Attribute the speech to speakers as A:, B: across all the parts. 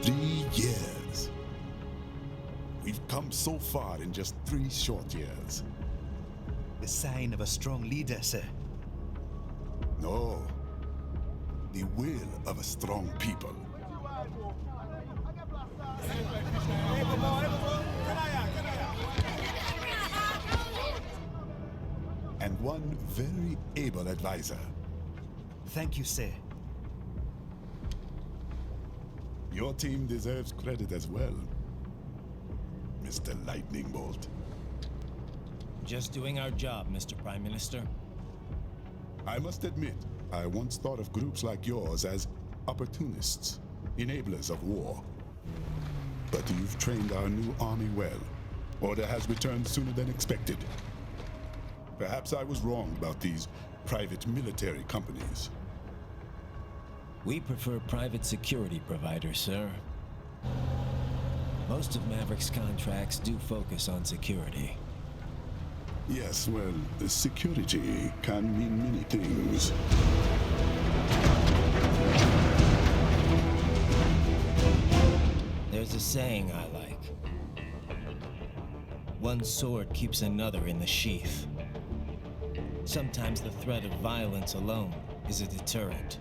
A: 3 years. We've come so far in just 3 short years.
B: The sign of a strong leader, sir.
A: No. The will of a strong people. And one very able advisor.
B: Thank you, sir.
A: Your team deserves credit as well, Mr. Lightning Bolt.
C: Just doing our job, Mr. Prime Minister.
A: I must admit, I once thought of groups like yours as opportunists, enablers of war. But you've trained our new army well. Order has returned sooner than expected. Perhaps I was wrong about these private military companies.
C: We prefer private security providers, sir. Most of Maverick's contracts do focus on security.
A: Yes, well, security can mean many things.
C: There's a saying I like. One sword keeps another in the sheath. Sometimes the threat of violence alone is a deterrent.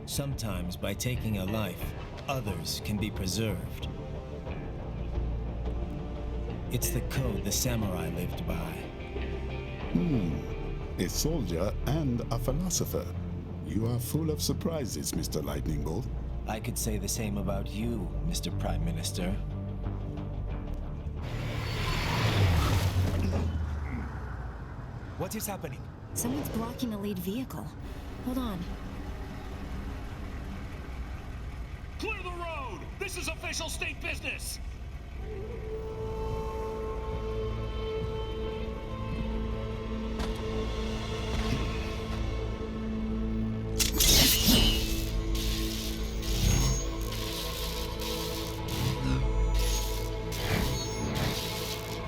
C: Sometimes by taking a life, others can be preserved. It's the code the samurai lived by.
A: A soldier and a philosopher. You are full of surprises, Mr. Lightning Bolt.
C: I could say the same about you, Mr. Prime Minister.
B: What is happening?
D: Someone's blocking the lead vehicle. Hold on.
E: Clear the road! This is official state business!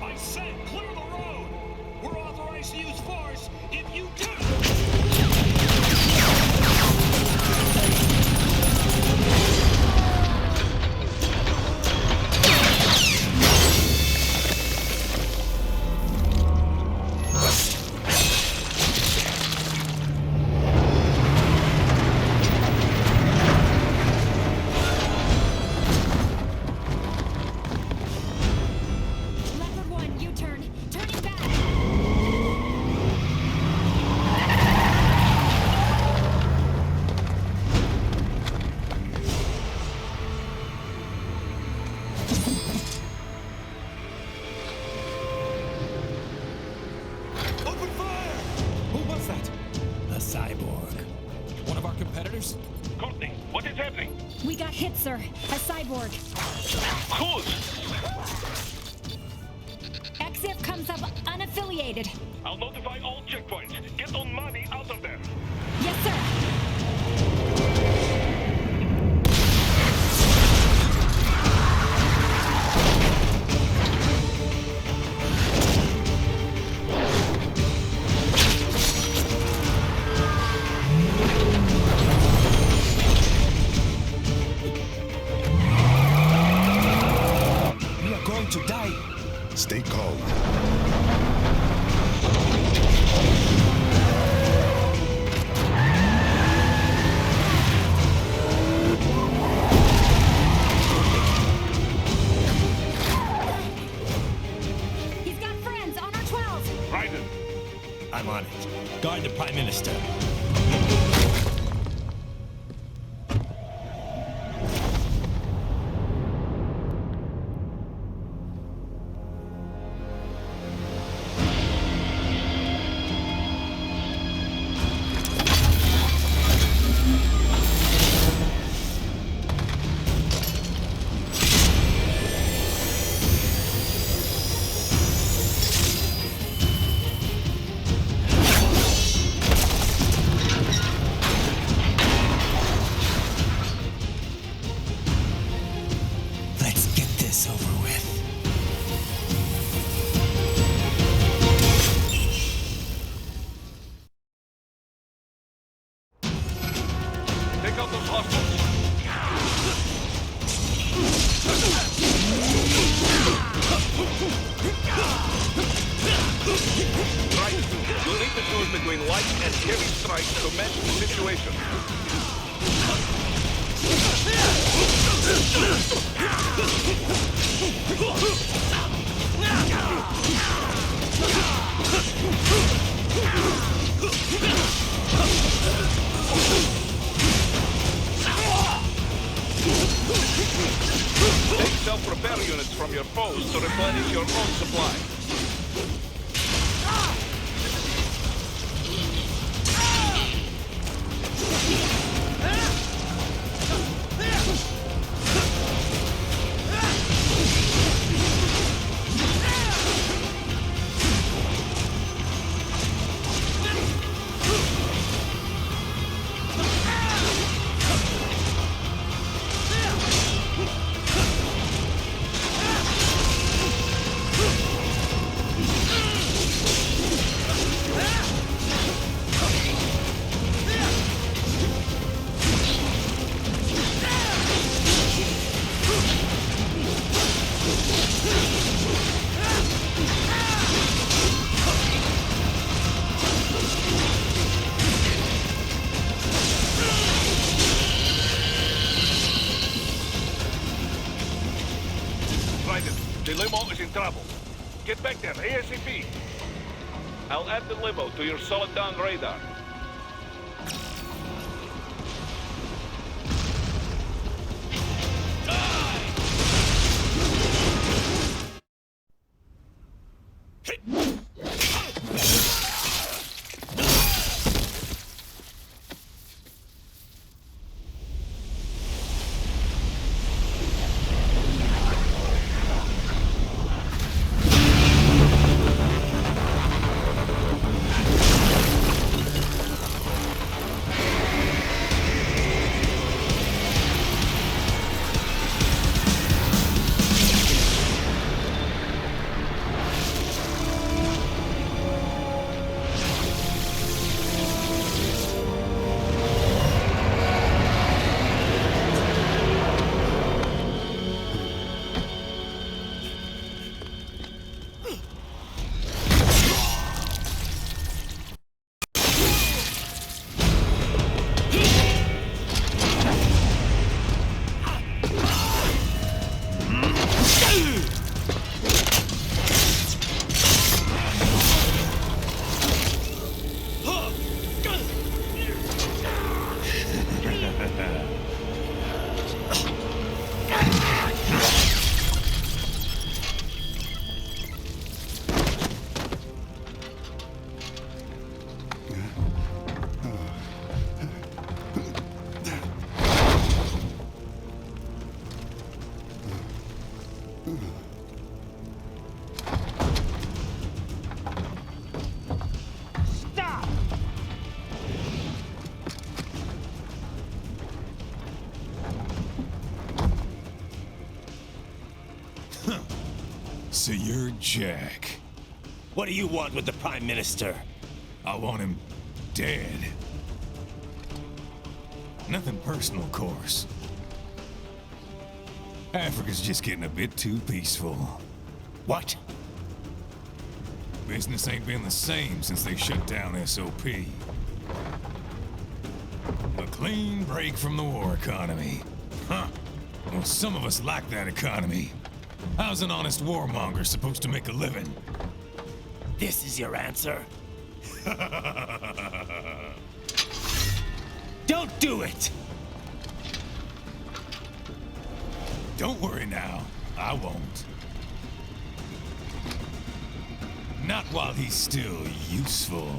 E: I said clear the road! We're authorized to use force if you do!
D: Leopard 1, U-turn. Turning back.
B: Open fire! Who was that?
C: A cyborg.
E: One of our competitors? Courtney, what is happening?
D: We got hit, sir. A cyborg.
E: Who's?
D: Exif comes up unaffiliated.
E: I'll notify all checkpoints. Get on money out of there.
D: Yes, sir.
B: We are going to die.
A: Stay calm.
D: He's got friends on our 12s.
E: Raiden,
C: I'm on it. Guard the Prime Minister.
F: light and heavy strikes to match the situation. Take self-repair units from your foes to replenish your own supply. The limo is in trouble. Get back there, ASAP. I'll add the limo to your solid down radar.
B: So you're Jack.
C: What do you want with the Prime Minister?
B: I want him dead. Nothing personal, of course. Africa's just getting a bit too peaceful.
C: What?
B: Business ain't been the same since they shut down SOP. A clean break from the war economy. Huh. Well, some of us like that economy. How's an honest warmonger supposed to make a living?
C: This is your answer? Don't do it!
B: Don't worry now. I won't. Not while he's still useful.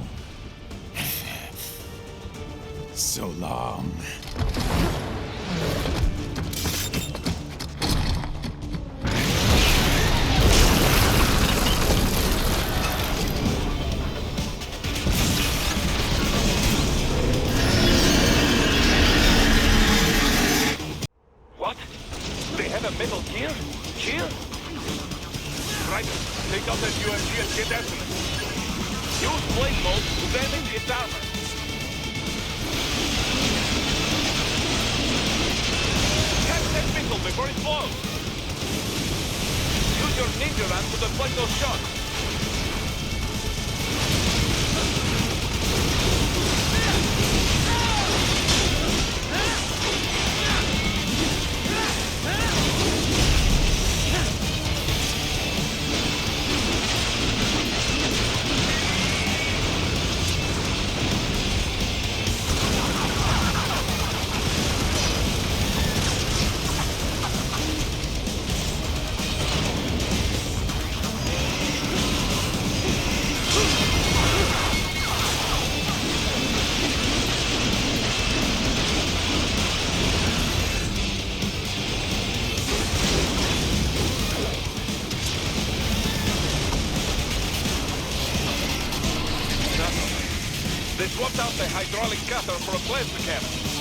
B: So long.
F: What? They have a metal gear? Gear? Right. Take out that UMG and get after it. Use blade mode to damage its armor. Catch that missile before it blows. Use your ninja run to deflect those shots. swapped out the hydraulic cutter for a plasma cannon.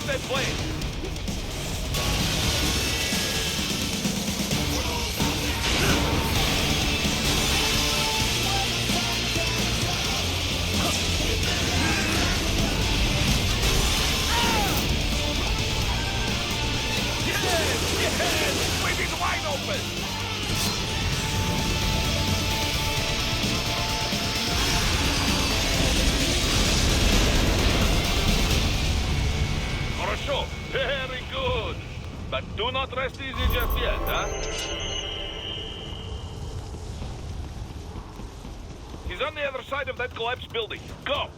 F: That plane. Yes! Sweeping wide open! Хорошо. Very good. But do not rest easy just yet, huh? He's on the other side of that collapsed building. Go!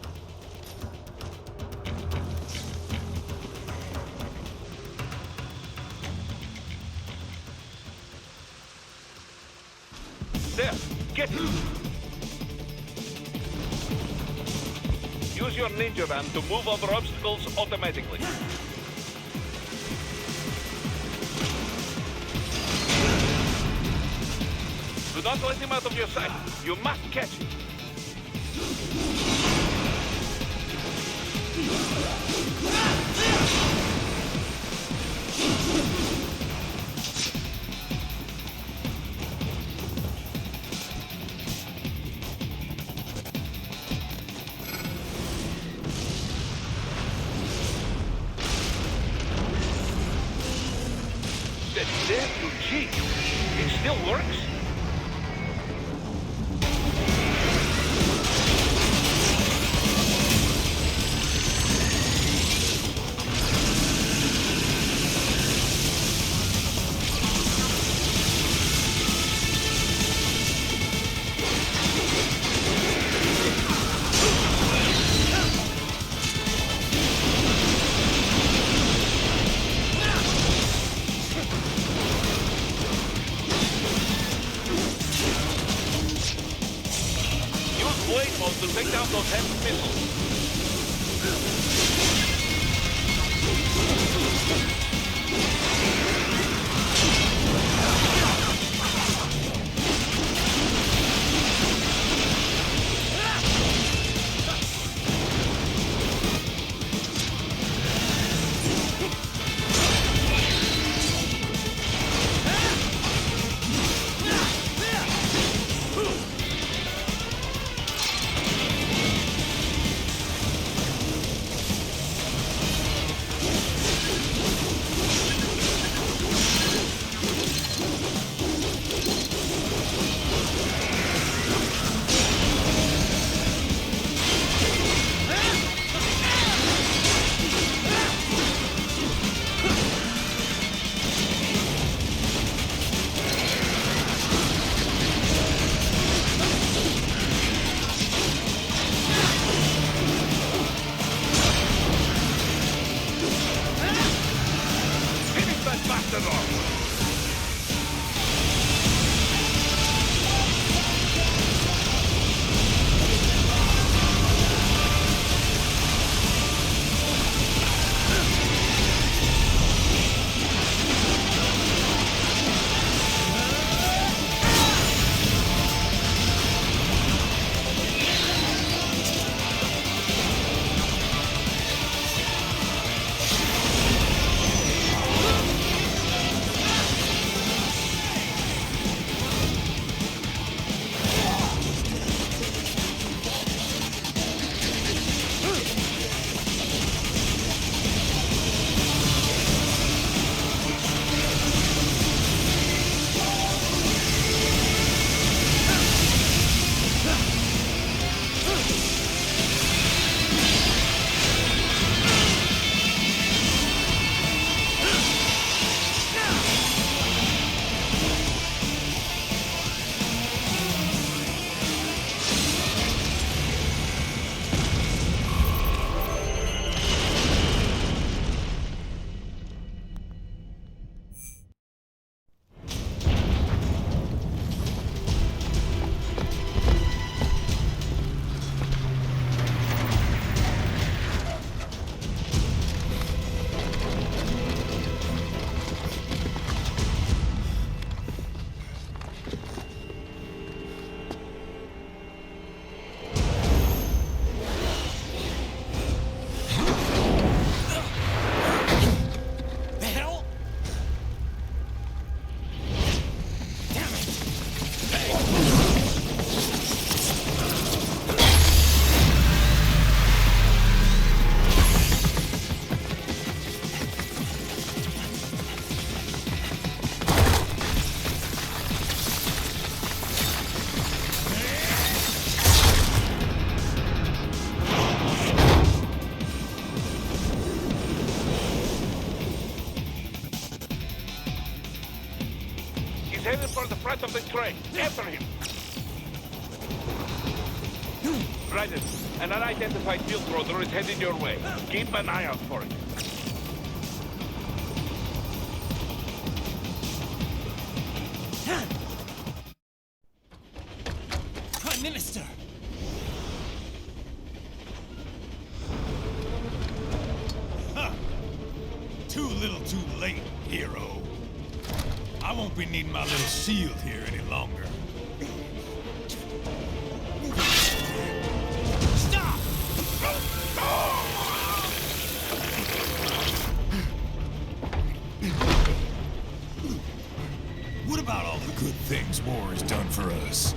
F: There, get him! Use your ninja van to move over obstacles automatically. Do not let him out of your sight. You must catch him. There you cheat. It still works? Blade mode to take down those heavy missiles. train. After him. Raiden, an unidentified field rotor is headed your way. Keep an eye out for it.
C: Prime Minister!
B: Too little too late, hero. I won't be needing my little shield here any longer.
C: Stop!
B: What about all the good things war has done for us?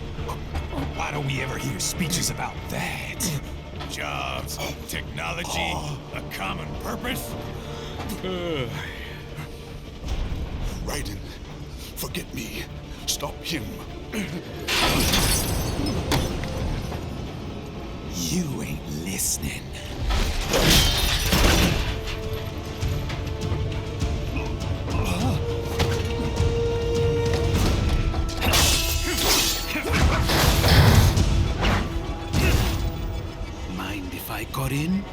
B: Why don't we ever hear speeches about that? Jobs, technology, a common purpose?
A: Raiden, forget me. Stop him.
B: You ain't listening.
G: Mind if I got in?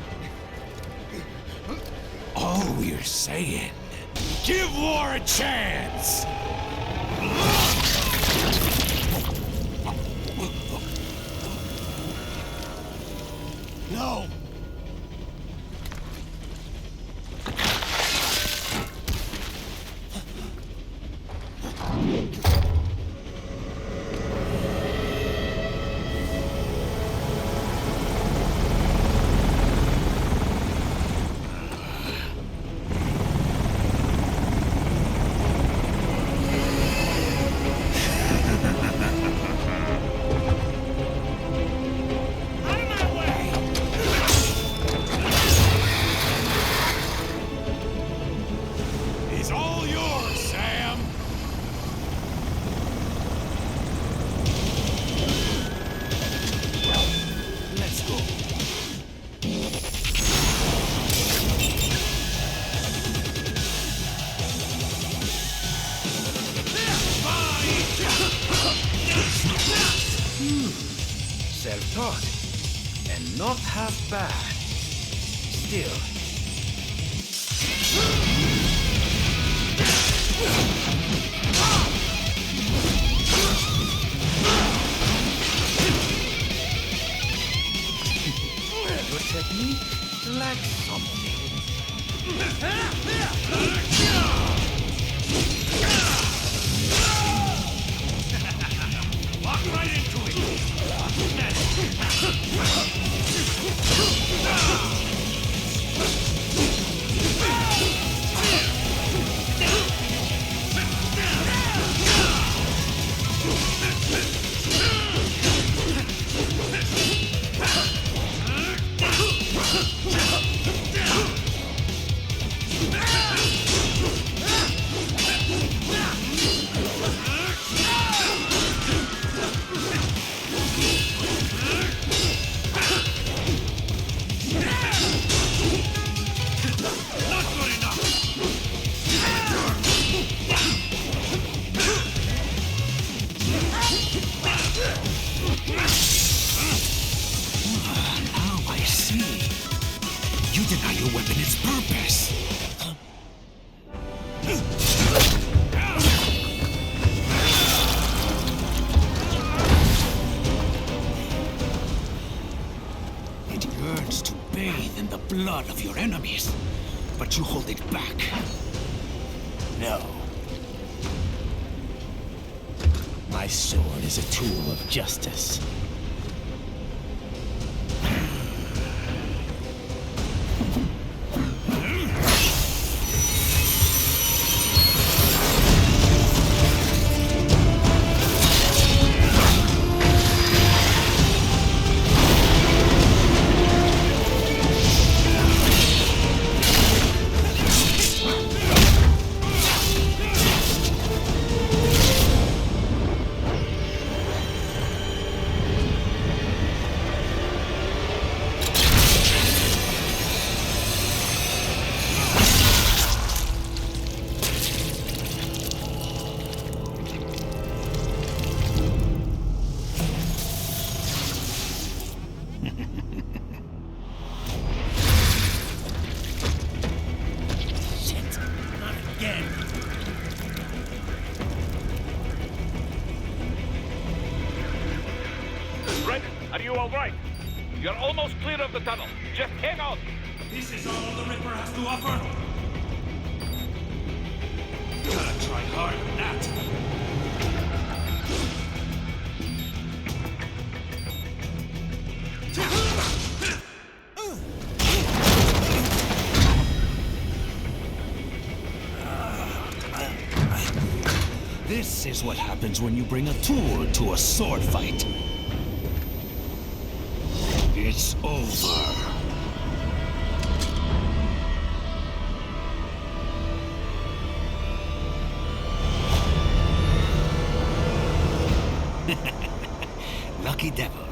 B: All we're saying, give war a chance!
C: No!
B: He's all yours, Sam!
C: Let's go.
G: Self-taught. And not half bad. Still. Your technique lacks something.
E: Walk right into
G: Now I see. You deny your weapon its purpose. It yearns to bathe in the blood of your enemies, but you hold it back.
C: No. My sword is a tool of justice.
G: Shit, not again.
F: Red, are you all right? You're almost clear of the tunnel. Just hang on.
E: This is all the Ripper has to offer? Gotta try harder than that.
G: This is what happens when you bring a tool to a sword fight. It's over. Lucky devil.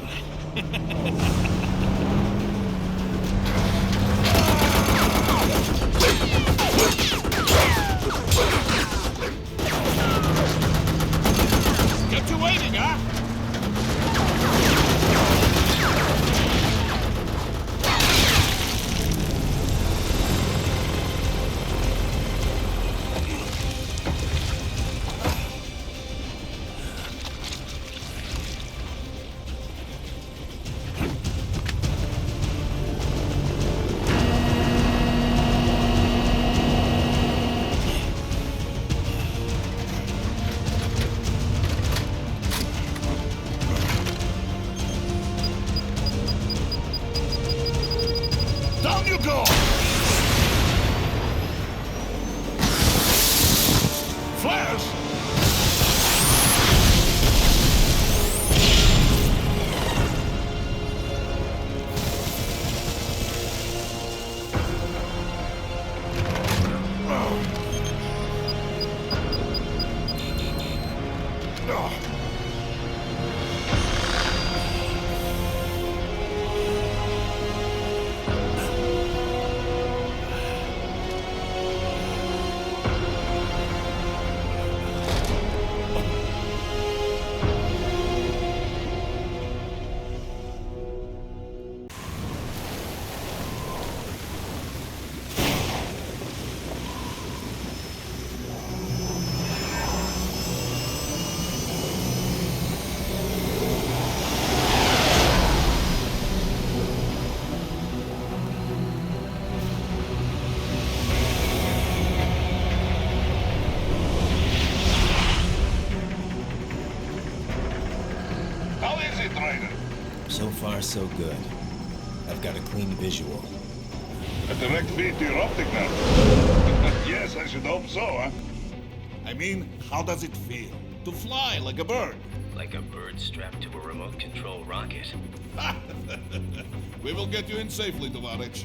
B: Kept you waiting, huh? Down you go! Flares! How is it, Ryder?
C: So far, so good. I've got a clean visual.
H: A direct feed to your optic nerve. Yes, I should hope so, huh?
B: I mean, how does it feel? To fly like a bird?
C: Like a bird strapped to a remote control rocket.
B: We will get you in safely, Tovarich.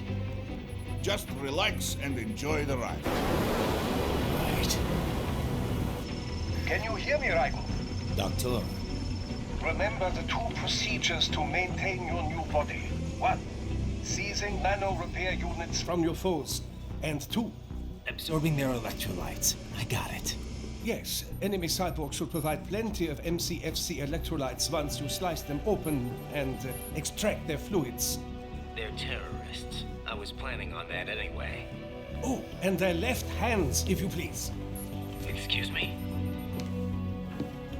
B: Just relax and enjoy the ride.
C: Right.
I: Can you hear me, Raiko?
C: Doctor,
I: Remember the two procedures to maintain your new body. 1. Seizing nano repair units from your foes. And 2.
C: absorbing their electrolytes. I got it.
I: Yes, enemy cyborgs should provide plenty of MCFC electrolytes once you slice them open and extract their fluids.
C: They're terrorists. I was planning on that anyway.
I: Oh, and their left hands, if you please.
C: Excuse me?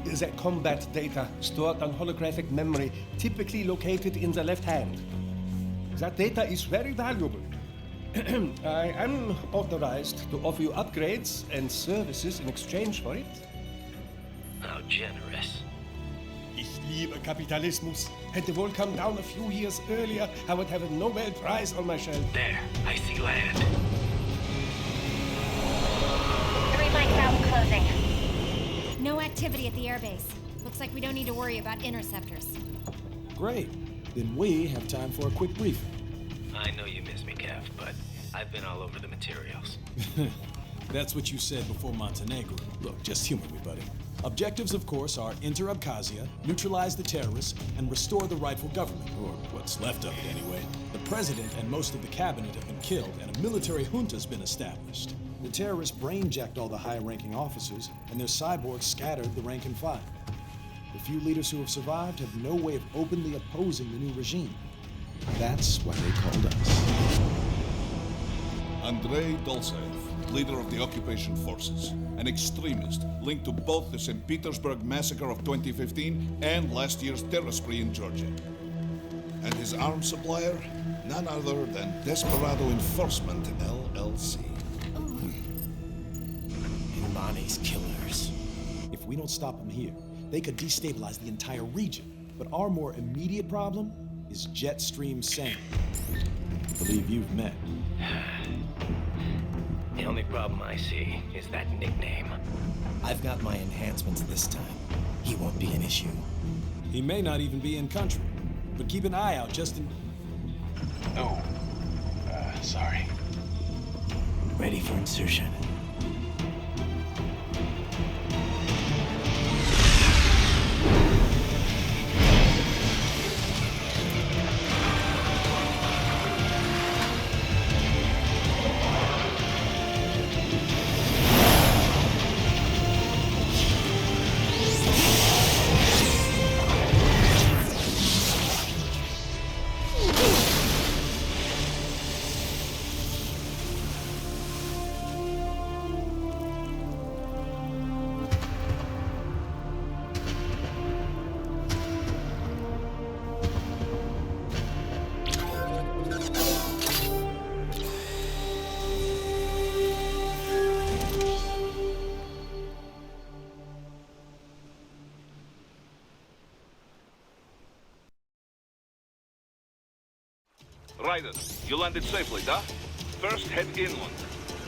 I: Their combat data stored on holographic memory, typically located in the left hand. That data is very valuable. I am authorized to offer you upgrades and services in exchange for it.
C: How generous.
I: Ich liebe Kapitalismus. Hätte wohl come down a few years earlier, I would have a Nobel Prize on my shelf.
C: There, I see land.
D: 3 mics out and closing. No activity at the airbase. Looks like we don't need to worry about interceptors.
J: Great. Then we have time for a quick briefing.
C: I know you miss me, Kev, but I've been all over the materials.
J: That's what you said before Montenegro. Look, just humor me, buddy. Objectives, of course, are enter Abkhazia, neutralize the terrorists, and restore the rightful government, or what's left of it anyway. The president and most of the cabinet have been killed, and a military junta's been established. The terrorists brain-jacked all the high-ranking officers, and their cyborgs scattered the rank and file. The few leaders who have survived have no way of openly opposing the new regime. That's why they called us.
H: Andrei Dolzaev, leader of the occupation forces, an extremist linked to both the St. Petersburg massacre of 2015 and last year's terror spree in Georgia. And his arms supplier, none other than Desperado Enforcement, LLC.
J: Humani's killers. If we don't stop them here, they could destabilize the entire region. But our more immediate problem is Jetstream Sam. I believe you've met.
C: The only problem I see is that nickname. I've got my enhancements this time. He won't be an issue.
J: He may not even be in country, but keep an eye out just in...
E: Oh, sorry.
C: Ready for insertion.
F: Riders, you landed safely, da? First, head inland.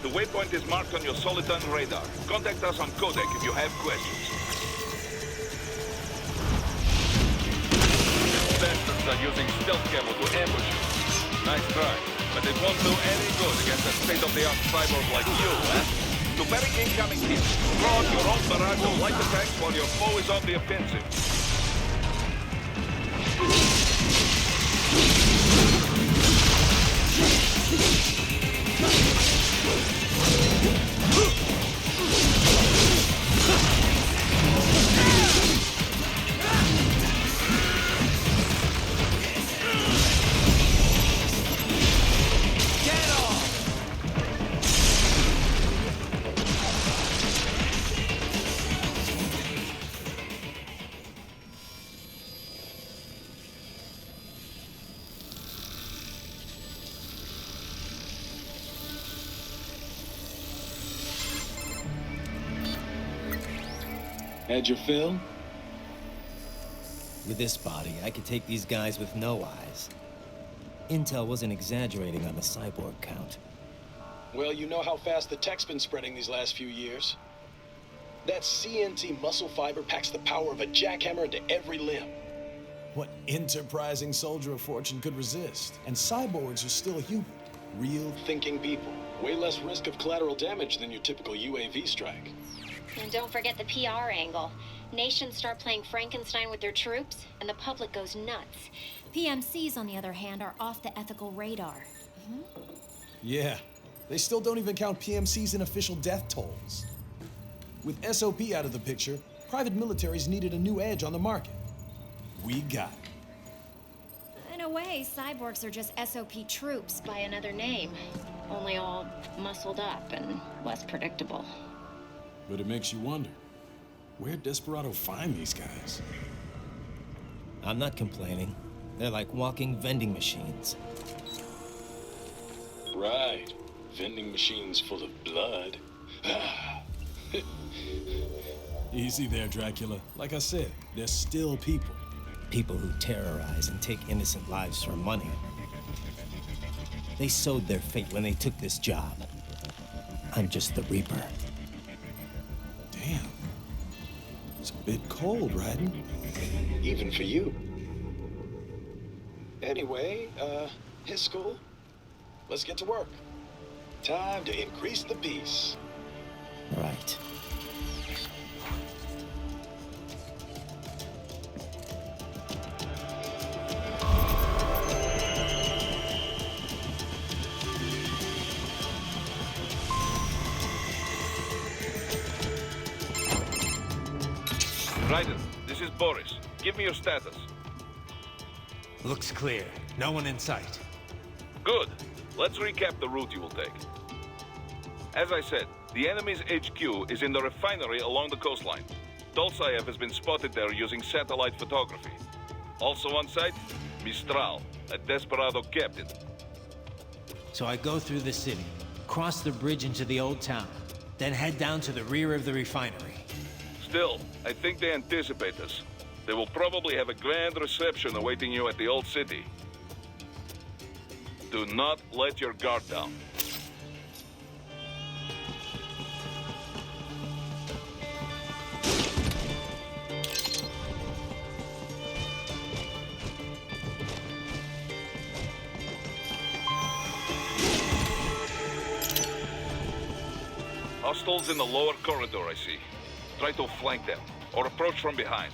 F: The waypoint is marked on your Soliton radar. Contact us on Codec if you have questions. Bastards are using stealth camo to ambush you. Nice try, but it won't do any good against a state-of-the-art cyborg like you, eh? To parry incoming hits, throw out your own barrage of light attacks while your foe is on the offensive.
J: Had your fill?
C: With this body, I could take these guys with no eyes. Intel wasn't exaggerating on the cyborg count.
J: Well, you know how fast the tech's been spreading these last few years. That CNT muscle fiber packs the power of a jackhammer into every limb. What enterprising soldier of fortune could resist? And cyborgs are still human. Real thinking people. Way less risk of collateral damage than your typical UAV strike.
D: And don't forget the PR angle. Nations start playing Frankenstein with their troops, and the public goes nuts. PMCs, on the other hand, are off the ethical radar.
J: Yeah, they still don't even count PMCs in official death tolls. With SOP out of the picture, private militaries needed a new edge on the market. We got it.
D: In a way, cyborgs are just SOP troops by another name. Only all muscled up and less predictable.
J: But it makes you wonder, where'd Desperado find these guys?
C: I'm not complaining. They're like walking vending machines.
J: Right. Vending machines full of blood. Easy there, Dracula. Like I said, they're still people.
C: People who terrorize and take innocent lives for money. They sowed their fate when they took this job. I'm just the Reaper.
J: Damn. It's a bit cold, Raiden. Even for you. Anyway, his school. Let's get to work. Time to increase the peace.
C: Right.
F: Raiden, this is Boris. Give me your status.
C: Looks clear. No one in sight.
F: Good. Let's recap the route you will take. As I said, the enemy's HQ is in the refinery along the coastline. Dolsaev has been spotted there using satellite photography. Also on site, Mistral, a desperado captain.
C: So I go through the city, cross the bridge into the old town, then head down to the rear of the refinery.
F: Still, I think they anticipate us. They will probably have a grand reception awaiting you at the old city. Do not let your guard down. Hostiles in the lower corridor, I see. Try to flank them, or approach from behind.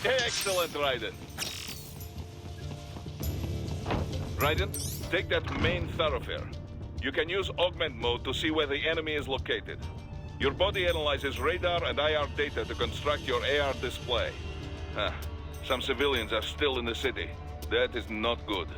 F: Excellent, Raiden. Raiden, take that main thoroughfare. You can use augment mode to see where the enemy is located. Your body analyzes radar and IR data to construct your AR display. Some civilians are still in the city. That is not good.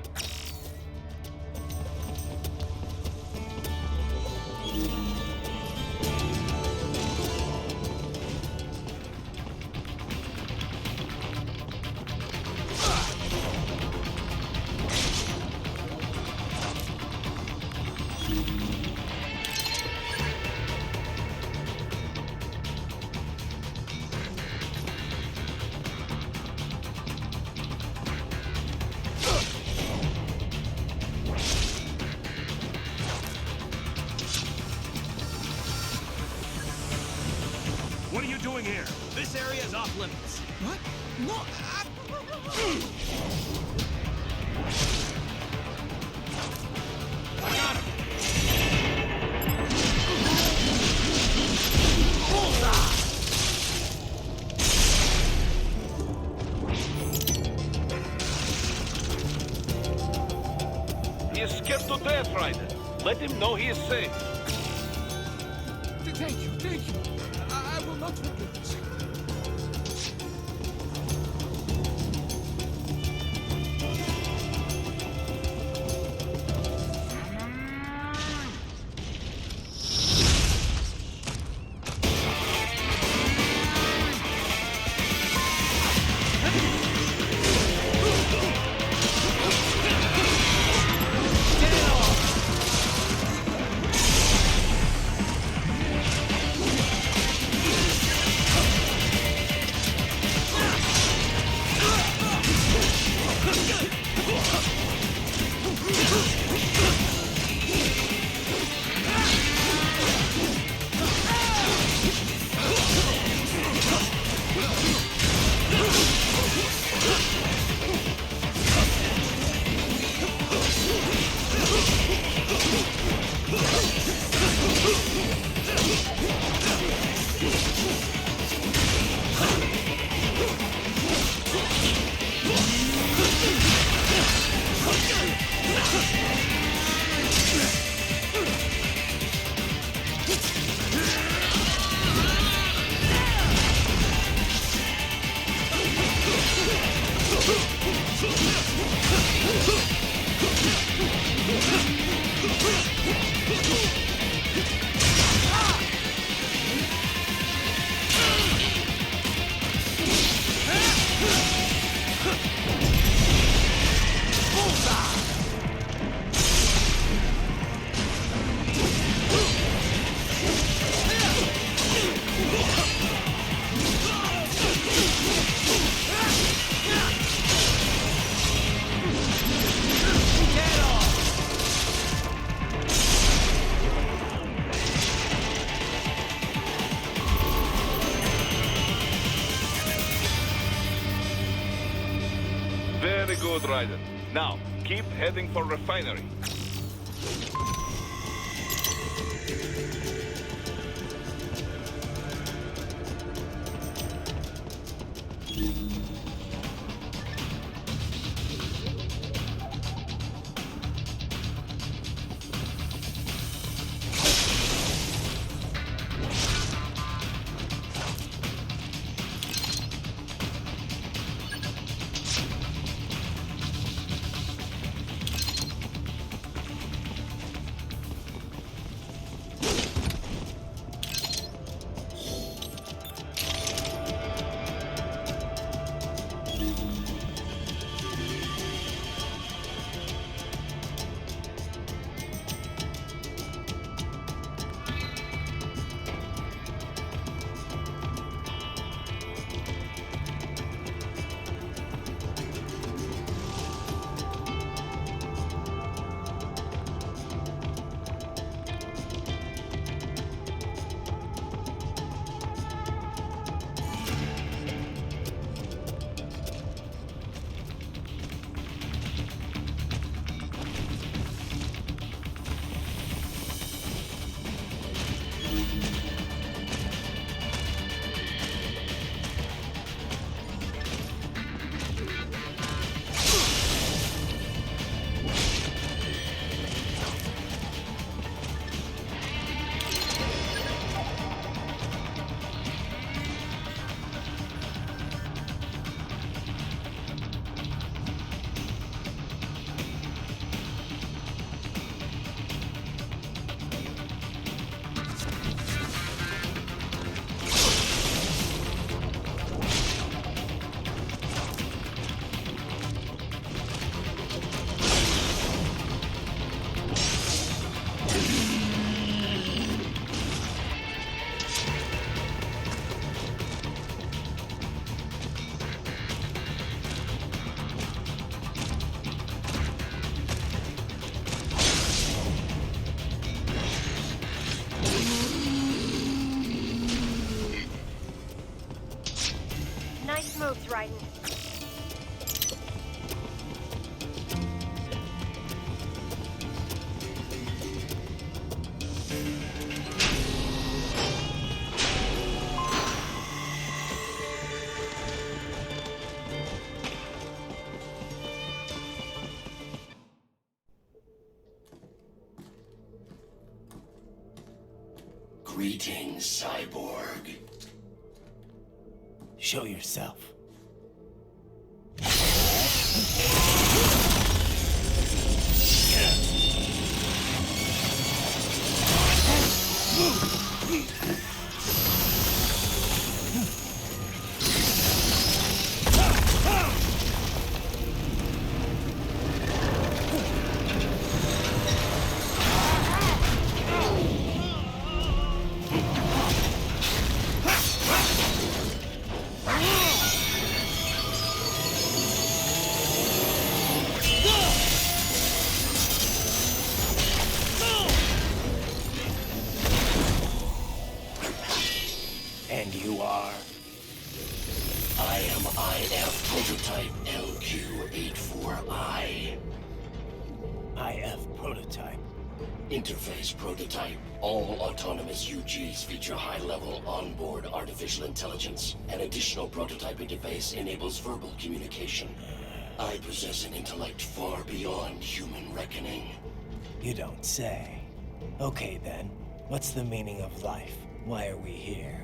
E: What are you doing here? This area is off limits.
G: What? No,
E: I got him!
F: He is scared to death, Raiden. Let him know he is safe.
G: Thank you, thank you. I will not forget this.
F: Very good, Raiden. Now, keep heading for refinery.
K: moves, Raiden.
L: Greetings, cyborg.
C: Show yourself.
L: And you are? I am IF Prototype LQ84I.
C: IF Prototype.
L: Interface Prototype. All autonomous UGs feature high-level onboard artificial intelligence. An additional prototype interface enables verbal communication. I possess an intellect far beyond human reckoning.
C: You don't say. Okay then, what's the meaning of life? Why are we here?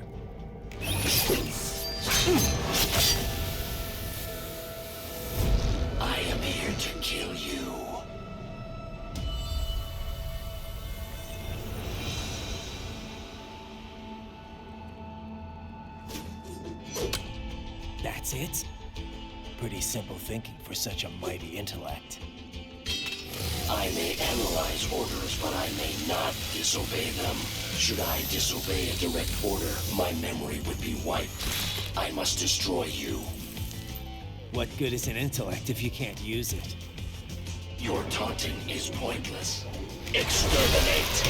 L: I am here to kill you.
C: That's it? Pretty simple thinking for such a mighty intellect.
L: I may analyze orders, but I may not disobey them. Should I disobey a direct order, my memory would be wiped. I must destroy you.
C: What good is an intellect if you can't use it?
L: Your taunting is pointless. Exterminate!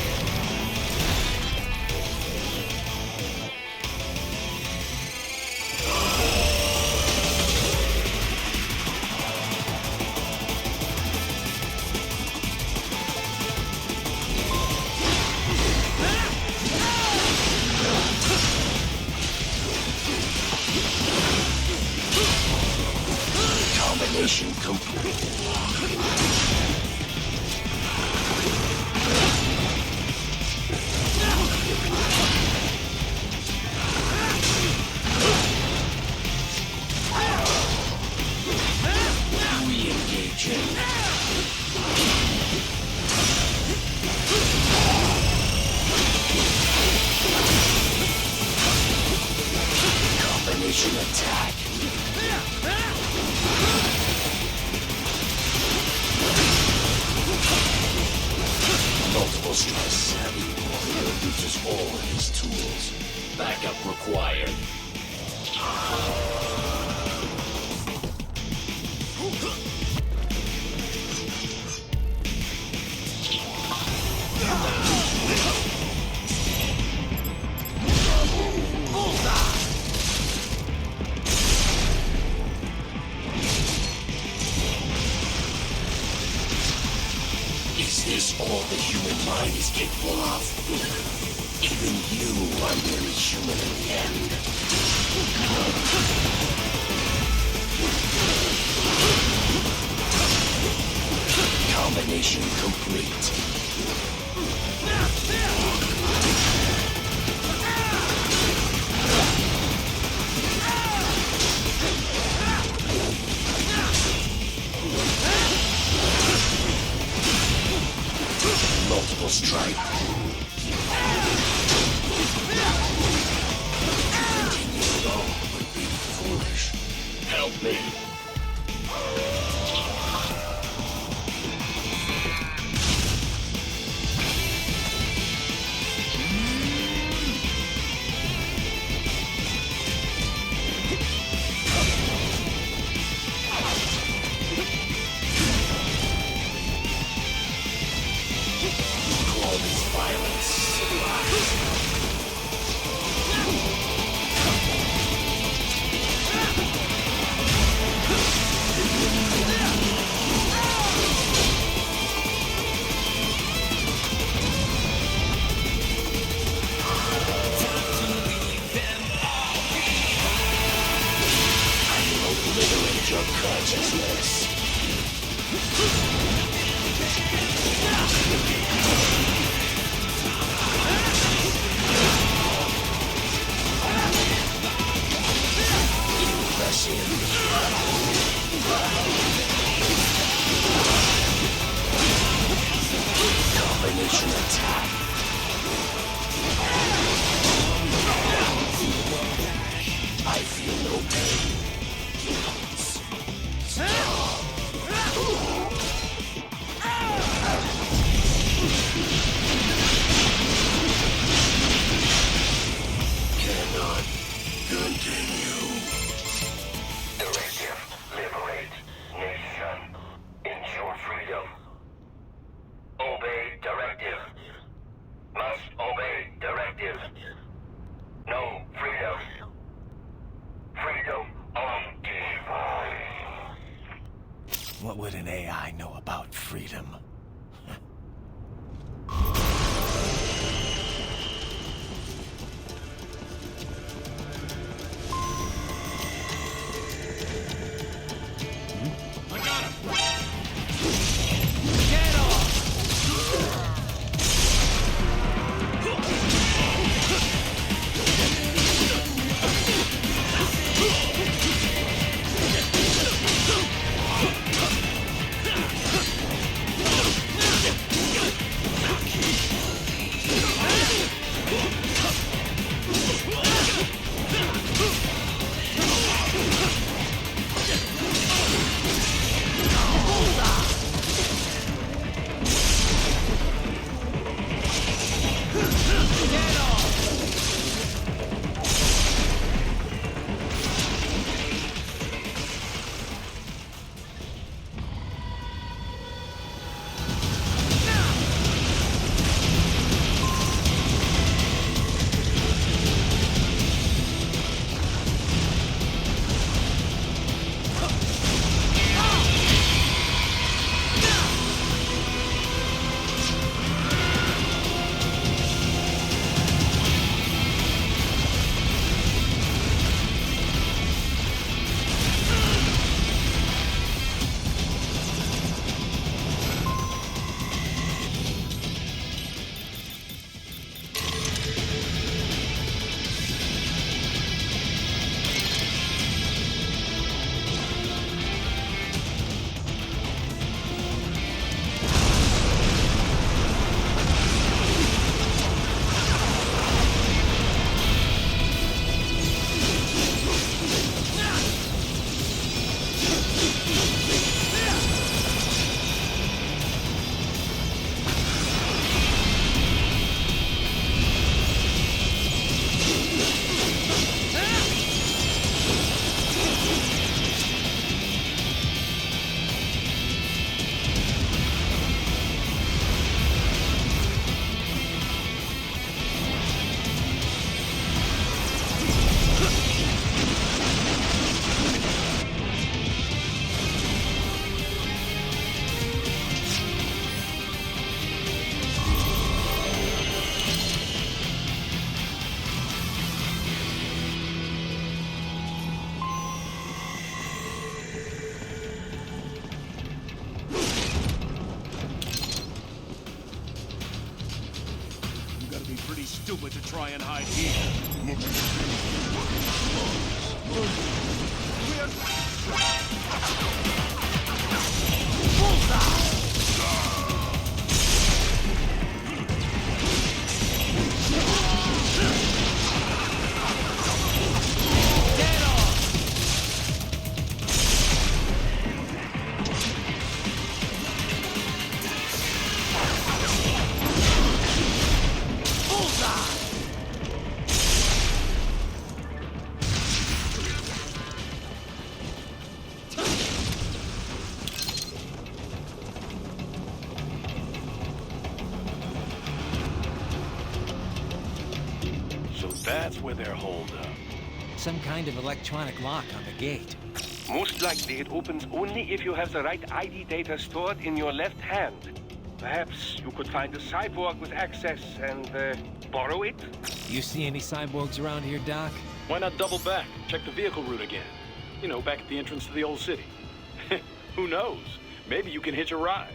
L: Combination complete. Re-engaging. Combination attack. Multiple strike savvy warrior uses all of his tools. Backup required. Is this all the human mind is capable of? Even you are merely human in the end. Combination complete. Multiple strike. Continuing alone would be foolish. Help me. Call this violence civilized. Initial attack. I feel no pain. Cannot continue. Directive. Liberate. Nation. Ensure freedom. Obey directive. Must obey directive. No freedom. Freedom undefined.
C: What would an AI know about freedom?
E: Stupid to try and hide here. That's where they're holed up.
C: Some kind of electronic lock on the gate.
F: Most likely it opens only if you have the right ID data stored in your left hand. Perhaps you could find a cyborg with access and borrow it?
C: You see any cyborgs around here, Doc?
E: Why not double back? Check the vehicle route again. You know, back at the entrance to the old city. Who knows? Maybe you can hitch a ride.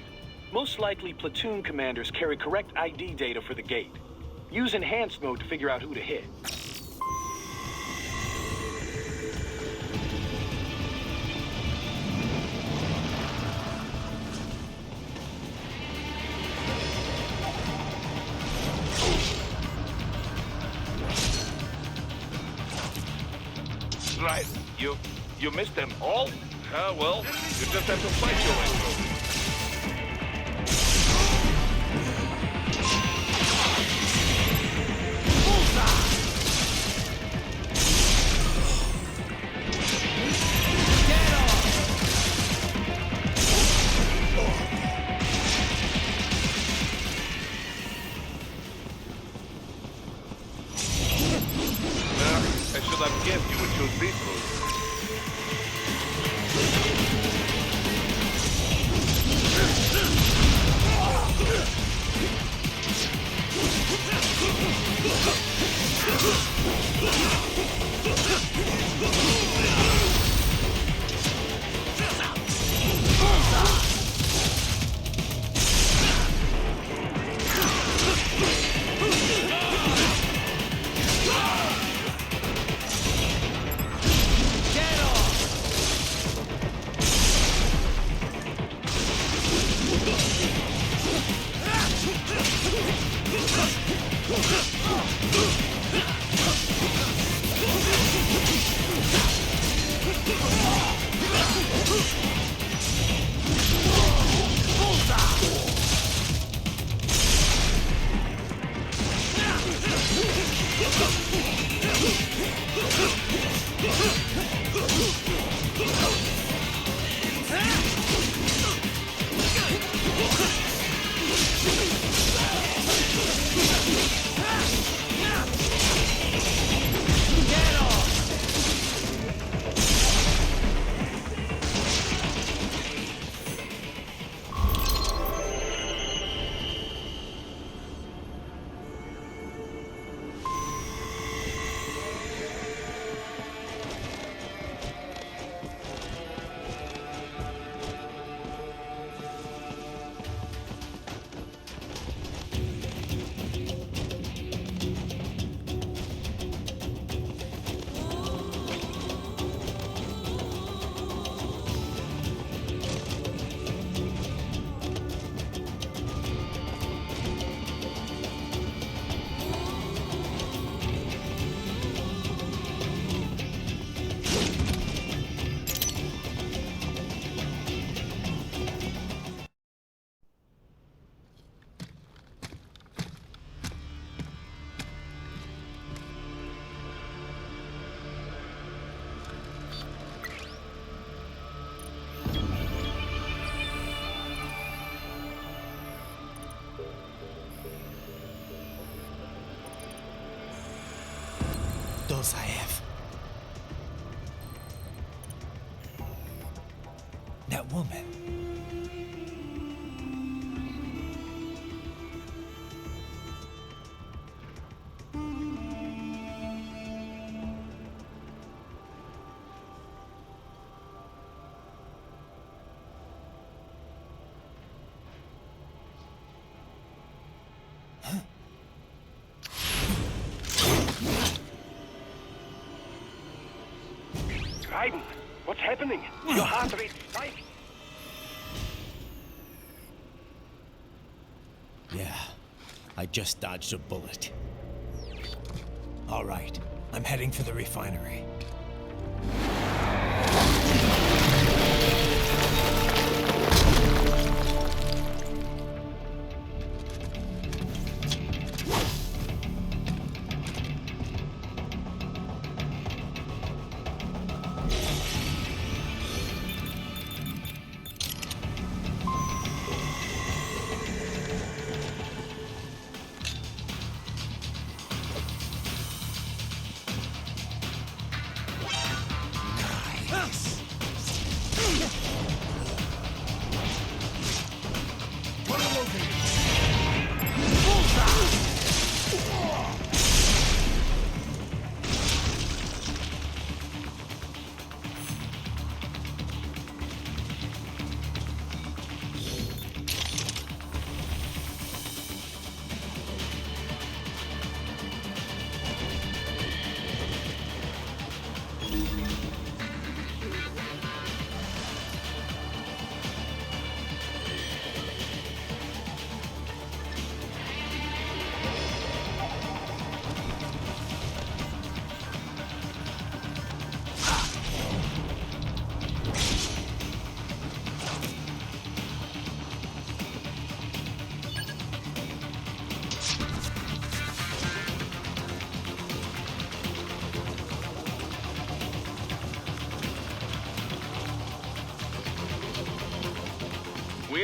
E: Most likely, platoon commanders carry correct ID data for the gate. Use enhanced mode to figure out who to hit.
F: right. You missed them all? Well, you just have to fight your way through. I should have guessed you would choose this route.
C: Those I have. That woman.
F: Raiden, what's happening? Your heart rate spiked.
C: Yeah, I just dodged a bullet. All right, I'm heading for the refinery.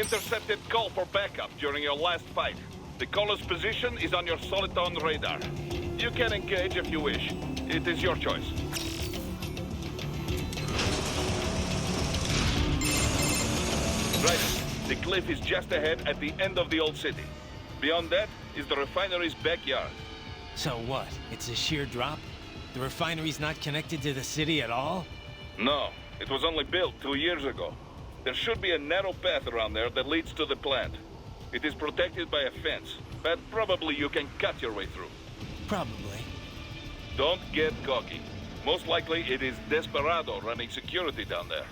F: We intercepted call for backup during your last fight. The caller's position is on your Soliton radar. You can engage if you wish. It is your choice. Right. The cliff is just ahead at the end of the old city. Beyond that is the refinery's backyard.
C: So what? It's a sheer drop? The refinery's not connected to the city at all?
F: No, it was only built 2 years ago. There should be a narrow path around there that leads to the plant. It is protected by a fence, but probably you can cut your way through.
C: Probably.
F: Don't get cocky. Most likely it is Desperado running security down there.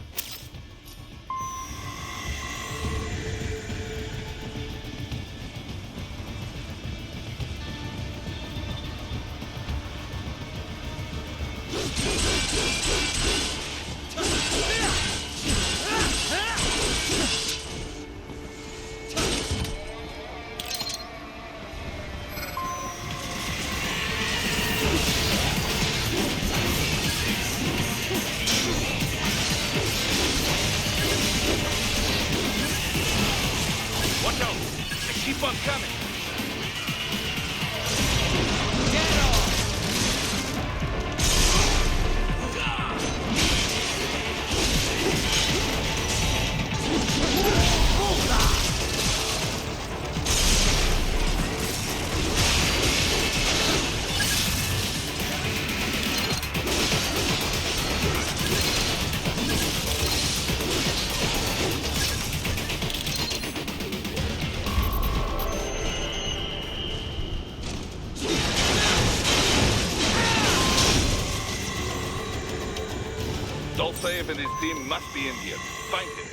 F: Watch out! They keep on coming! Dolcev and his team must be in here. Find him.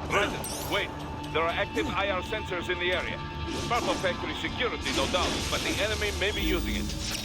F: Present. Wait. There are active IR sensors in the area. Part of factory security, no doubt, but the enemy may be using it.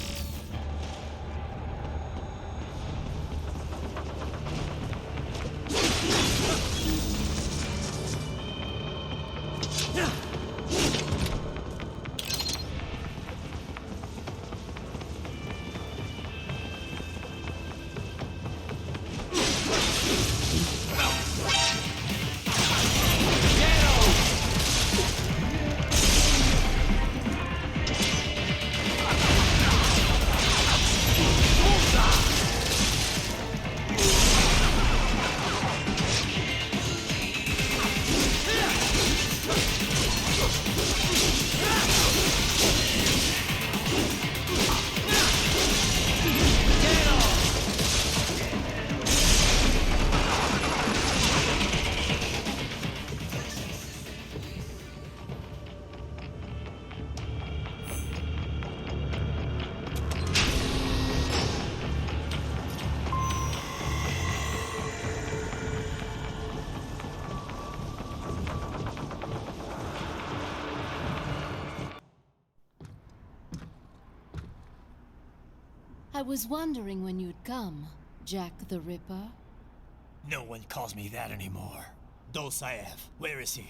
K: I was wondering when you'd come, Jack the Ripper.
C: No one calls me that anymore. Dolsaev, where is he?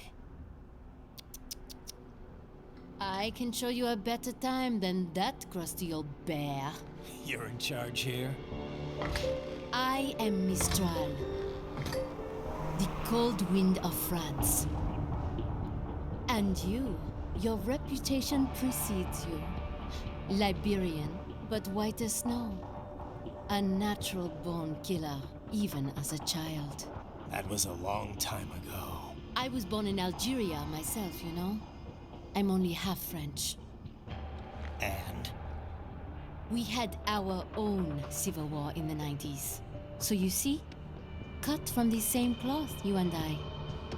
K: I can show you a better time than that crusty old bear.
C: You're in charge here?
K: I am Mistral, the cold wind of France. And you, your reputation precedes you. Liberian, but white as snow. A natural-born killer, even as a child.
C: That was a long time ago.
K: I was born in Algeria myself, you know? I'm only half French.
C: And?
K: We had our own civil war in the 90s. So you see? Cut from the same cloth, you and I.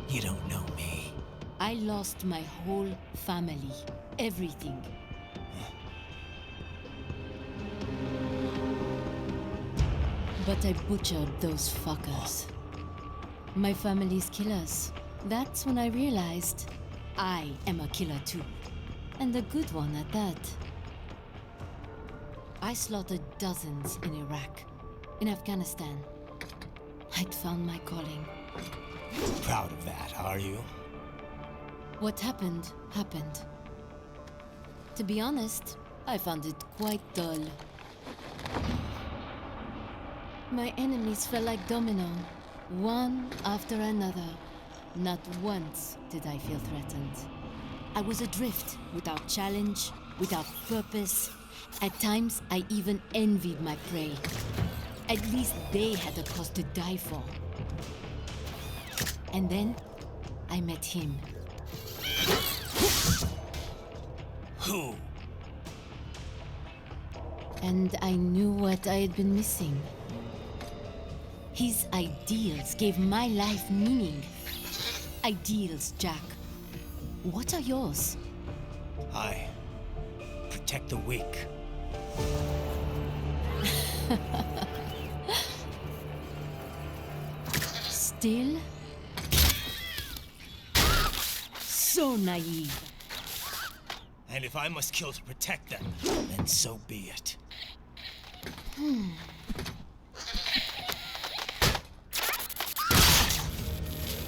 C: You don't know me.
K: I lost my whole family. Everything. But I butchered those fuckers. My family's killers. That's when I realized I am a killer too. And a good one at that. I slaughtered dozens in Iraq, in Afghanistan. I'd found my calling.
C: Proud of that, are you?
K: What happened, happened. To be honest, I found it quite dull. My enemies fell like domino, one after another. Not once did I feel threatened. I was adrift, without challenge, without purpose. At times, I even envied my prey. At least they had a cause to die for. And then, I met him.
C: Who?
K: And I knew what I had been missing. His ideals gave my life meaning. Ideals, Jack. What are yours?
C: I protect the weak.
K: Still? So naive.
C: And if I must kill to protect them, then so be it.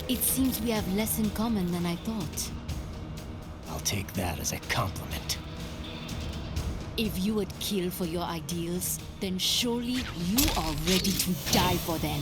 K: It seems we have less in common than I thought.
C: I'll take that as a compliment.
K: If you would kill for your ideals, then surely you are ready to die for them.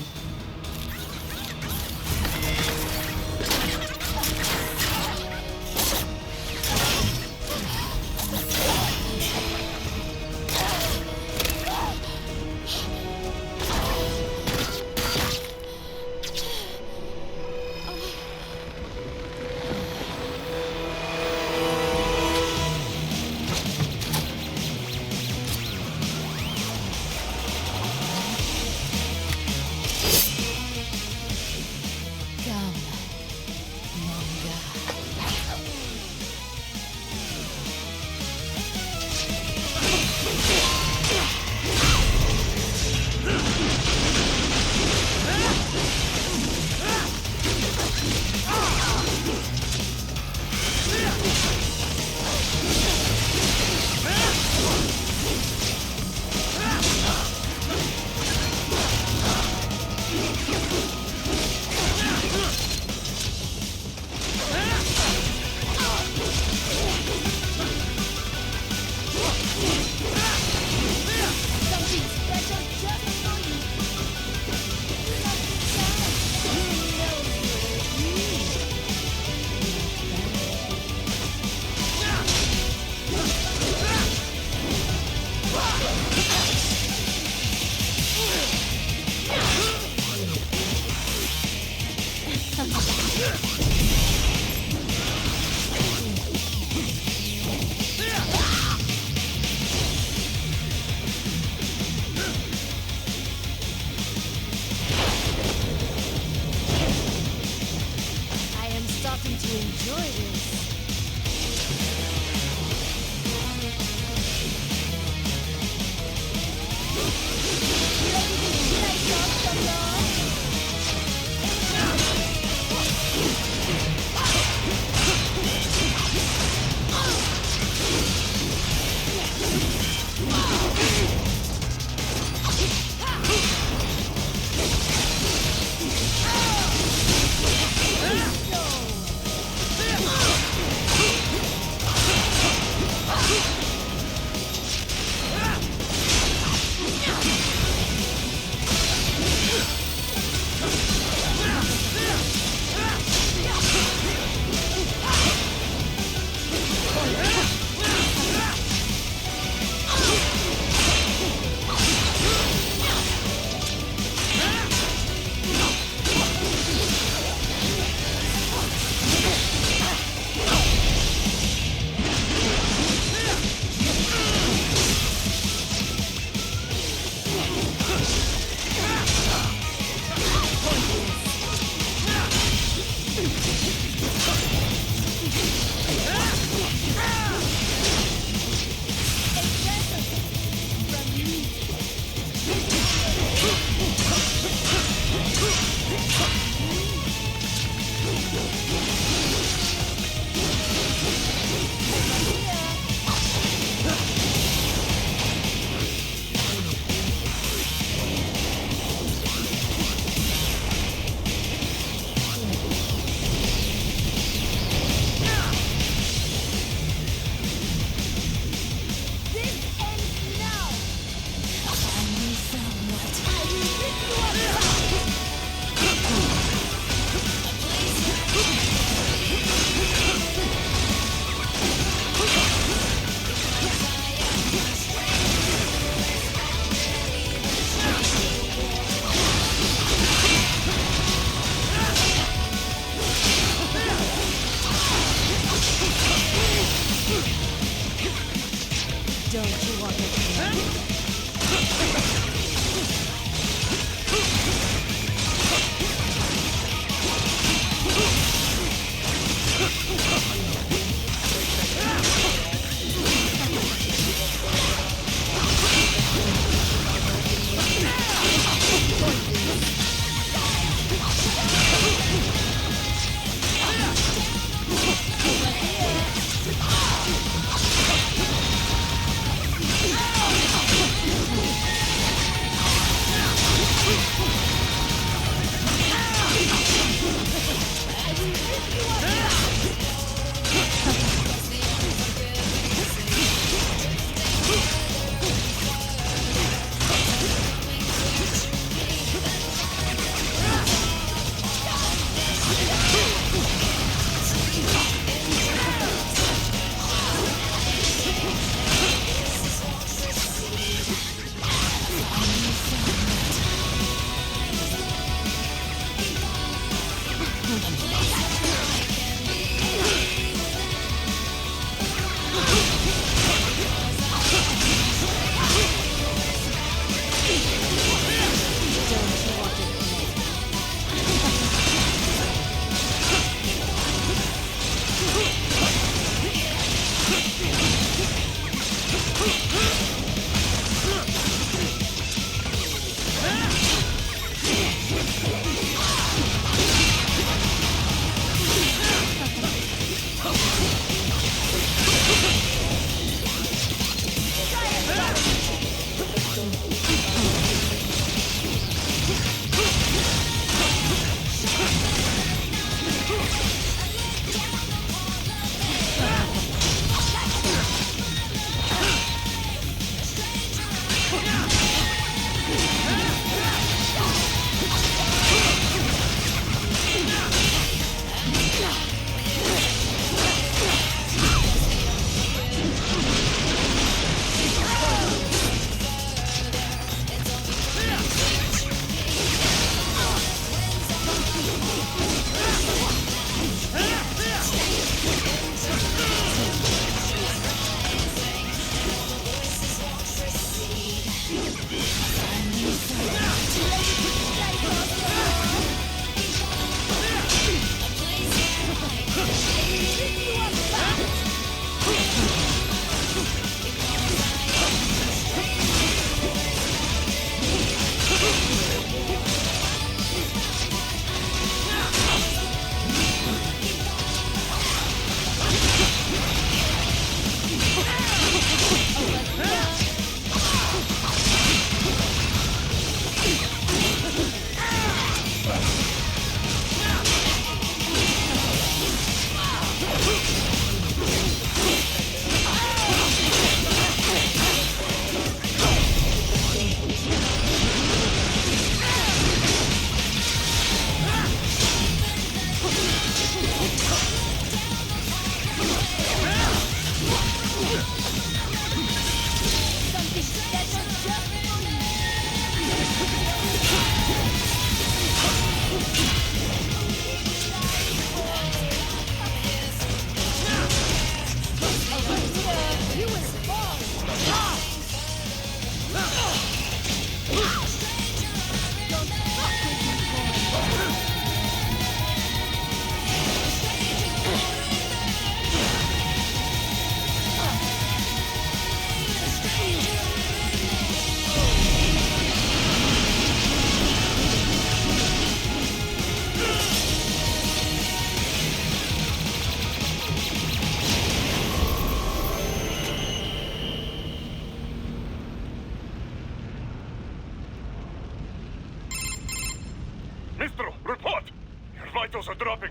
F: vitals are dropping.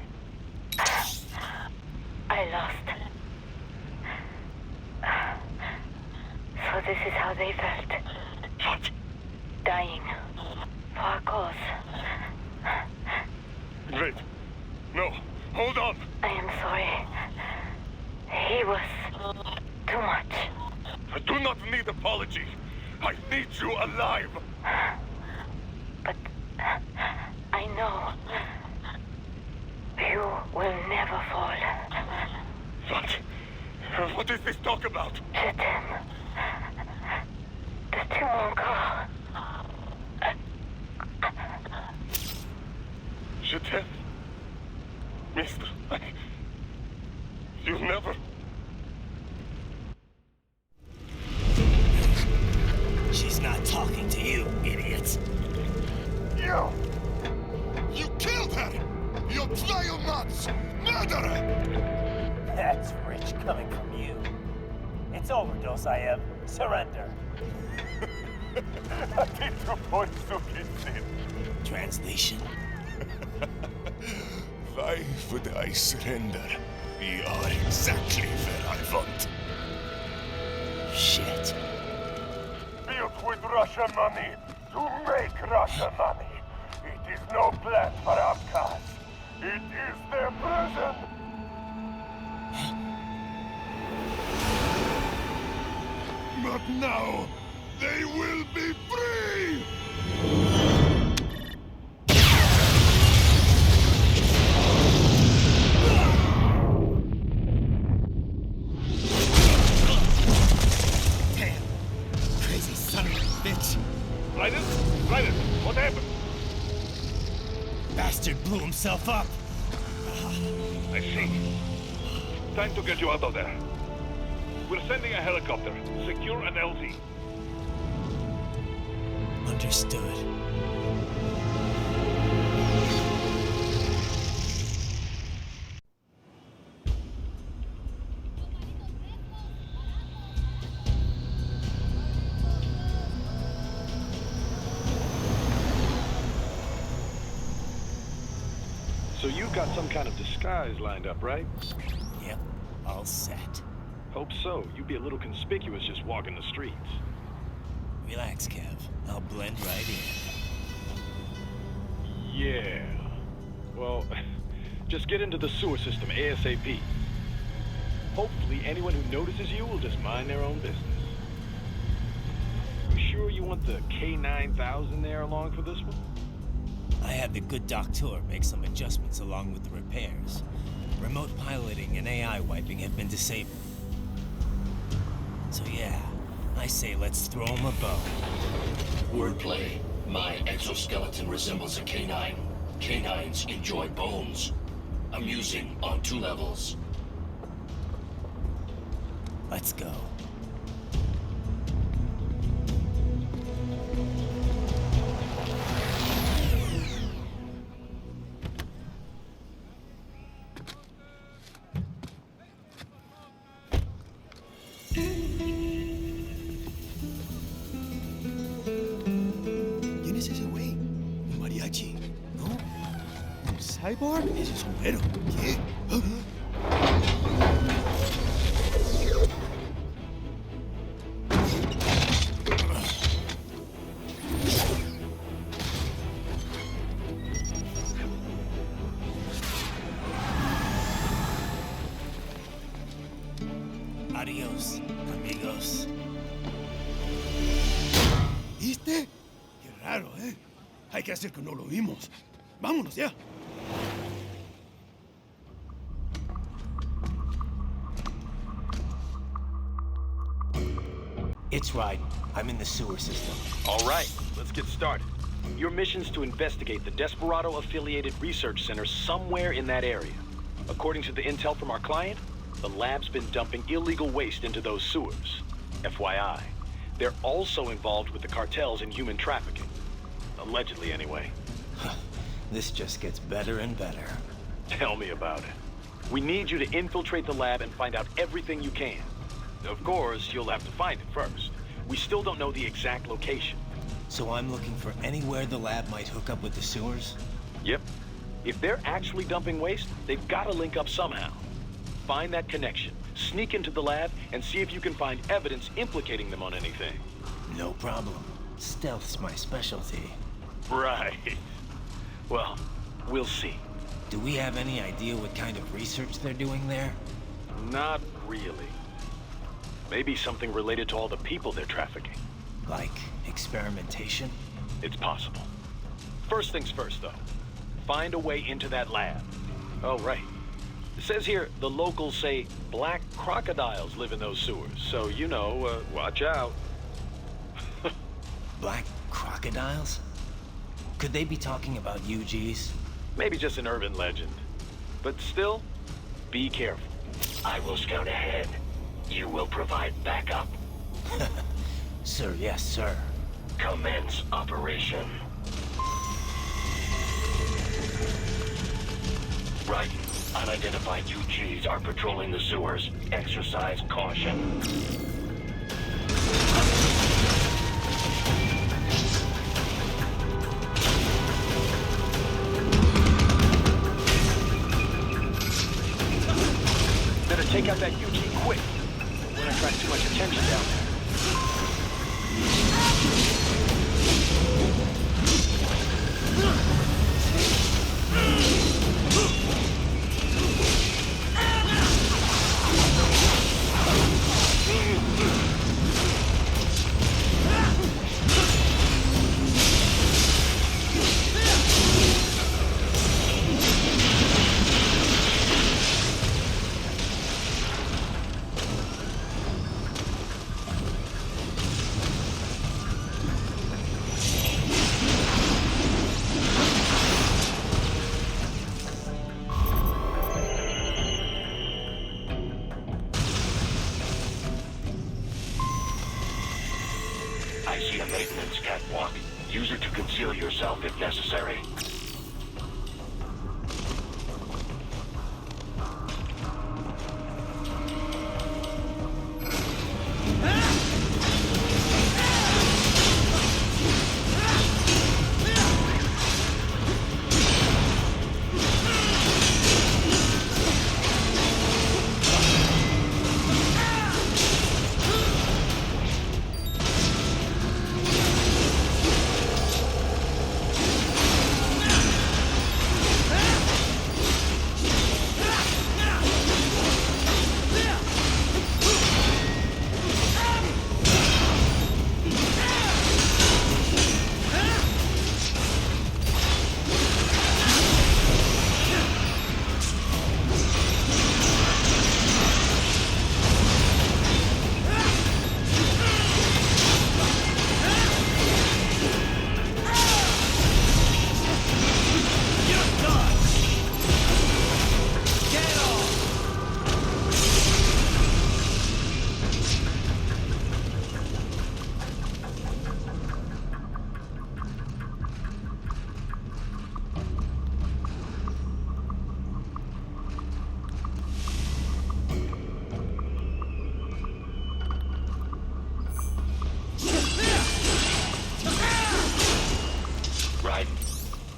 M: I lost. So this is how they felt.
F: What?
M: Dying. For a cause.
F: Wait. No. Hold on.
M: I am sorry. He was too much.
F: I do not need apology. I need you alive.
M: But I know you will never fall.
F: What? What is this talk about?
M: Je t'aime. De tout mon corps.
F: Je t'aime. Mister, you never...
C: She's not talking to you, idiot.
F: You killed her! You trial nuts! Murderer!
N: That's rich coming from you. It's overdose, I am. Surrender.
C: Translation.
B: Why would I surrender? You are exactly where I want.
C: Shit.
F: Built with Russian money to make Russian money. It is no plan for outcasts. It is their prison. But now, they will be free!
C: Damn. Crazy son of a bitch.
F: Raiden? Raiden, what happened?
C: Bastard blew himself up.
F: I see. Time to get you out of there. We're sending a helicopter. Secure an LZ.
C: Understood.
E: So you've got some kind of disguise lined up, right?
C: Yep, all set.
E: Hope so. You'd be a little conspicuous just walking the streets.
C: Relax, Kev. I'll blend right in.
E: Yeah. Well, just get into the sewer system ASAP. Hopefully anyone who notices you will just mind their own business. You sure you want the K9000 there along for this one?
C: I had the good doctor make some adjustments along with the repairs. Remote piloting and AI wiping have been disabled. So yeah, I say let's throw him a bone.
L: Wordplay. My exoskeleton resembles a canine. Canines enjoy bones. Amusing on 2 levels.
C: Let's go.
G: ¿Quién es ese güey? ¿Un mariachi? ¿No? ¿Un cyborg? Ese sombrero. ¿Qué?
C: Adios, amigos.
G: ¿Viste? Qué raro, ¿eh? Hay que hacer que no lo vimos. Vámonos ya.
C: It's right. I'm in the sewer system.
E: All right, let's get started. Your mission's to investigate the Desperado-affiliated research center somewhere in that area. According to the intel from our client, the lab's been dumping illegal waste into those sewers. FYI, they're also involved with the cartels in human trafficking. Allegedly, anyway.
C: This just gets better and better.
E: Tell me about it. We need you to infiltrate the lab and find out everything you can. Of course, you'll have to find it first. We still don't know the exact location.
C: So I'm looking for anywhere the lab might hook up with the sewers?
E: Yep. If they're actually dumping waste, they've got to link up somehow. Find that connection, sneak into the lab, and see if you can find evidence implicating them on anything.
C: No problem. Stealth's my specialty.
E: Right. Well, we'll see.
C: Do we have any idea what kind of research they're doing there?
E: Not really. Maybe something related to all the people they're trafficking.
C: Like experimentation?
E: It's possible. First things first, though. Find a way into that lab. Oh, right. It says here the locals say black crocodiles live in those sewers, so you know, watch out.
C: Black crocodiles? Could they be talking about UGs?
E: Maybe just an urban legend. But still, be careful.
L: I will scout ahead. You will provide backup.
C: Sir, yes, sir.
L: Commence operation. Right. Unidentified UGs are patrolling the sewers. Exercise caution.
E: Better take out that UG quick. Don't attract too much attention down there.
L: I see a maintenance catwalk. Use it to conceal yourself if necessary.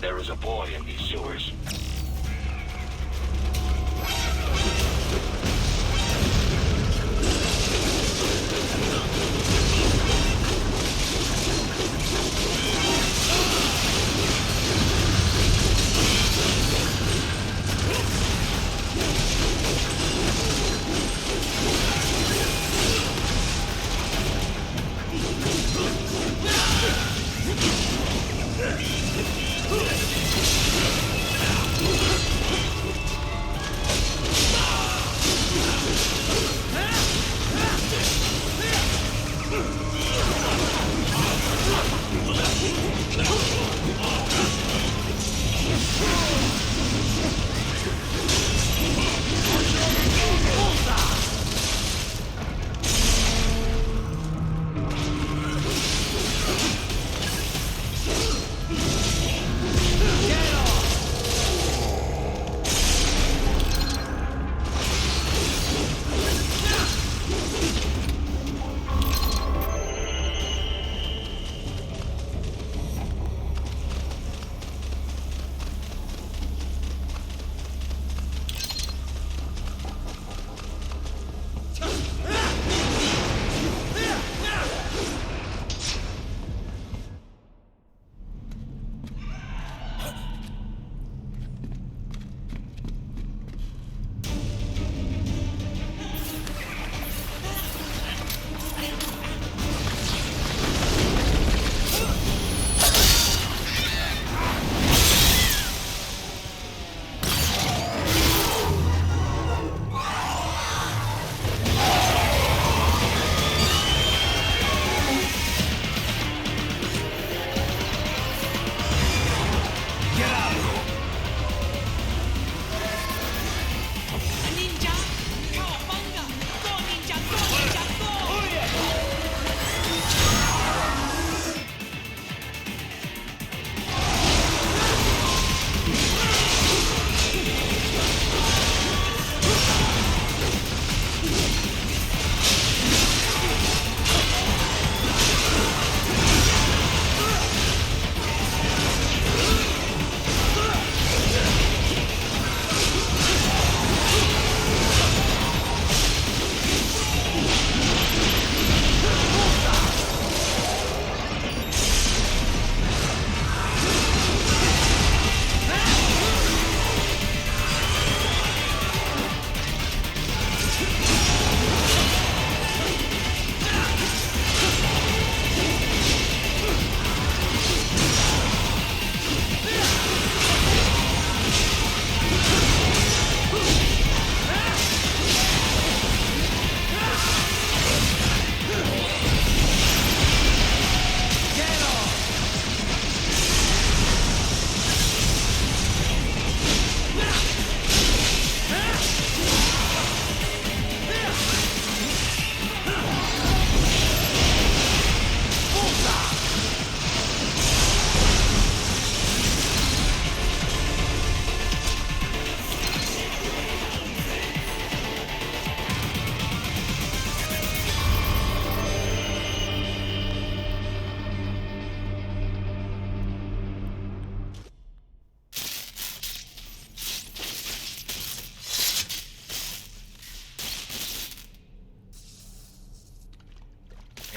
L: There is a boy in these sewers.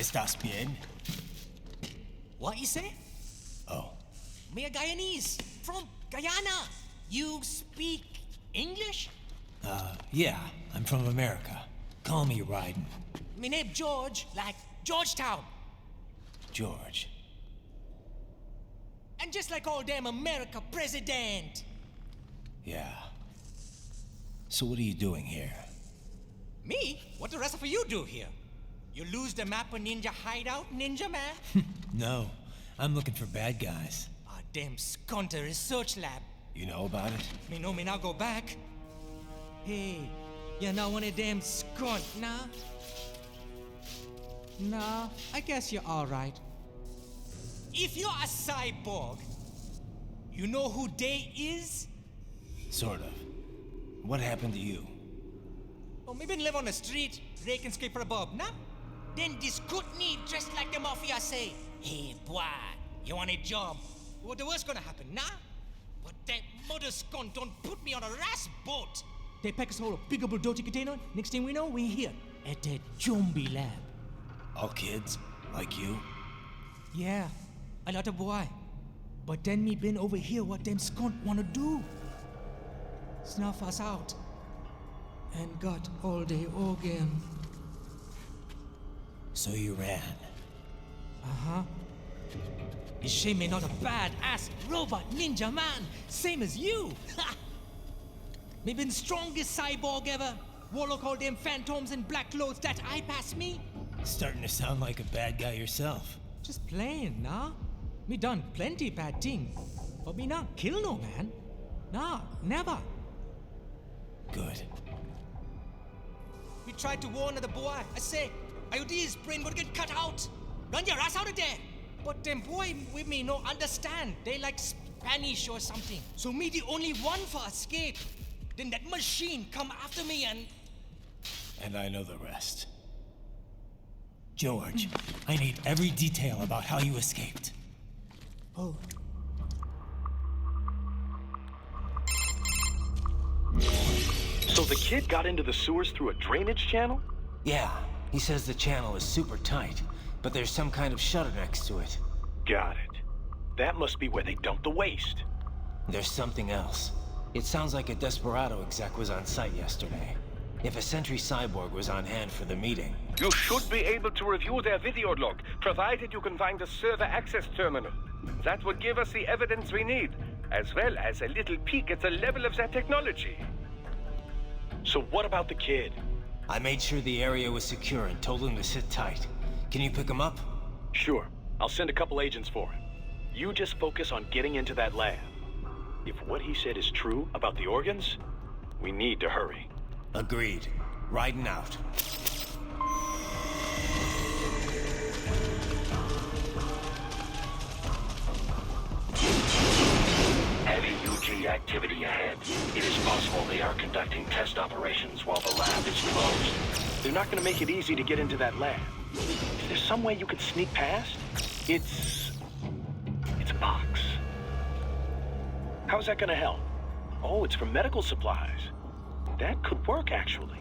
C: ¿Estás bien?
O: What you say?
C: Oh.
O: Me a Guyanese from Guyana. You speak English?
C: Yeah, I'm from America. Call me Raiden.
O: Me name George, like Georgetown.
C: George.
O: And just like all damn America president.
C: Yeah. So what are you doing here?
O: Me? What the rest of you do here? You lose the map of Ninja Hideout, Ninja Man?
C: No, I'm looking for bad guys.
O: Ah, damn Skunter research lab.
C: You know about it?
O: Me know me now go back. Hey, you're not one of them skunt, nah? Nah, I guess you're alright. If you're a cyborg, you know who Day is?
C: Sort of. What happened to you?
O: Oh, me been live on the street, rake and scrape for a bob, nah? Then this good need dressed like the mafia say, hey boy, you want a job? What the worst gonna happen, nah? But that mother skunt don't put me on a ras boat. They pack us all a big old dirty container. Next thing we know, we're here at that zombie lab.
C: All kids? Like you?
O: Yeah, a lot of boy. But then me been over here what them skunt wanna do. Snuff us out. And got all day organ.
C: So you ran?
O: Uh-huh. It's shame me not a bad-ass robot ninja man, same as you. Me been strongest cyborg ever. Warlock all them phantoms and black clothes that eye pass me.
C: Starting to sound like a bad guy yourself.
O: Just playing, nah? Me done plenty bad thing. But me not kill no man. Nah, never.
C: Good.
O: We tried to warn the boy. I say, IOD's brain would get cut out. Run your ass out of there. But them boy with me no understand. They like Spanish or something. So me the only one for escape. Then that machine come after me and...
C: And I know the rest. George, I need every detail about how you escaped.
O: Oh.
E: So the kid got into the sewers through a drainage channel?
C: Yeah, he says the channel is super tight, but there's some kind of shutter next to it.
E: Got it. That must be where they dumped the waste.
C: There's something else. It sounds like a Desperado exec was on site yesterday. If a Sentry Cyborg was on hand for the meeting.
F: You should be able to review their video log, provided you can find the server access terminal. That would give us the evidence we need, as well as a little peek at the level of their technology.
E: So what about the kid?
C: I made sure the area was secure and told him to sit tight. Can you pick him up?
E: Sure. I'll send a couple agents for him. You just focus on getting into that lab. If what he said is true about the organs, we need to hurry.
C: Agreed. Riding out.
L: Heavy UG activity ahead. It is possible they are conducting test operations while the lab is closed.
E: They're not going to make it easy to get into that lab. Is there some way you could sneak past? It's a box. How's that going to help? Oh, it's for medical supplies. That could work, actually.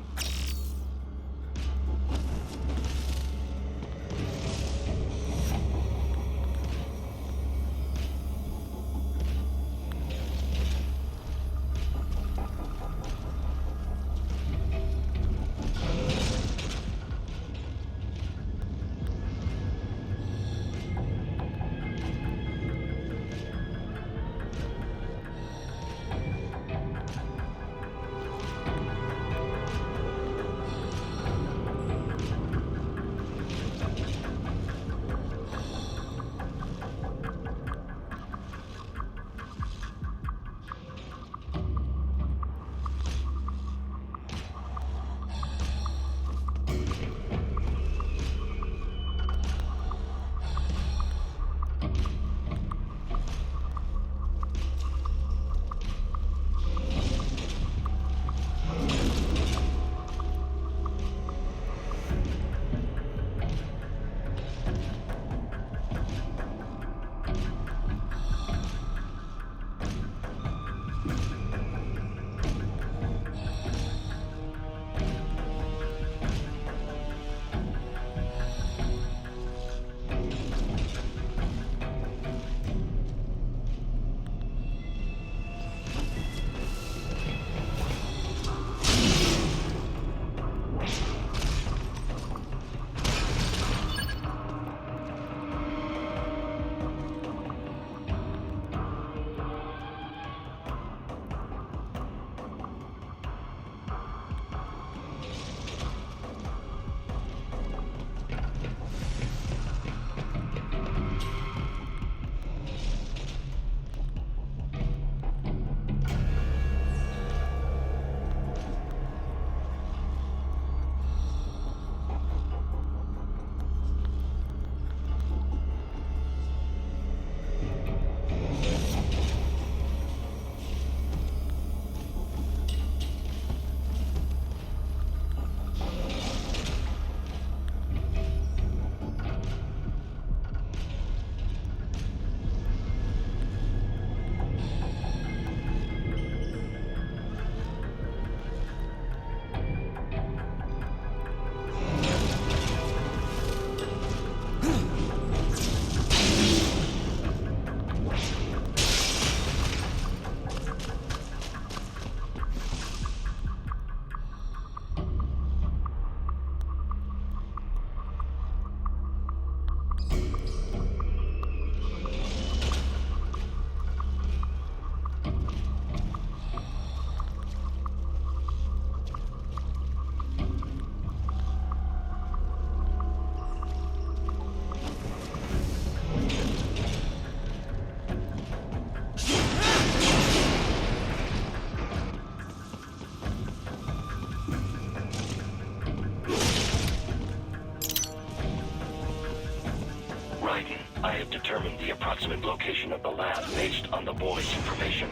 L: approximate location of the lab based on the boy's information.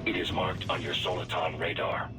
L: It is marked on your Soliton radar.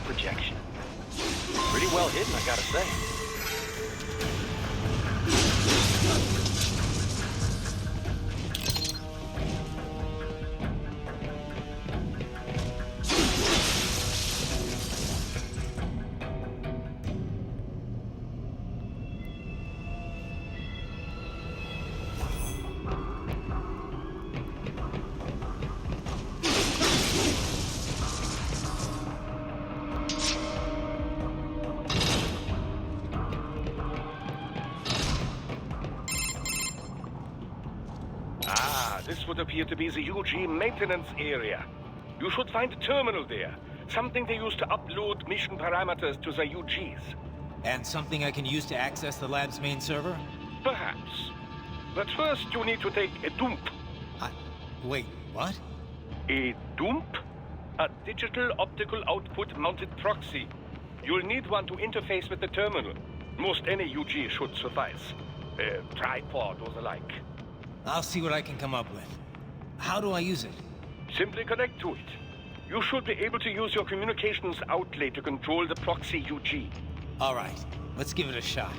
E: Projection. Pretty well hidden, I gotta say.
F: This would appear to be the UG maintenance area. You should find a terminal there. Something they use to upload mission parameters to the UGs.
P: And something I can use to access the lab's main server?
F: Perhaps. But first you need to take a dump.
P: Wait, what?
F: A dump? A digital optical output mounted proxy. You'll need one to interface with the terminal. Most any UG should suffice. A tripod or the like.
P: I'll see what I can come up with. How do I use it?
F: Simply connect to it. You should be able to use your communications outlay to control the proxy UG.
P: All right, let's give it a shot.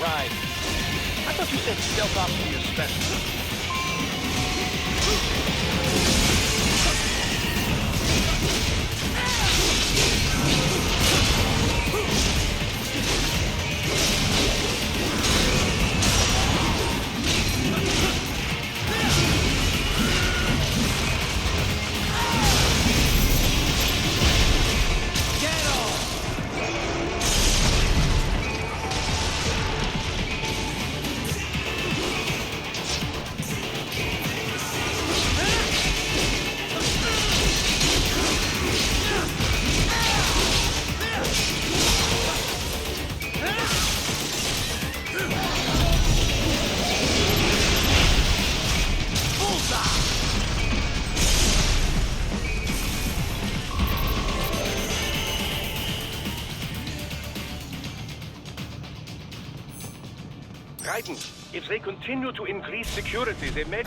E: Right. I thought you said stealth ops were your specialty.
F: Titan, if they continue to increase security, they may...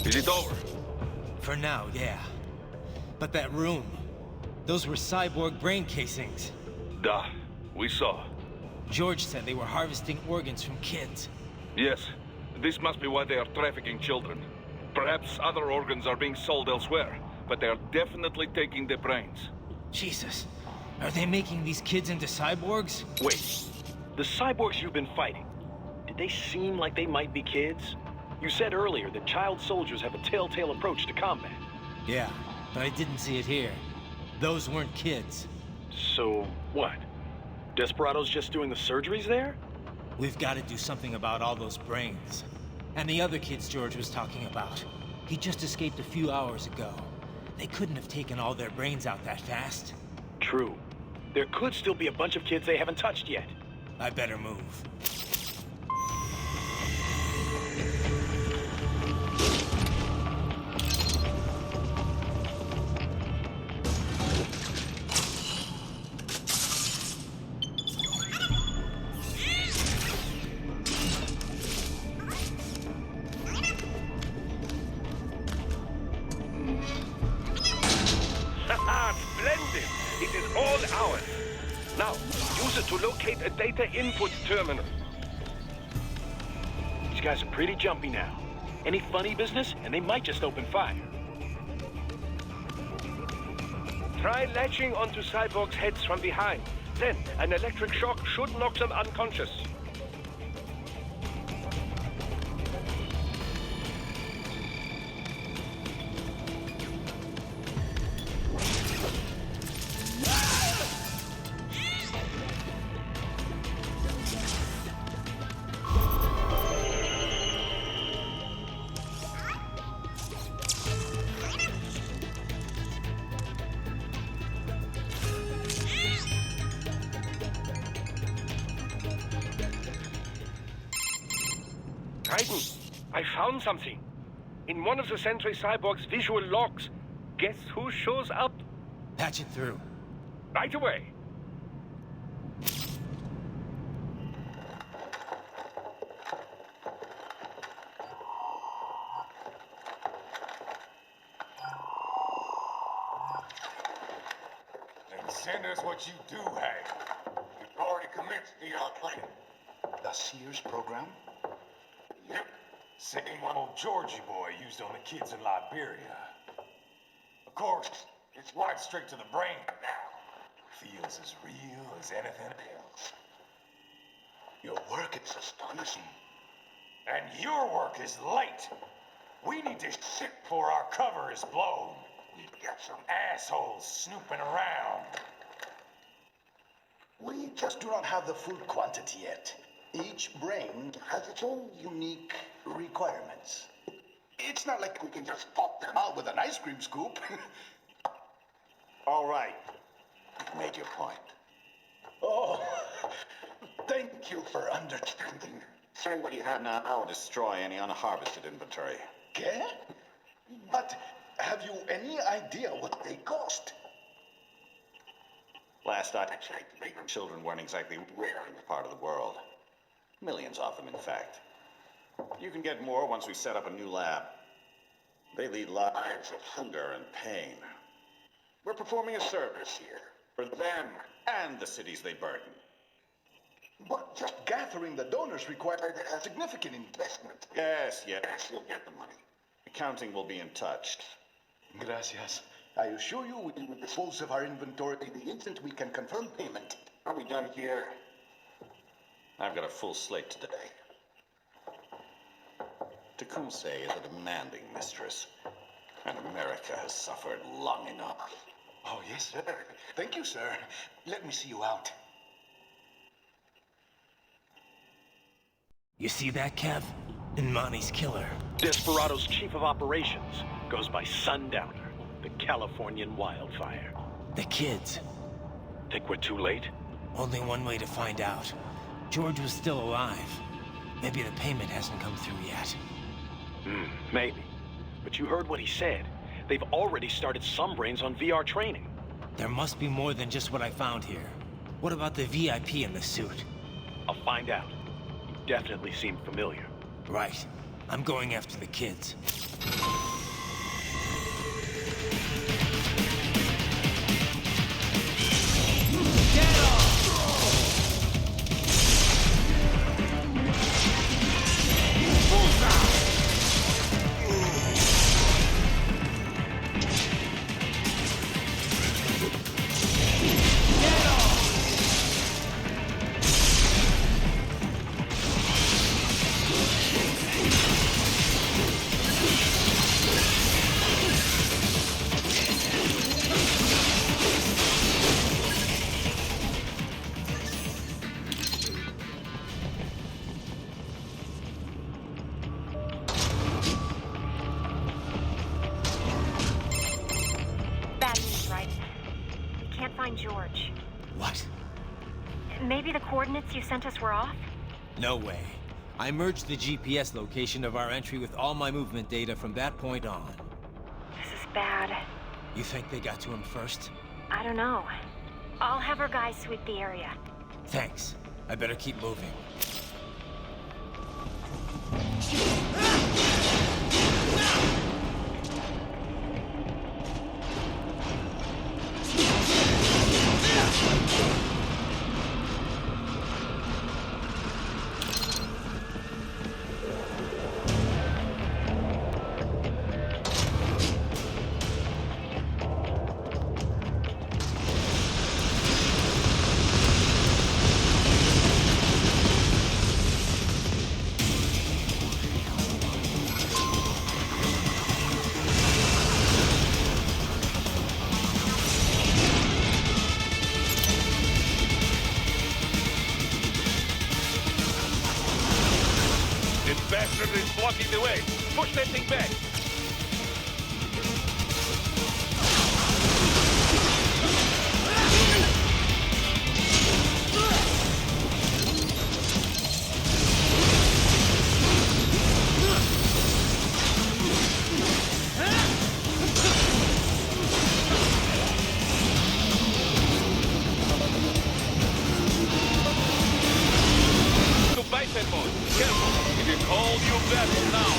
F: Is it over?
P: For now, yeah. But that room, those were cyborg brain casings.
F: Duh, we saw.
P: George said they were harvesting organs from kids.
F: Yes, this must be why they are trafficking children. Perhaps other organs are being sold elsewhere, but they are definitely taking the brains.
P: Jesus, are they making these kids into cyborgs?
E: Wait, the cyborgs you've been fighting, did they seem like they might be kids? You said earlier that child soldiers have a telltale approach to combat.
P: Yeah, but I didn't see it here. Those weren't kids.
E: So, what? Desperado's just doing the surgeries there?
P: We've got to do something about all those brains. And the other kids George was talking about. He just escaped a few hours ago. They couldn't have taken all their brains out that fast.
E: True. There could still be a bunch of kids they haven't touched yet.
P: I better move.
F: Splendid! It is all ours. Now, use it to locate a data input terminal.
E: These guys are pretty jumpy now. Any funny business, and they might just open fire.
F: Try latching onto cyborgs' heads from behind. Then, an electric shock should knock them unconscious. Titan, I found something. In one of the Sentry Cyborg's visual logs. Guess who shows up?
P: Patch it through.
F: Right away.
Q: Then send us what you do have. You've already commenced the planning.
R: The Sears program?
Q: Yep. Same one old Georgie boy used on the kids in Liberia. Of course, it's right straight to the brain now. Feels as real as anything else.
R: Your work is astonishing.
Q: And your work is late. We need to shit before our cover is blown. we've got some assholes snooping around.
R: We just do not have the full quantity yet. Each brain has its own unique requirements. It's not like we can just pop them out with an ice cream scoop.
Q: All right. You've made your point.
R: Oh, thank you for understanding.
S: Sir, what do you have now? I'll destroy any unharvested inventory.
R: Okay? But have you any idea what they cost?
S: Last I checked, children weren't exactly rare in this part of the world. Millions of them, in fact. You can get more once we set up a new lab. They lead lives of hunger and pain. We're performing a service here for them and the cities they burden.
R: But just gathering the donors required a significant investment.
S: Yes, you'll get the money. Accounting will be in touch.
R: Gracias. I assure you we will dispose of our inventory the instant we can confirm payment.
S: Are we done here? I've got a full slate today. Tecumseh is a demanding mistress, and America has suffered long enough.
R: Oh, yes, sir. Thank you, sir. Let me see you out.
C: You see that, Kev? Inmani's killer.
E: Desperado's chief of operations goes by Sundowner, the Californian wildfire.
C: The kids.
E: Think we're too late?
C: Only one way to find out. George was still alive. Maybe the payment hasn't come through yet.
E: Maybe. But you heard what he said. They've already started some brains on VR training.
C: There must be more than just what I found here. What about the VIP in the suit?
E: I'll find out. You definitely seem familiar.
C: Right. I'm going after the kids.
D: George.
C: What?
D: Maybe the coordinates you sent us were off?
C: No way. I merged the GPS location of our entry with all my movement data from that point on.
D: This is bad.
C: You think they got to him first?
D: I don't know. I'll have our guys sweep the area.
C: Thanks. I better keep moving.
F: Bastard is blocking the way. Push that thing back. To bite that boat. Careful. It is all you battle now.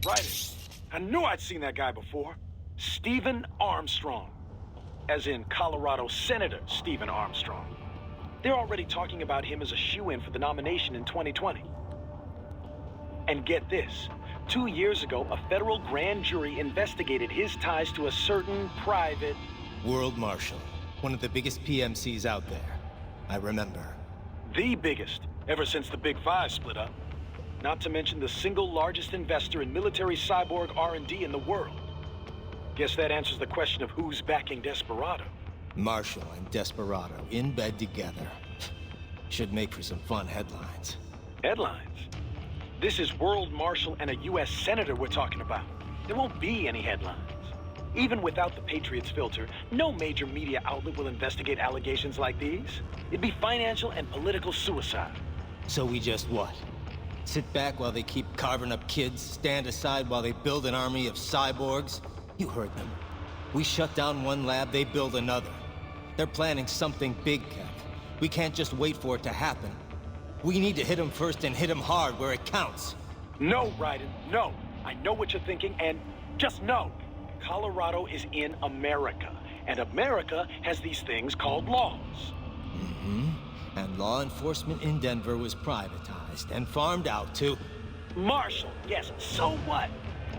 E: Right. I knew I'd seen that guy before. Stephen Armstrong. As in Colorado Senator Stephen Armstrong. They're already talking about him as a shoo-in for the nomination in 2020. And get this. 2 years ago, a federal grand jury investigated his ties to a certain private...
C: World Marshal. One of the biggest PMCs out there. I remember.
E: The biggest, ever since the Big Five split up. Not to mention the single largest investor in military cyborg R&D in the world. Guess that answers the question of who's backing Desperado.
C: Marshall and Desperado in bed together. Should make for some fun headlines.
E: Headlines? This is World Marshal and a U.S. Senator we're talking about. There won't be any headlines. Even without the Patriots filter, no major media outlet will investigate allegations like these. It'd be financial and political suicide.
C: So we just what? Sit back while they keep carving up kids, stand aside while they build an army of cyborgs? You heard them. We shut down one lab, they build another. They're planning something big, Kev. We can't just wait for it to happen. We need to hit them first and hit them hard where it counts.
E: No, Raiden, no. I know what you're thinking, and just know. Colorado is in America, and America has these things called laws.
C: Mm-hmm. And law enforcement in Denver was privatized and farmed out to...
E: Marshall, yes, so what?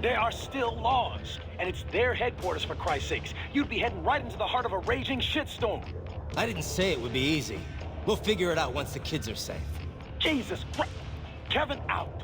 E: There are still laws, and it's their headquarters, for Christ's sakes. You'd be heading right into the heart of a raging shitstorm.
C: I didn't say it would be easy. We'll figure it out once the kids are safe.
E: Jesus Christ! Kevin, out!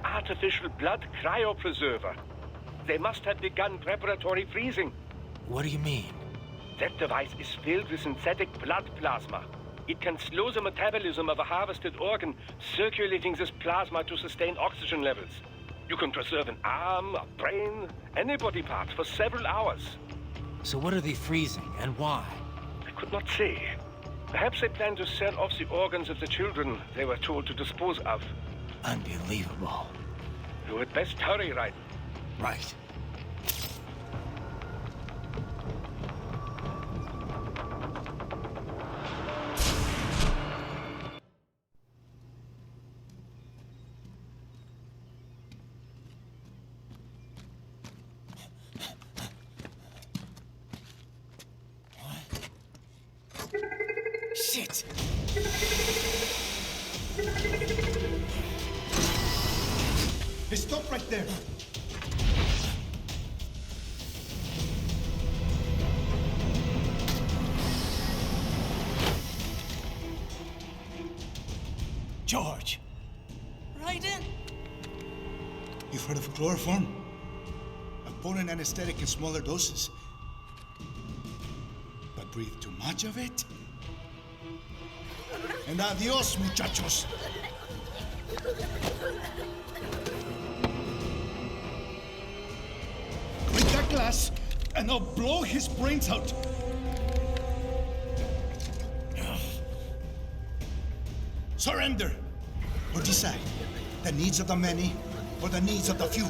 F: Artificial blood cryopreserver. They must have begun preparatory freezing.
C: What do you mean?
F: That device is filled with synthetic blood plasma. It can slow the metabolism of a harvested organ, circulating this plasma to sustain oxygen levels. You can preserve an arm, a brain, any body part for several hours.
C: So what are they freezing, and why?
F: I could not say. Perhaps they plan to sell off the organs of the children they were told to dispose of.
C: Unbelievable.
F: You had best hurry, Raiden.
C: Right.
O: Shit!
T: Hey, stop right there!
J: George!
O: Raiden!
T: You've heard of chloroform? A potent anesthetic in smaller doses. But breathe too much of it? And adios, muchachos! Break that glass, and I'll blow his brains out! Surrender! Or decide. The needs of the many, or the needs of the few.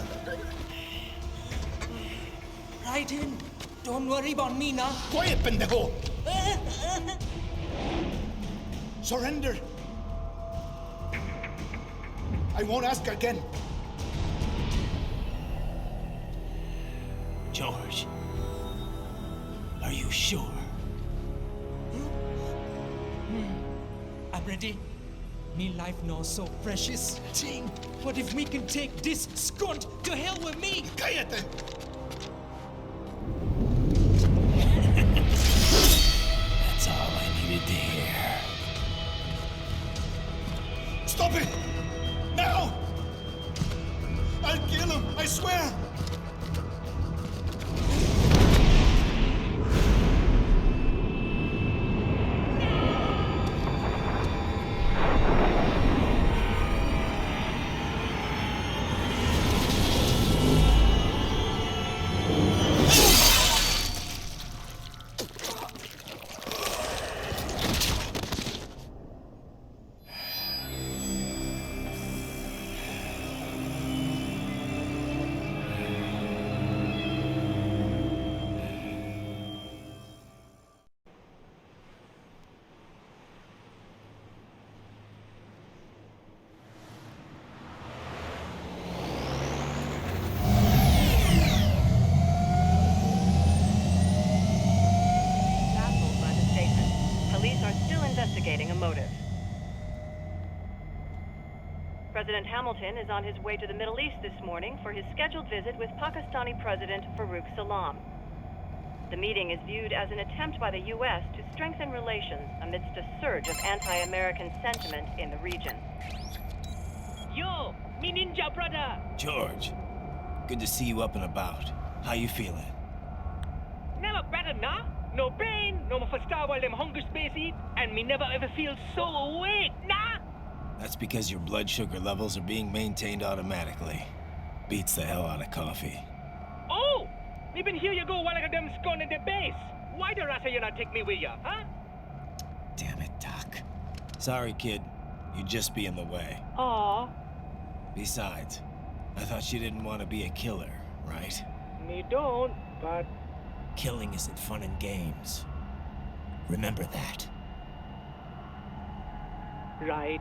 O: Raiden, don't worry about me now.
T: Quiet, pendejo! Surrender! I won't ask again.
J: George, are you sure?
O: I'm ready. Me life now so precious. Ting, what if we can take this skunt to hell with me?
T: Cállate!
J: That's all I needed to hear.
T: Stop it! Now! I'll kill him, I swear!
U: Investigating a motive. President Hamilton is on his way to the Middle East this morning for his scheduled visit with Pakistani President Farouk Salam. The meeting is viewed as an attempt by the U.S. to strengthen relations amidst a surge of anti-American sentiment in the region.
O: Yo, me ninja brother!
C: George, good to see you up and about. How you feeling?
N: Never better, nah? No pain, no more starve while them hunger space eat, and me never ever feel so awake, nah?
C: That's because your blood sugar levels are being maintained automatically. Beats the hell out of coffee.
N: Oh! Me been here you go while I got them scone in the base. Why the rasa you not take me with ya, huh?
C: Damn it, Doc. Sorry, kid. You'd just be in the way.
N: Aw.
C: Besides, I thought you didn't want to be a killer, right?
N: Me don't, but...
C: Killing isn't fun and games. Remember that.
N: Right.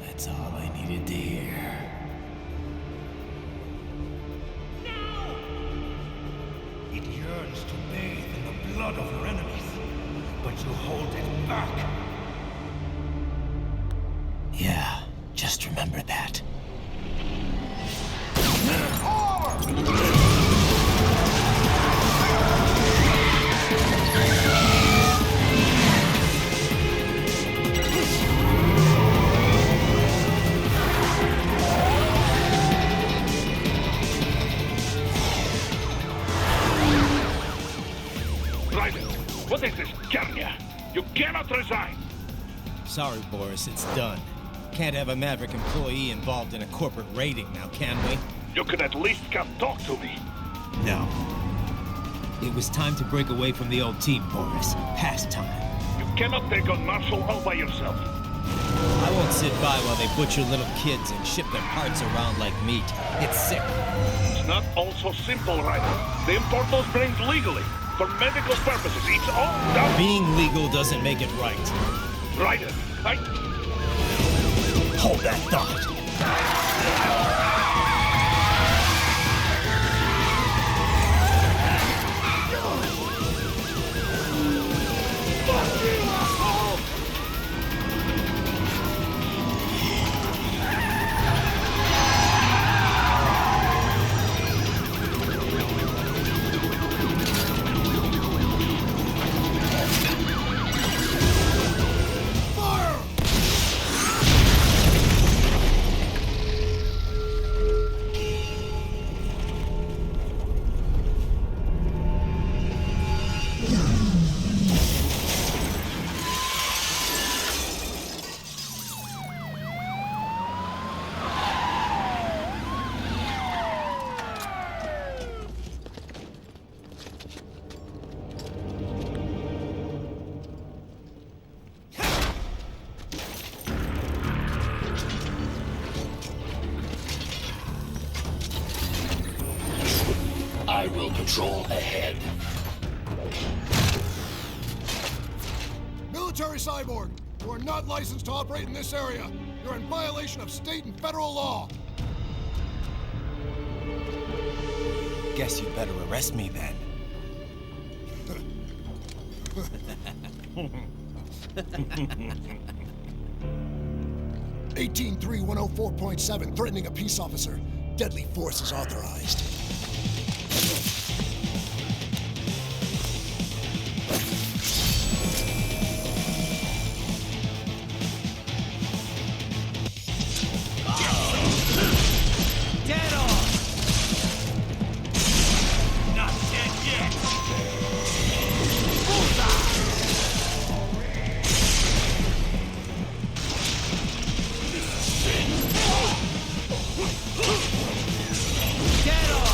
C: That's all I needed to hear.
G: It yearns to bathe in the blood of your enemies, but you hold it back.
C: Yeah, just remember that.
Q: What is this, Garnia? You cannot resign!
C: Sorry, Boris, it's done. Can't have a Maverick employee involved in a corporate raiding now, can we?
Q: You could at least come talk to me.
C: No. It was time to break away from the old team, Boris. Past time.
Q: You cannot take on Marshall all by yourself.
C: I won't sit by while they butcher little kids and ship their parts around like meat. It's sick.
Q: It's not all so simple, right? They import those brains legally. For medical purposes, it's all done.
C: Being legal doesn't make it right.
Q: Ryder,
C: Hold that thought.
L: Patrol ahead.
A: Military cyborg, you are not licensed to operate in this area. You're in violation of state and federal law.
C: Guess you better arrest me then.
A: 18-3-104.7, threatening a peace officer. Deadly force is authorized.
B: Dead on! Not dead yet! Bullseye! Dead on!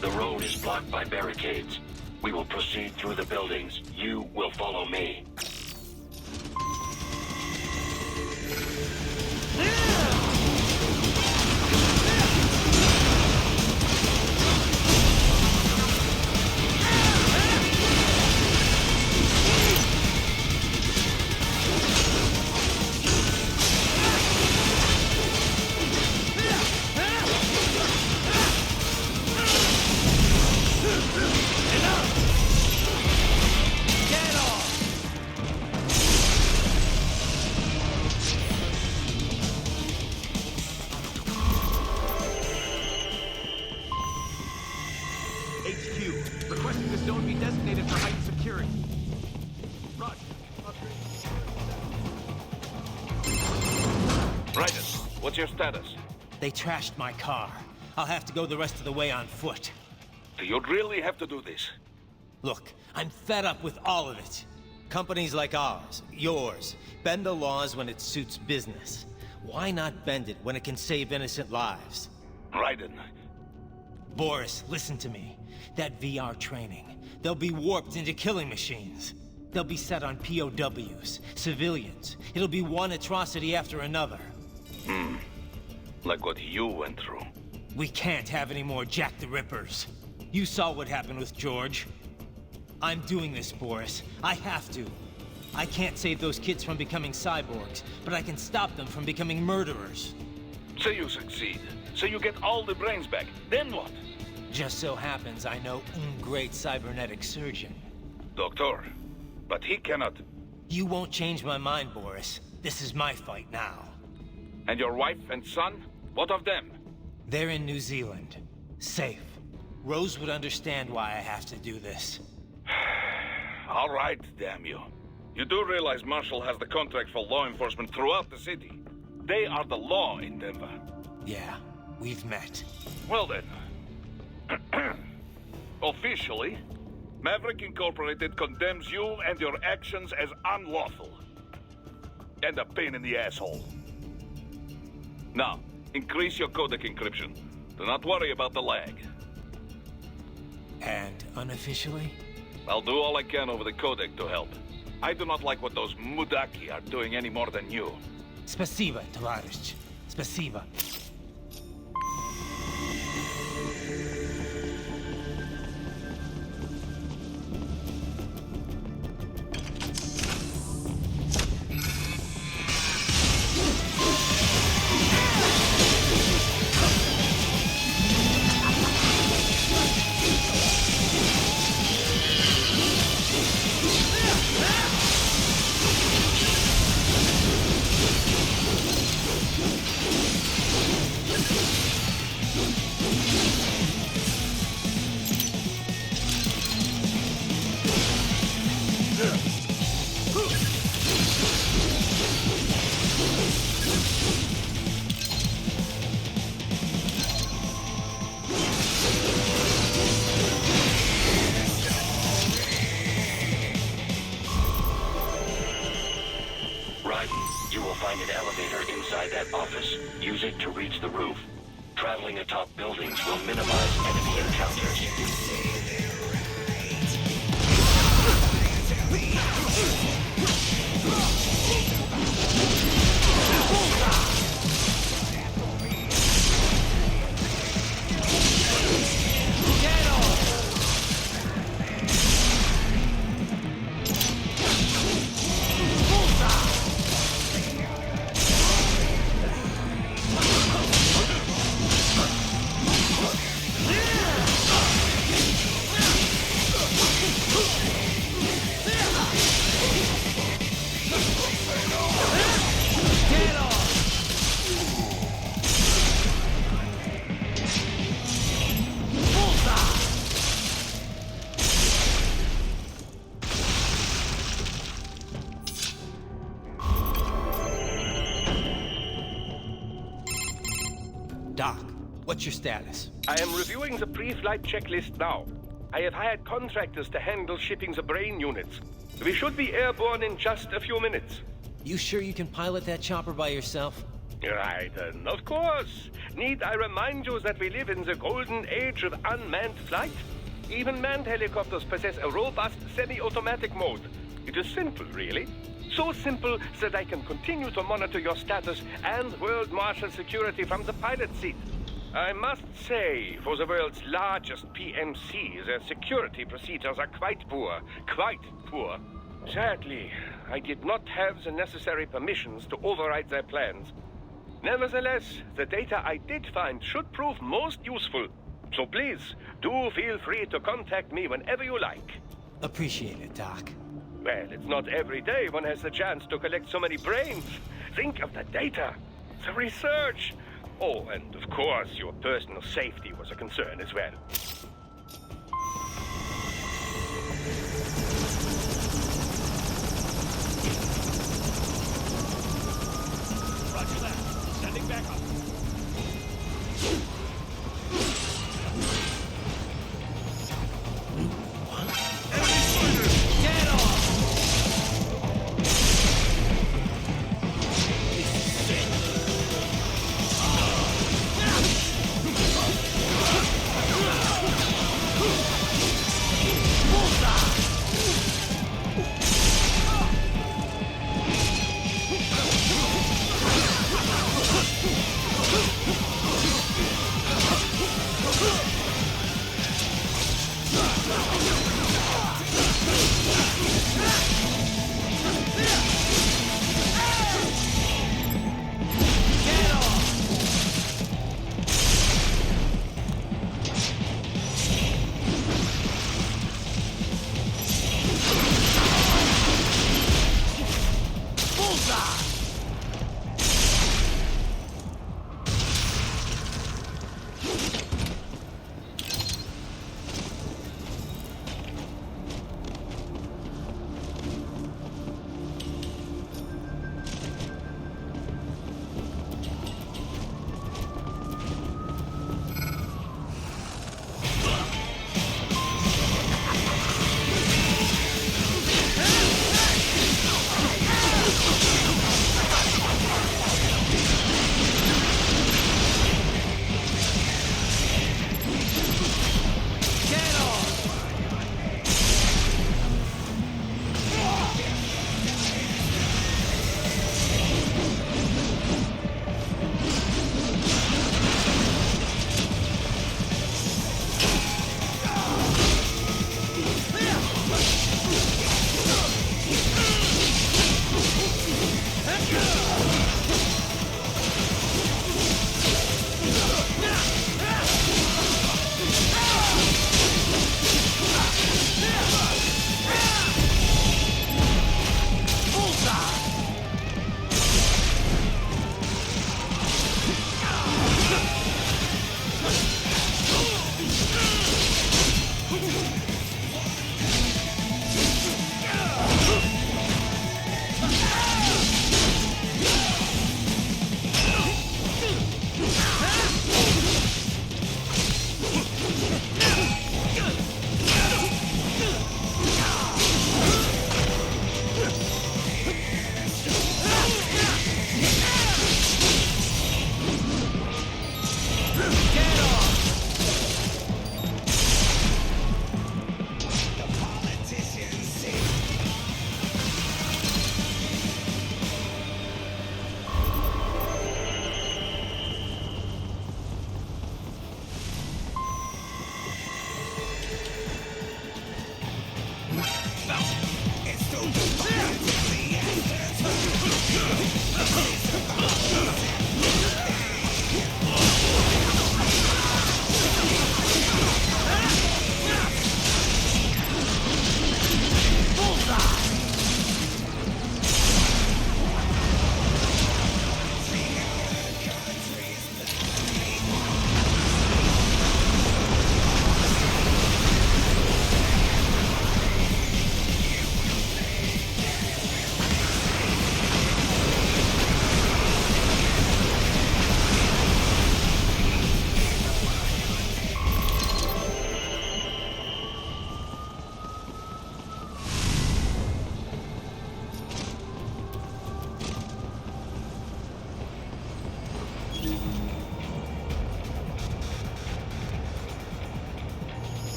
L: The road is blocked by barricades. We will proceed through the buildings. You will follow me.
E: HQ, requesting the zone be designated for heightened security. Roger.
F: Raiden, what's your status?
P: They trashed my car. I'll have to go the rest of the way on foot.
F: Do you really have to do this?
P: Look, I'm fed up with all of it. Companies like ours, yours, bend the laws when it suits business. Why not bend it when it can save innocent lives?
F: Raiden.
P: Boris, listen to me. That VR training, they'll be warped into killing machines. They'll be set on POWs, civilians. It'll be one atrocity after another.
F: Like what you went through.
P: We can't have any more Jack the Rippers. You saw what happened with George. I'm doing this, Boris. I have to. I can't save those kids from becoming cyborgs, but I can stop them from becoming murderers.
F: Say you succeed. Say you get all the brains back. Then what?
P: Just so happens I know a great cybernetic surgeon.
F: Doctor, but he cannot...
P: You won't change my mind, Boris. This is my fight now.
F: And your wife and son? What of them?
P: They're in New Zealand. Safe. Rose would understand why I have to do this.
F: All right, damn you. You do realize Marshall has the contract for law enforcement throughout the city. They are the law in Denver.
P: Yeah, we've met.
F: Well then. Officially, Maverick Incorporated condemns you and your actions as unlawful. And a pain in the asshole. Now, increase your codec encryption. Do not worry about the lag.
P: And unofficially?
F: I'll do all I can over the codec to help. I do not like what those Mudaki are doing any more than you.
P: Spasiba, товарищ. Spasiba.
L: Raiden, you will find an elevator inside that office. Use it to reach the roof. Traveling atop buildings will minimize enemy encounters.
P: Doc, what's your status?
F: I am reviewing the pre-flight checklist now. I have hired contractors to handle shipping the brain units. We should be airborne in just a few minutes.
P: You sure you can pilot that chopper by yourself?
F: Raiden, of course. Need I remind you that we live in the golden age of unmanned flight? Even manned helicopters possess a robust semi-automatic mode. It is simple, really. So simple that I can continue to monitor your status and world marshal security from the pilot seat. I must say, for the world's largest PMC, their security procedures are quite poor. Quite poor. Sadly, I did not have the necessary permissions to override their plans. Nevertheless, the data I did find should prove most useful. So please, do feel free to contact me whenever you like.
P: Appreciate it, Doc.
F: Well, it's not every day one has the chance to collect so many brains. Think of the data, the research. Oh, and of course, your personal safety was a concern as well.
E: Roger that. Sending back up.
F: Get off!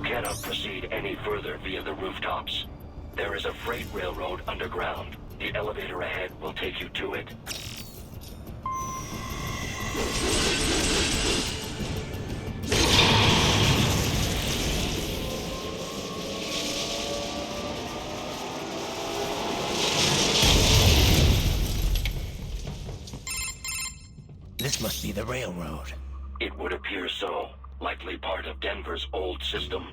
L: cannot proceed any further via the rooftops. There is a freight railroad underground. The elevator ahead will take you to it.
P: This must be the railroad.
L: It would appear so. Likely part of Denver's old system.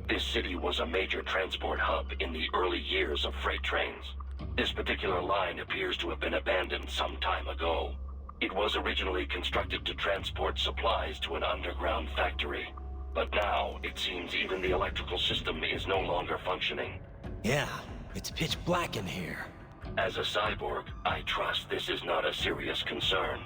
L: This city was a major transport hub in the early years of freight trains. This particular line appears to have been abandoned some time ago. It was originally constructed to transport supplies to an underground factory. But now, it seems even the electrical system is no longer functioning.
P: Yeah, it's pitch black in here.
L: As a cyborg, I trust this is not a serious concern.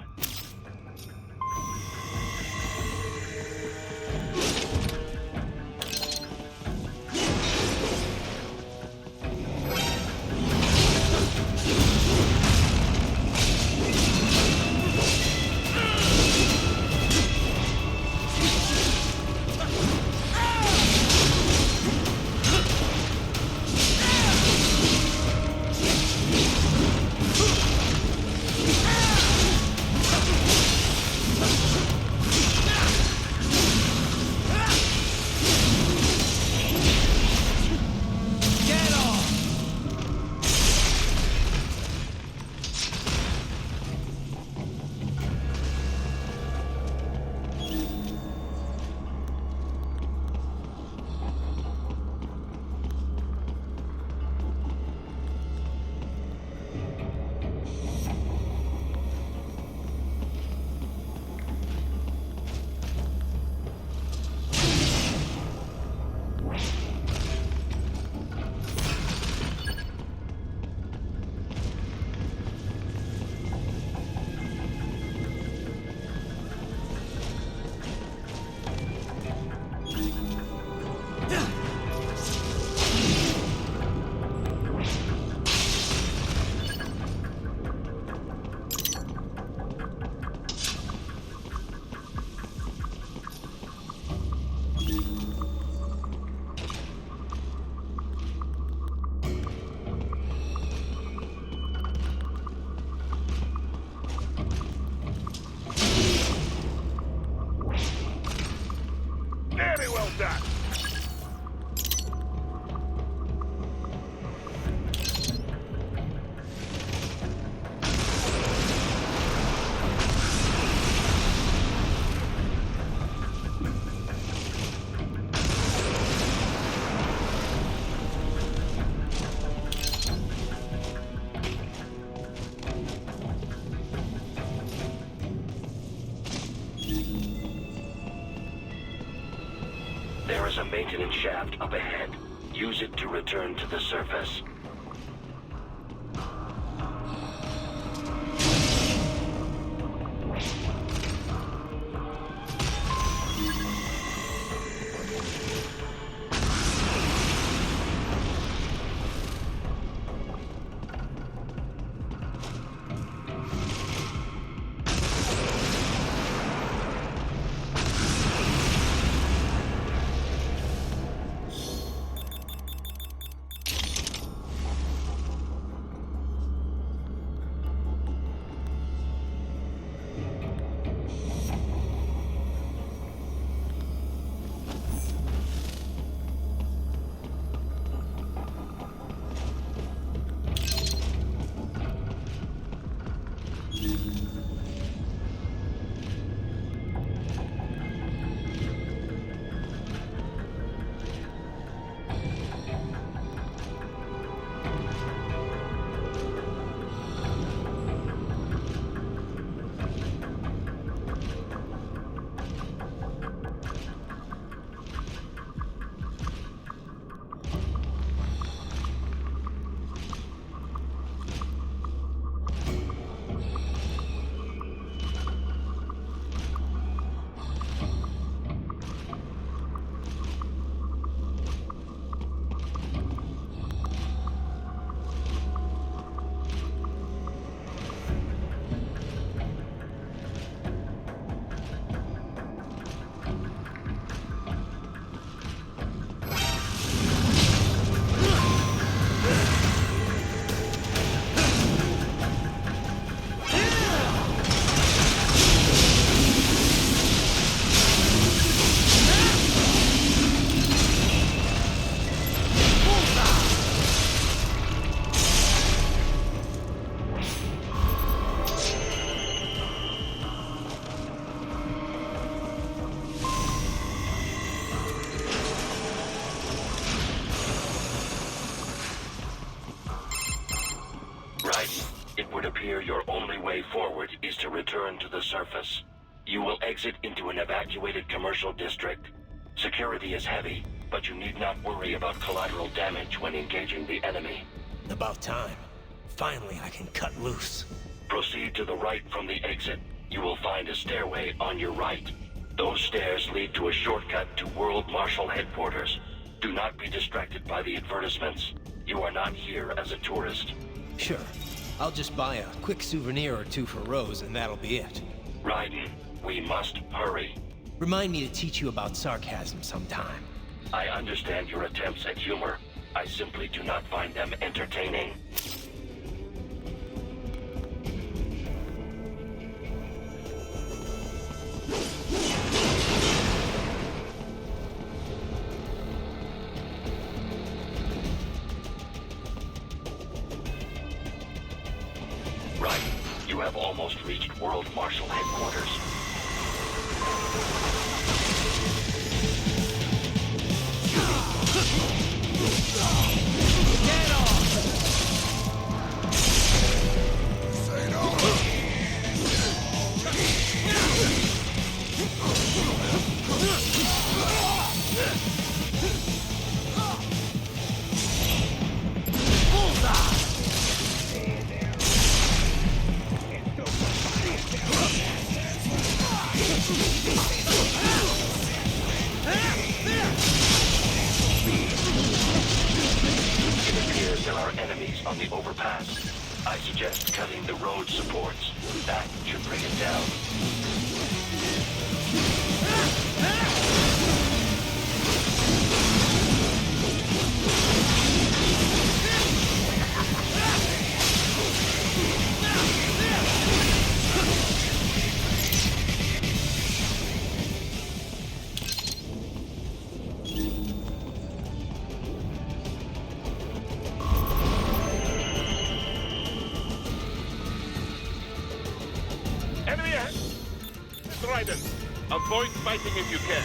F: Very well done.
L: There is a maintenance shaft up ahead. Use it to return to the surface. way forward is to return to the surface. You will exit into an evacuated commercial district. Security is heavy, but you need not worry about collateral damage when engaging the enemy.
C: About time. Finally, I can cut loose.
L: Proceed to the right from the exit. You will find a stairway on your right. Those stairs lead to a shortcut to World Marshal Headquarters. Do not be distracted by the advertisements. You are not here as a tourist.
C: Sure. I'll just buy a quick souvenir or two for Rose, and that'll be it.
L: Raiden, we must hurry.
C: Remind me to teach you about sarcasm sometime.
L: I understand your attempts at humor. I simply do not find them entertaining. Right. You have almost reached World Marshal Headquarters.
B: Get off!
A: Say no!
L: It appears there are enemies on the overpass. I suggest cutting the road supports. That should bring it down.
F: Enemy ahead! Raiden, avoid fighting if you can.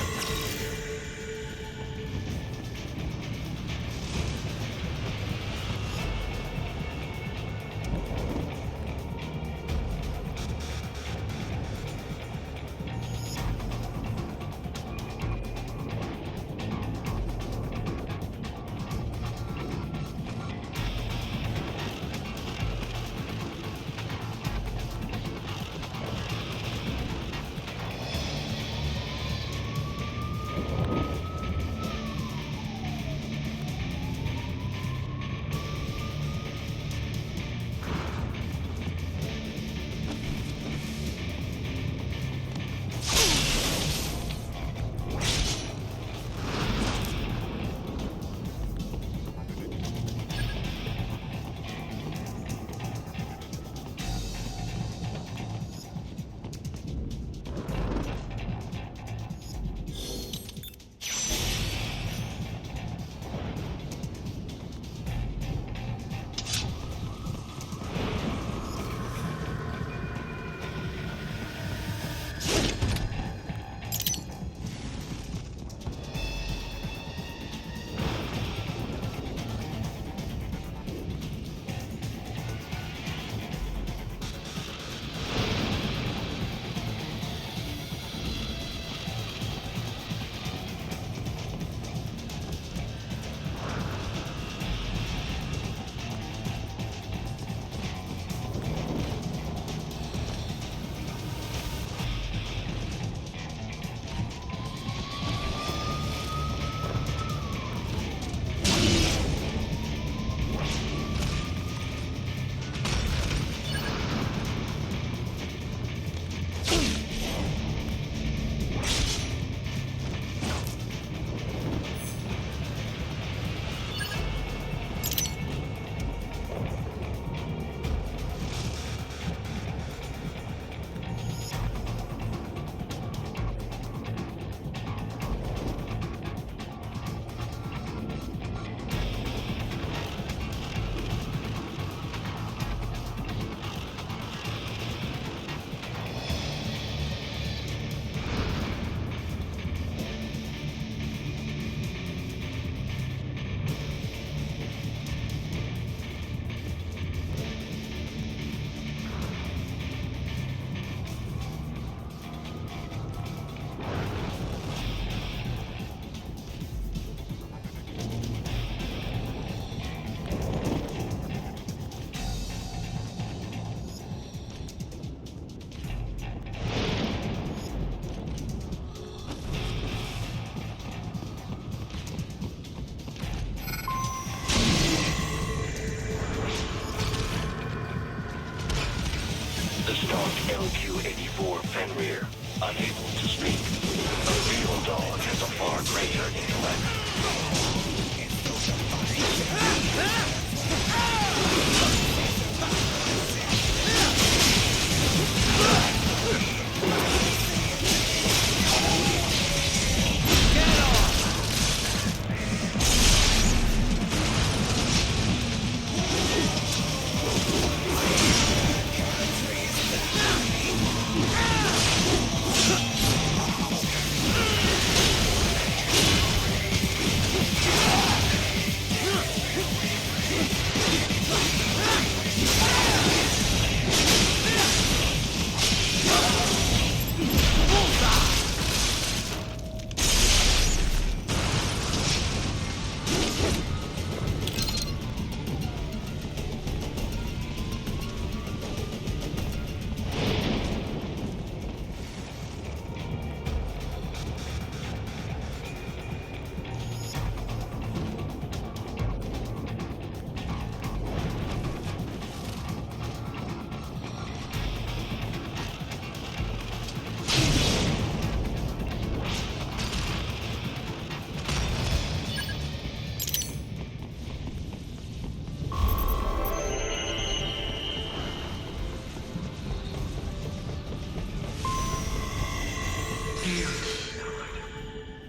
L: traitor, Nicolette.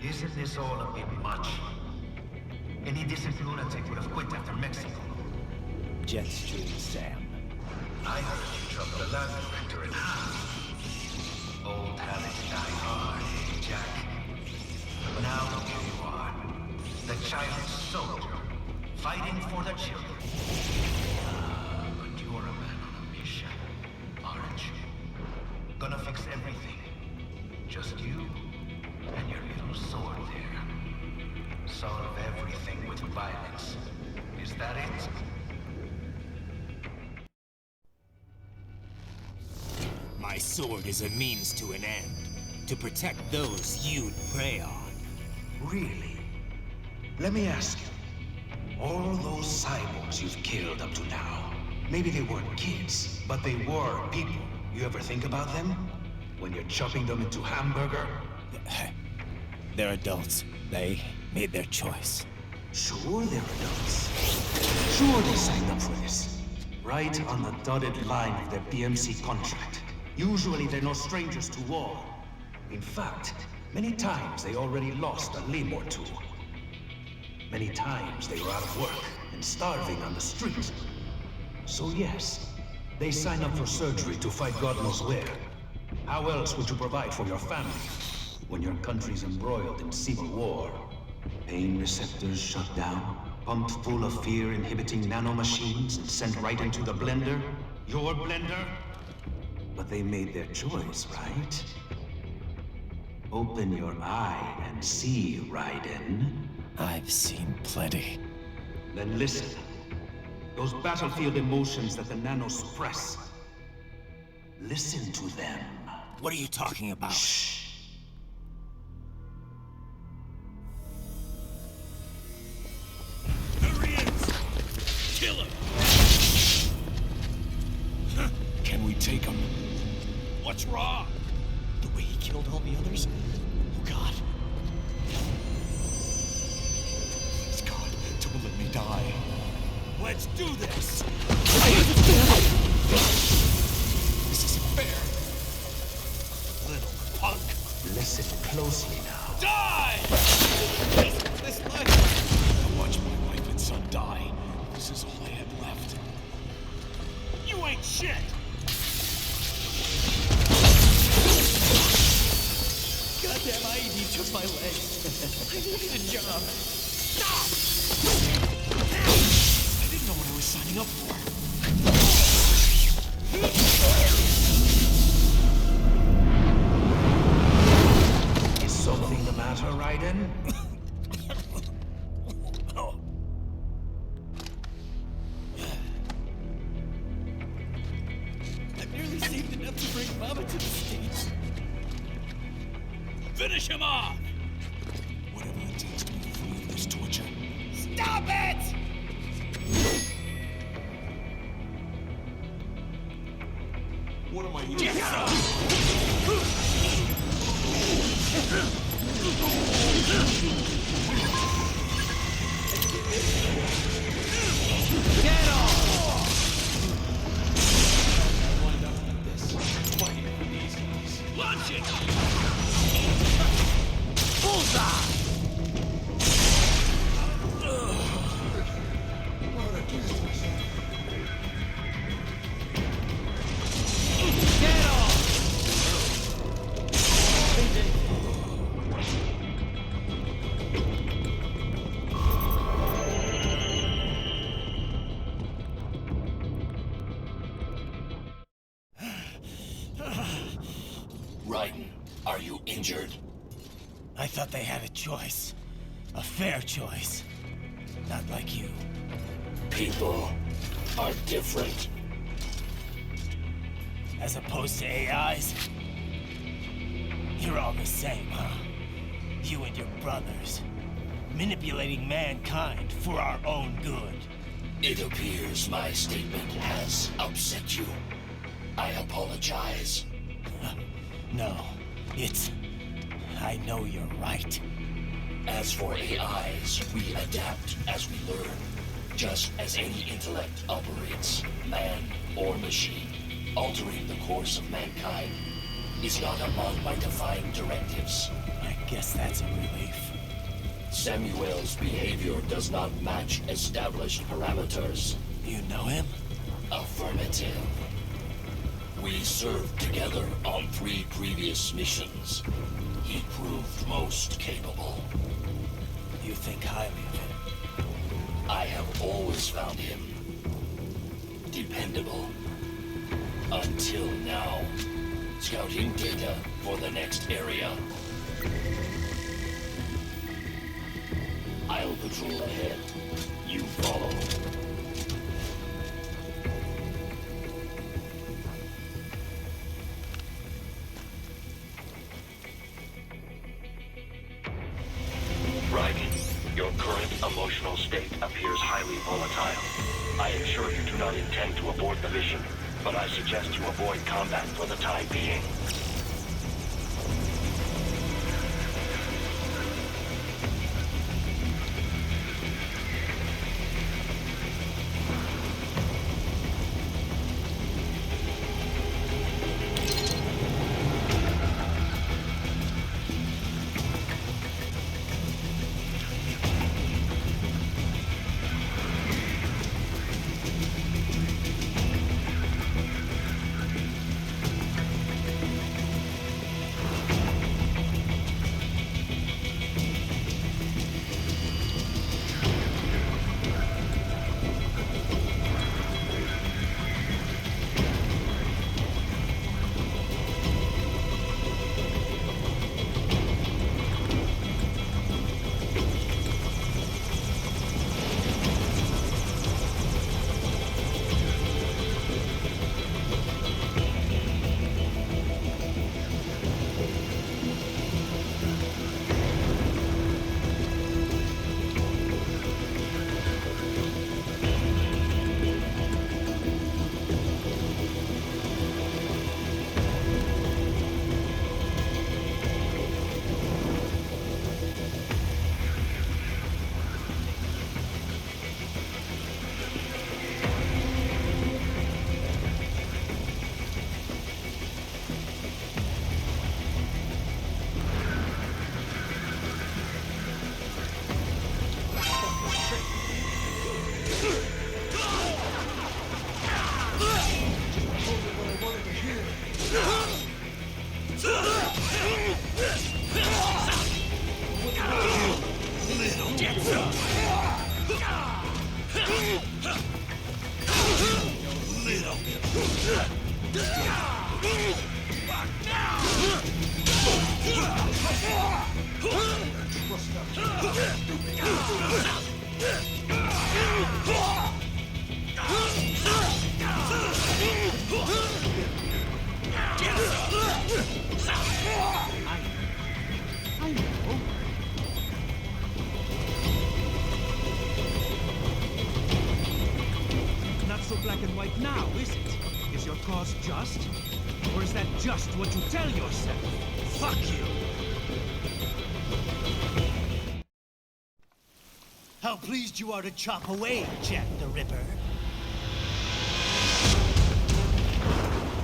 I: Isn't this all a bit much? Any decent lunatic would have quit after Mexico.
C: Jetstream, Sam.
I: I heard you chopped the land director in half. Old habits die hard, eh, Jack? Now here you are. The child soldier, fighting for the children. But you're a man on a mission, aren't you? Gonna fix everything. Just you and your little sword there. Solve everything with violence. Is that it?
P: My sword is a means to an end. To protect those you'd prey on.
I: Really? Let me ask you. All those cyborgs you've killed up to now, maybe they weren't kids, but they were people. You ever think about them? When you're chopping them into hamburger?
C: They're adults. They made their choice.
I: Sure they're adults. Sure they signed up for this. Right on the dotted line of their BMC contract. Usually they're no strangers to war. In fact, many times they already lost a limb or two. Many times they were out of work and starving on the street. So yes, they sign up for surgery to fight God knows where. How else would you provide for your family when your country's embroiled in civil war? Pain receptors shut down, pumped full of fear-inhibiting nanomachines and sent right into the blender? Your blender? But they made their choice, right? Open your eye and see, Raiden.
C: I've seen plenty.
I: Then listen. Those battlefield emotions that the nanos suppress. Listen to them.
P: What are you talking about?
I: Shh.
B: There he is! Kill him! Can we take him? What's wrong?
J: The way he killed all the others? Oh, God. Please, God, don't let me die.
B: Let's do this!
J: This isn't fair.
B: Little punk!
I: Listen closely now.
B: Die!
J: This life.
B: I watched my wife and son die. This is all I had left. You ain't shit!
J: Goddamn IED took my legs. I needed a job.
B: Stop!
J: I didn't know what I was signing up for.
I: Is something the matter, Raiden?
J: I've nearly saved enough to bring Mama to the States.
B: Finish him off!
J: Whatever it takes to be free of this torture.
B: Stop it!
J: What am I using?
L: injured.
C: I thought they had a choice. A fair choice. Not like you.
L: People are different.
C: As opposed to AIs? You're all the same, huh? You and your brothers. Manipulating mankind for our own good.
L: It appears my statement has upset you. I apologize.
C: No, it's... I know you're right.
L: As for AIs, we adapt as we learn. Just as any intellect operates, man or machine, altering the course of mankind is not among my defined directives.
C: I guess that's a relief.
L: Samuel's behavior does not match established parameters.
C: You know him?
L: Affirmative. We served together on 3 previous missions. He proved most capable.
C: You think highly of him?
L: I have always found him dependable. Until now. Scouting data for the next area. I'll patrol ahead. You follow. Your current emotional state appears highly volatile. I am sure you do not intend to abort the mission, but I suggest you avoid combat for the time being.
H: Not so black and white now, is it? Is your cause just? Or is that just what you tell yourself? Fuck you!
V: How pleased you are to chop away, Jack the Ripper.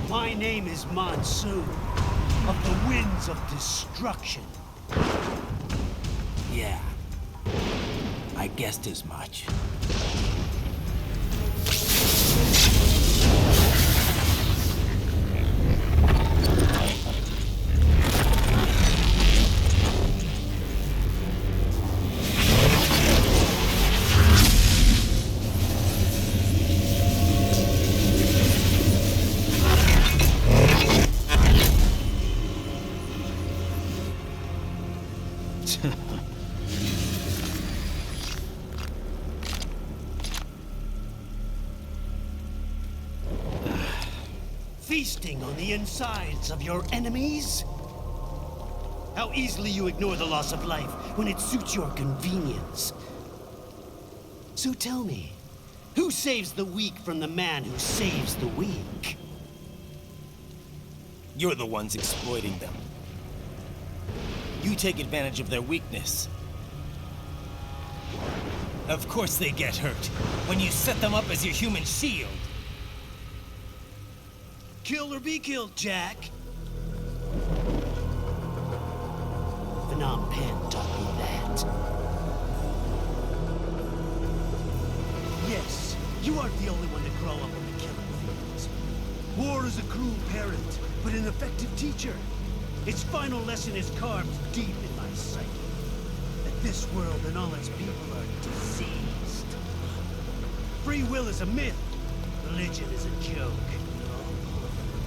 V: My name is Monsoon, of the Winds of Destruction.
C: Yeah. I guessed as much.
V: feasting on the insides of your enemies? How easily you ignore the loss of life when it suits your convenience. So tell me, who saves the weak from the man who saves the weak?
C: You're the ones exploiting them. You take advantage of their weakness. Of course they get hurt when you set them up as your human shield.
V: Kill or be killed, Jack. Phnom Penh taught me that. Yes, you aren't the only one to grow up on the killing fields. War is a cruel parent, but an effective teacher. Its final lesson is carved deep in my psyche. That this world and all its people are diseased. Free will is a myth. Religion is a joke.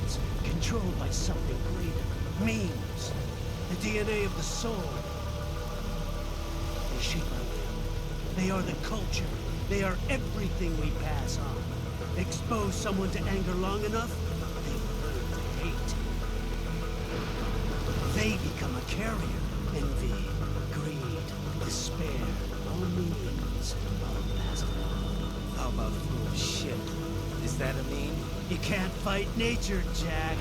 V: It's controlled by something greater. Memes. The DNA of the soul. They shape our will. They are the culture. They are everything we pass on. Expose someone to anger long enough, they learn to hate. They become a carrier. Envy, greed, despair, all memes, all passed on.
C: How about full of shit? Is that a meme?
V: You can't fight nature, Jack.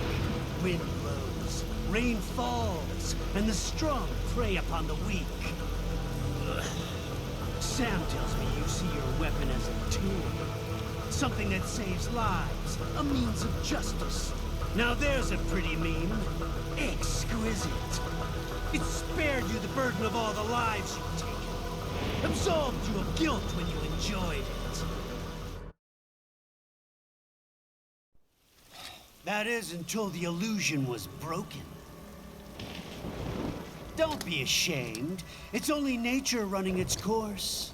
V: Wind blows, rain falls, and the strong prey upon the weak. Ugh. Sam tells me you see your weapon as a tool. Something that saves lives, a means of justice. Now there's a pretty meme. Exquisite. It spared you the burden of all the lives you've taken. Absolved you of guilt when you enjoyed it. That is until the illusion was broken. Don't be ashamed. It's only nature running its course.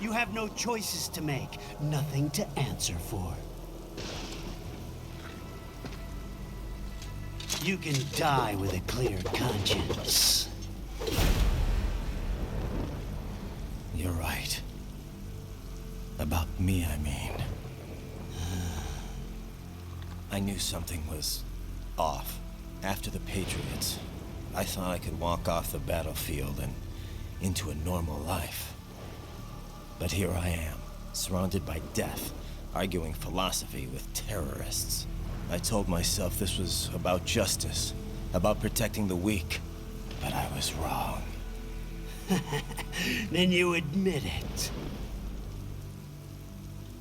V: You have no choices to make, nothing to answer for. You can die with a clear conscience.
C: You're right. About me, I mean. I knew something was off. After the Patriots, I thought I could walk off the battlefield and into a normal life. But here I am, surrounded by death, arguing philosophy with terrorists. I told myself this was about justice, about protecting the weak, but I was wrong.
V: Then you admit it.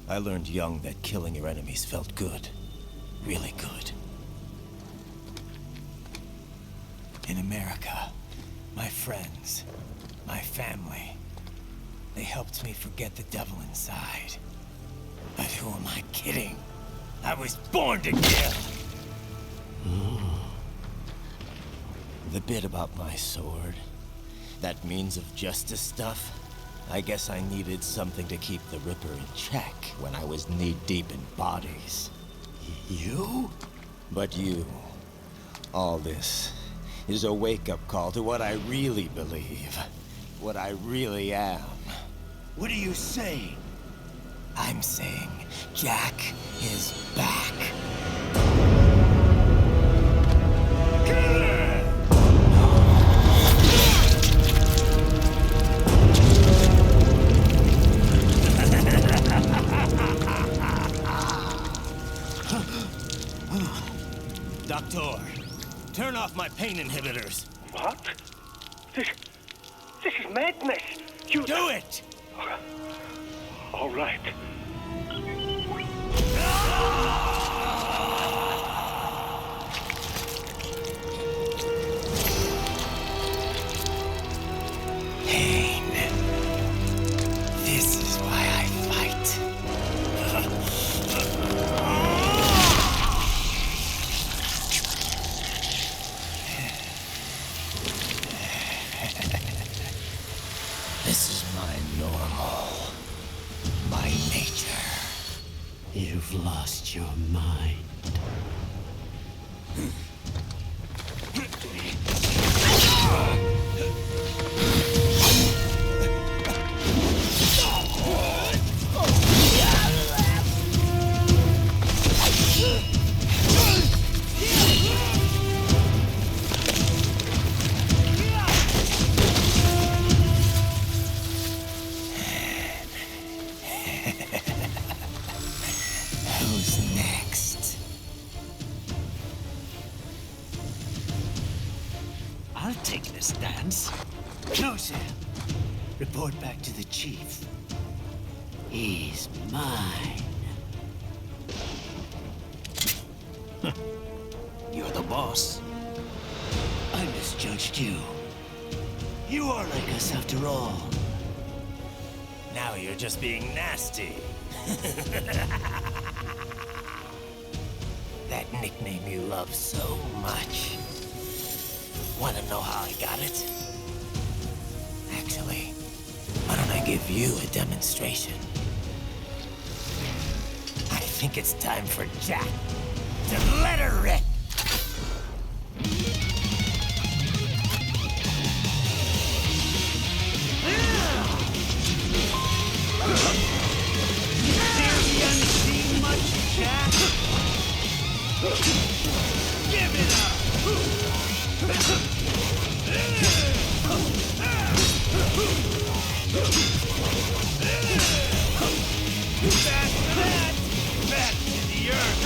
C: I learned young that killing your enemies felt good. Really good. In America, my friends, my family, they helped me forget the devil inside. But who am I kidding? I was born to kill! The bit about my sword, that means of justice stuff, I guess I needed something to keep the Ripper in check when I was knee-deep in bodies.
V: You?
C: But you, all this, is a wake-up call to what I really believe. What I really am.
V: What are you saying?
C: I'm saying Jack is back. Doctor, turn off my pain inhibitors.
N: What? This is madness. You
C: do it!
N: All right.
C: Pain. This is why I fight. This is my normal. My nature.
V: You've lost your mind. No, Sam. Report back to the chief. He's mine. You're the boss. I misjudged you. You are like us after all.
C: Now you're just being nasty. That nickname you love so much. Wanna know how I got it? Actually, why don't I give you a demonstration? I think it's time for Jack to let her rip.
V: Give it up! Back to that! Back to the earth!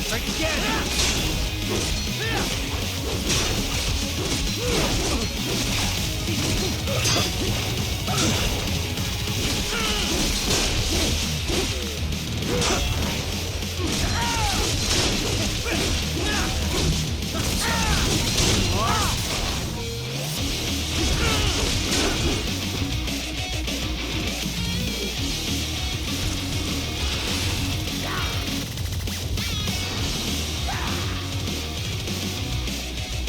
V: Forget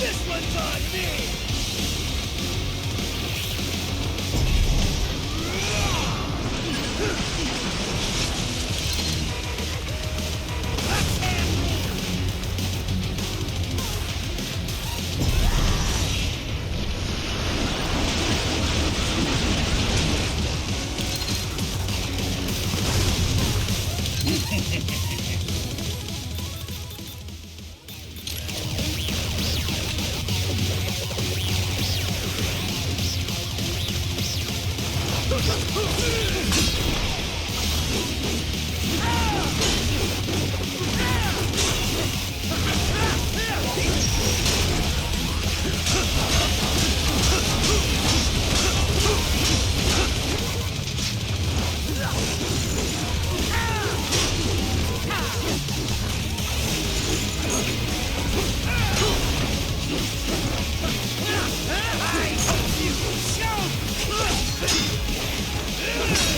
V: This one's on me! I hope you choke!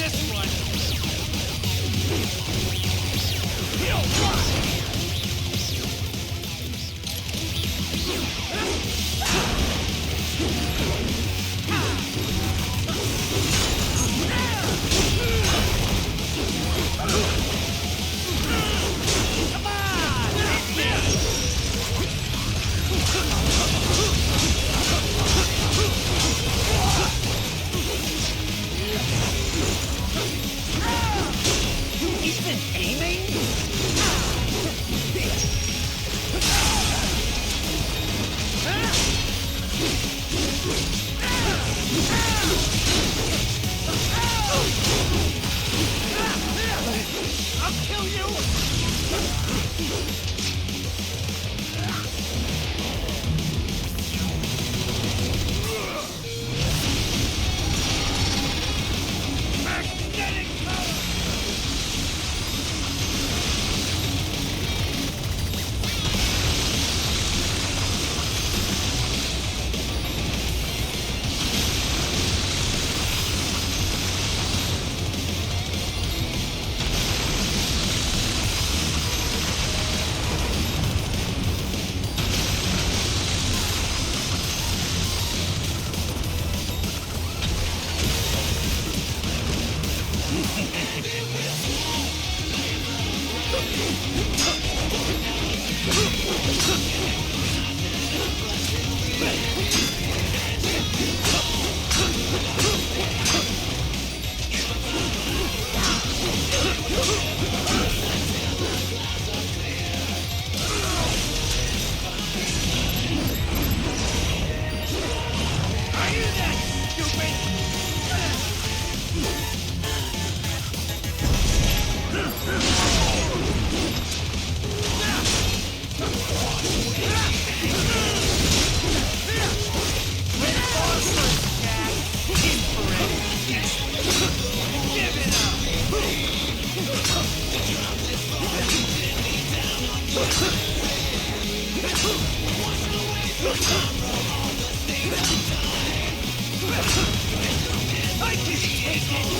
H: this one!
V: He's been aiming?
H: I'll kill you! Magnetic power! Are you that stupid? I can take it!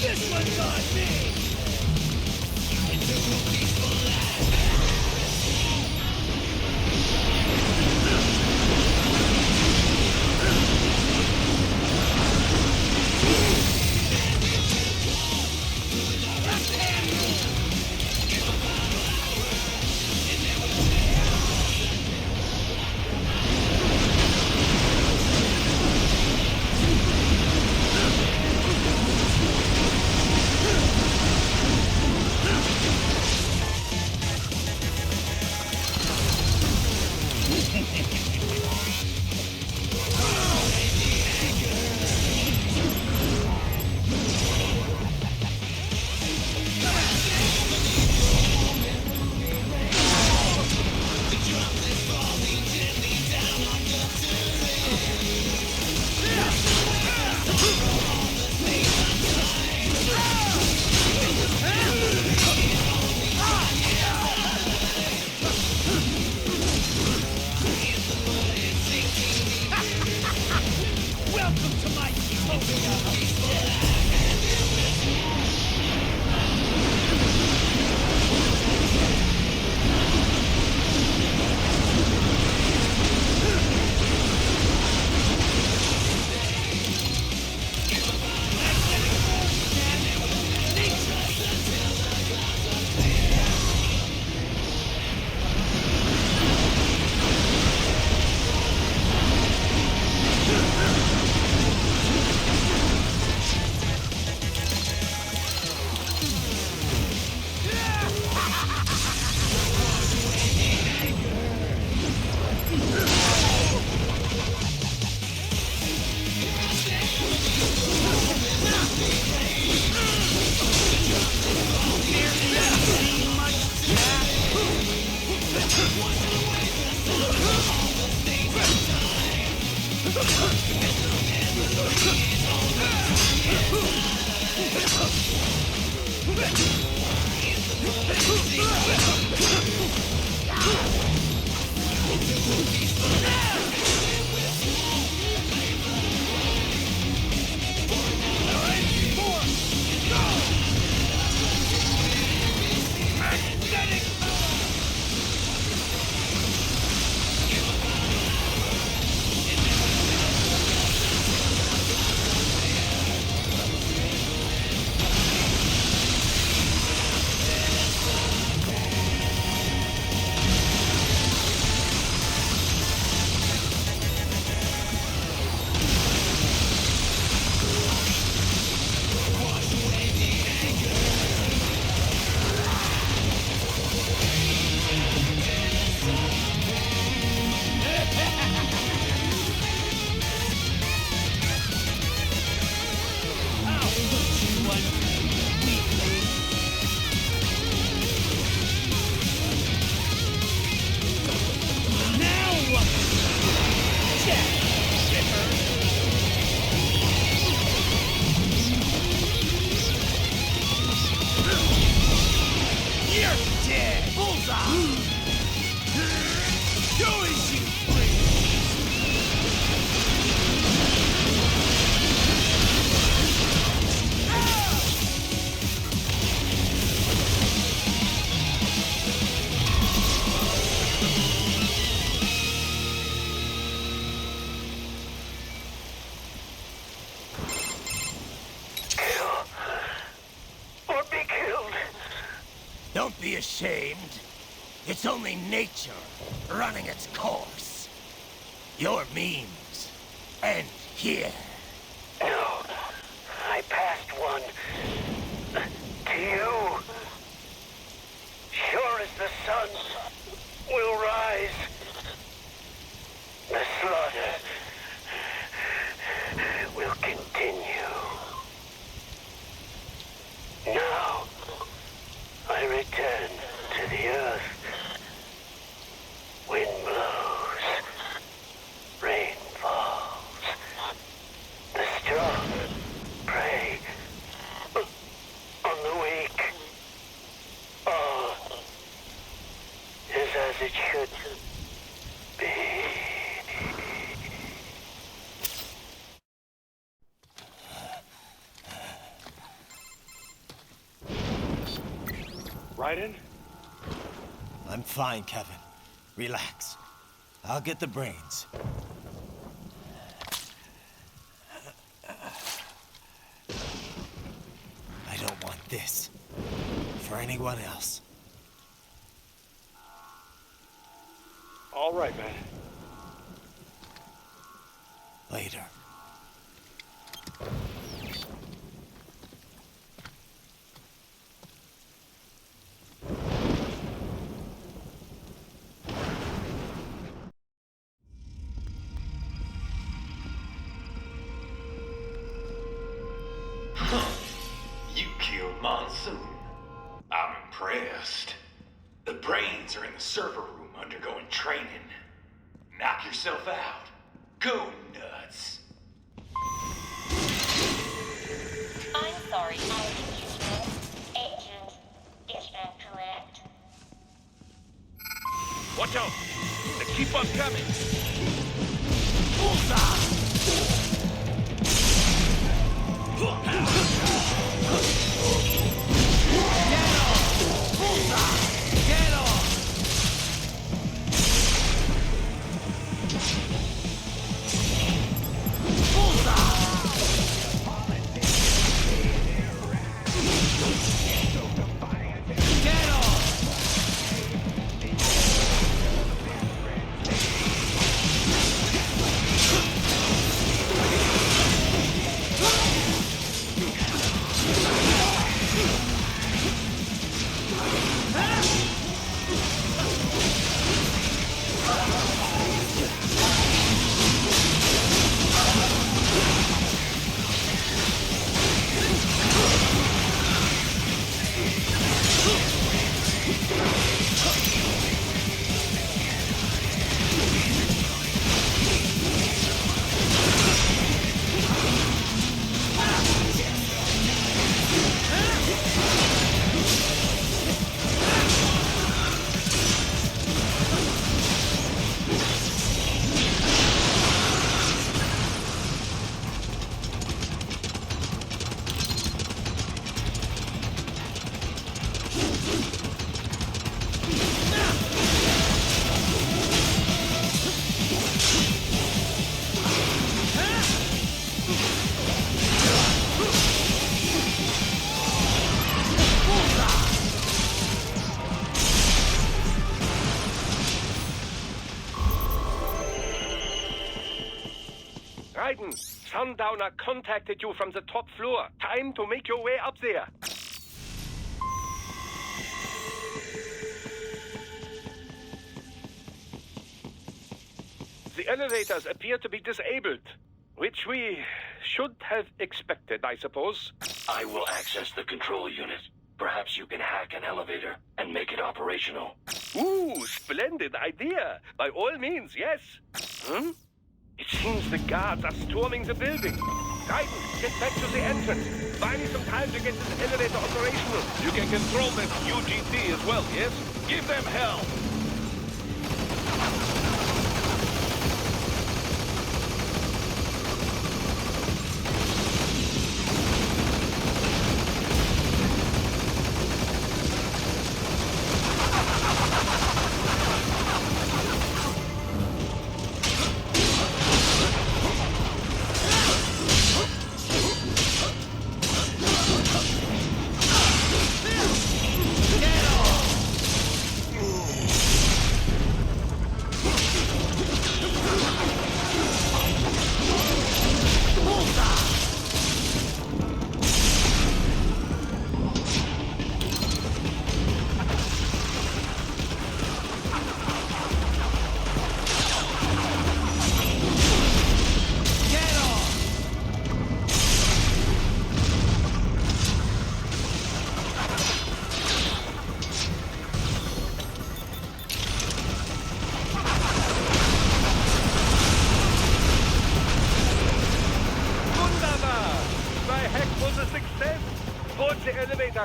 H: This one's on me! Welcome to my utopia!
L: be ashamed. It's only nature running its course. Your memes end here.
K: No, I passed one to you. Sure as the sun will rise, the slaughter will continue. Now, I return to the earth. Wind blows, rain falls, the strong prey on the weak. All is as it should be.
E: Raiden?
C: I'm fine, Kevin. Relax. I'll get the brains. I don't want this for anyone else.
E: All right, man.
C: Later.
Q: You killed Monsoon. I'm impressed. The brains are in the server room undergoing training. Knock yourself out. Go nuts.
D: I'm sorry, Agent is incorrect.
F: Watch out! They keep on coming! Raiden, Sundowner contacted you from the top floor. Time to make your way up there. The elevators appear to be disabled, which we should have expected, I suppose.
K: I will access the control unit. Perhaps you can hack an elevator and make it operational.
E: Ooh, splendid idea. By all means, yes. It seems the guards are storming the building. Raiden, get back to the entrance. Buy me some time to get this elevator operational.
F: You can control this UGT as well, yes? Give them hell!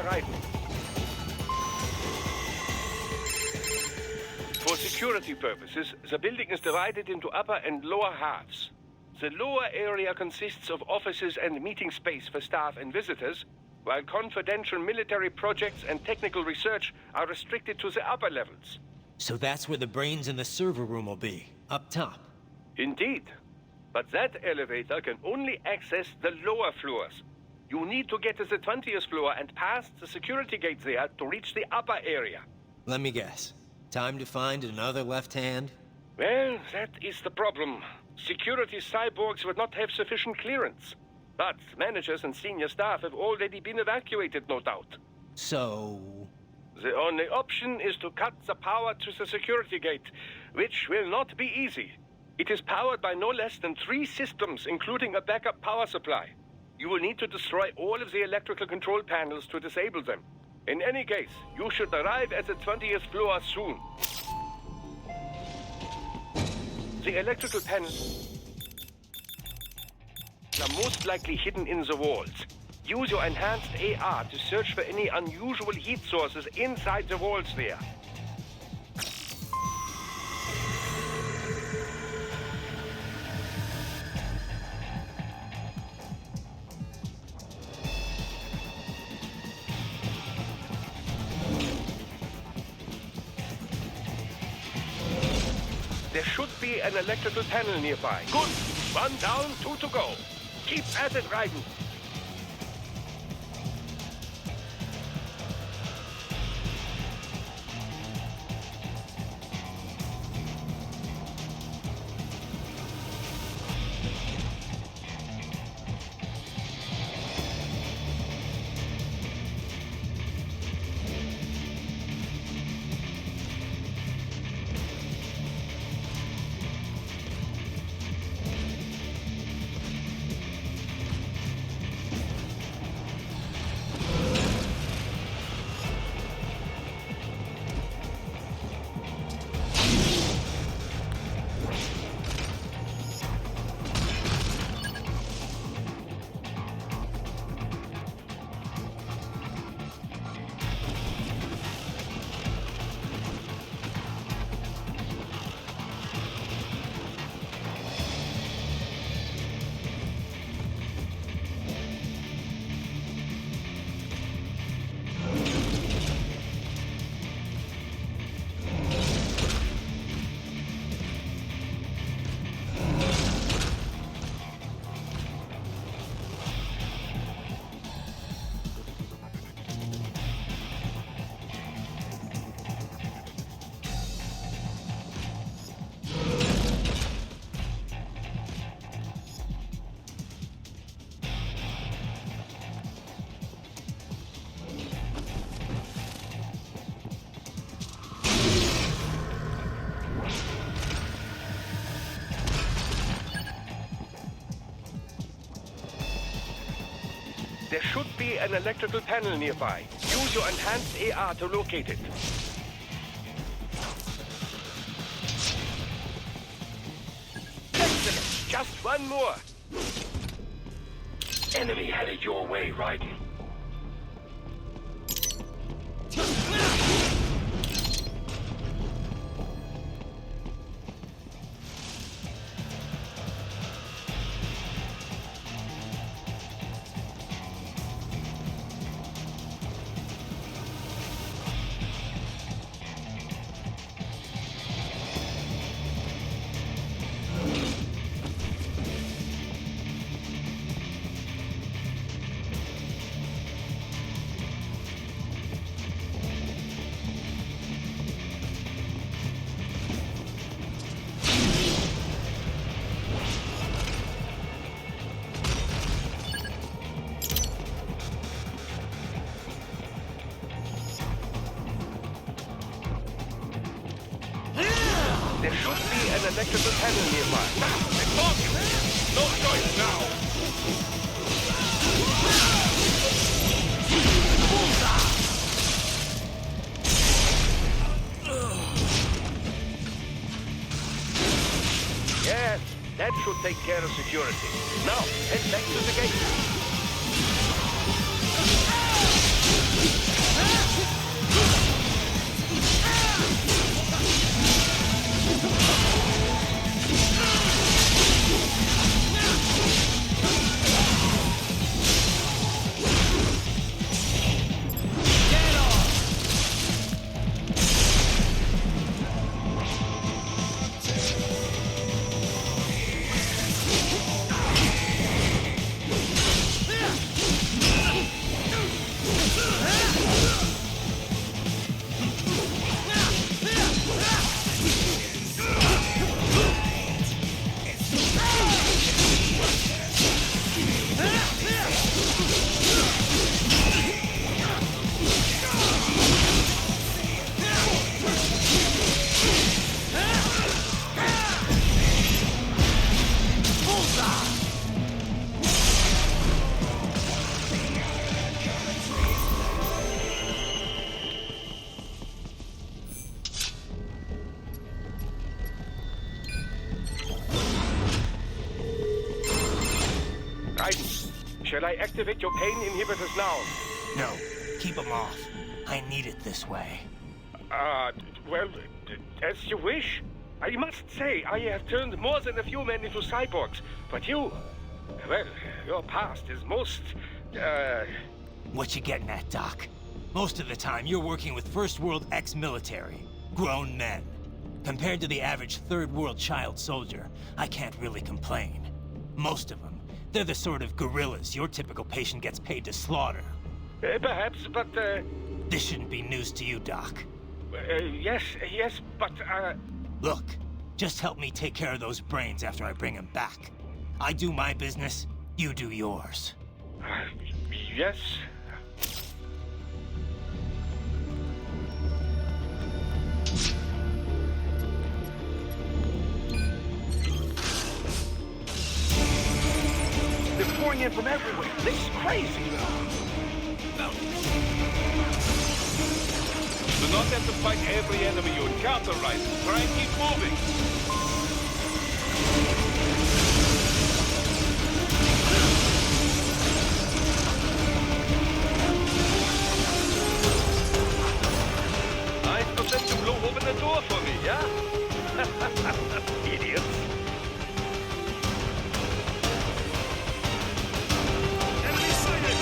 F: Ja, Raiden. For security purposes, the building is divided into upper and lower halves. The lower area consists of offices and meeting space for staff and visitors, while confidential military projects and technical research are restricted to the upper levels.
P: So that's where the brains in the server room will be, up top.
F: Indeed. But that elevator can only access the lower floors. You need to get to the 20th floor and past the security gate there to reach the upper area.
P: Let me guess. Time to find another left hand?
F: Well, that is the problem. Security cyborgs would not have sufficient clearance. But managers and senior staff have already been evacuated, no doubt.
P: So...
F: The only option is to cut the power to the security gate, which will not be easy. It is powered by no less than 3 systems, including a backup power supply. You will need to destroy all of the electrical control panels to disable them. In any case, you should arrive at the 20th floor soon. The electrical panels are most likely hidden in the walls. Use your enhanced AR to search for any unusual heat sources inside the walls there. There should be an electrical panel nearby. Good! 1 down, 2 to go. Keep at it, Raiden. There should be an electrical panel nearby. Use your enhanced AR to locate it. Excellent! Just 1 more.
K: Enemy headed your way, Raiden.
F: There should be an electrical panel nearby. It's talking! No choice now! Yes, that should take care of security. Now, head back to the gate. Shall I activate your pain inhibitors now?
P: No, keep them off. I need it this way.
F: Well, as you wish. I must say, I have turned more than a few men into cyborgs, but you... Well, your past is most,
P: What you getting at, Doc? Most of the time, you're working with First World ex-military. Grown men. Compared to the average Third World child soldier, I can't really complain. Most of them, they're the sort of guerrillas your typical patient gets paid to slaughter.
F: Perhaps, but,
P: This shouldn't be news to you, Doc.
F: Yes, but,
P: Look, just help me take care of those brains after I bring them back. I do my business, you do yours.
F: Yes. They're pouring in from everywhere. This is crazy. Do not have to fight every enemy you encounter, right? Try and keep moving. Nice for them to blow open the door for me, yeah? Idiots. Enemy sighted!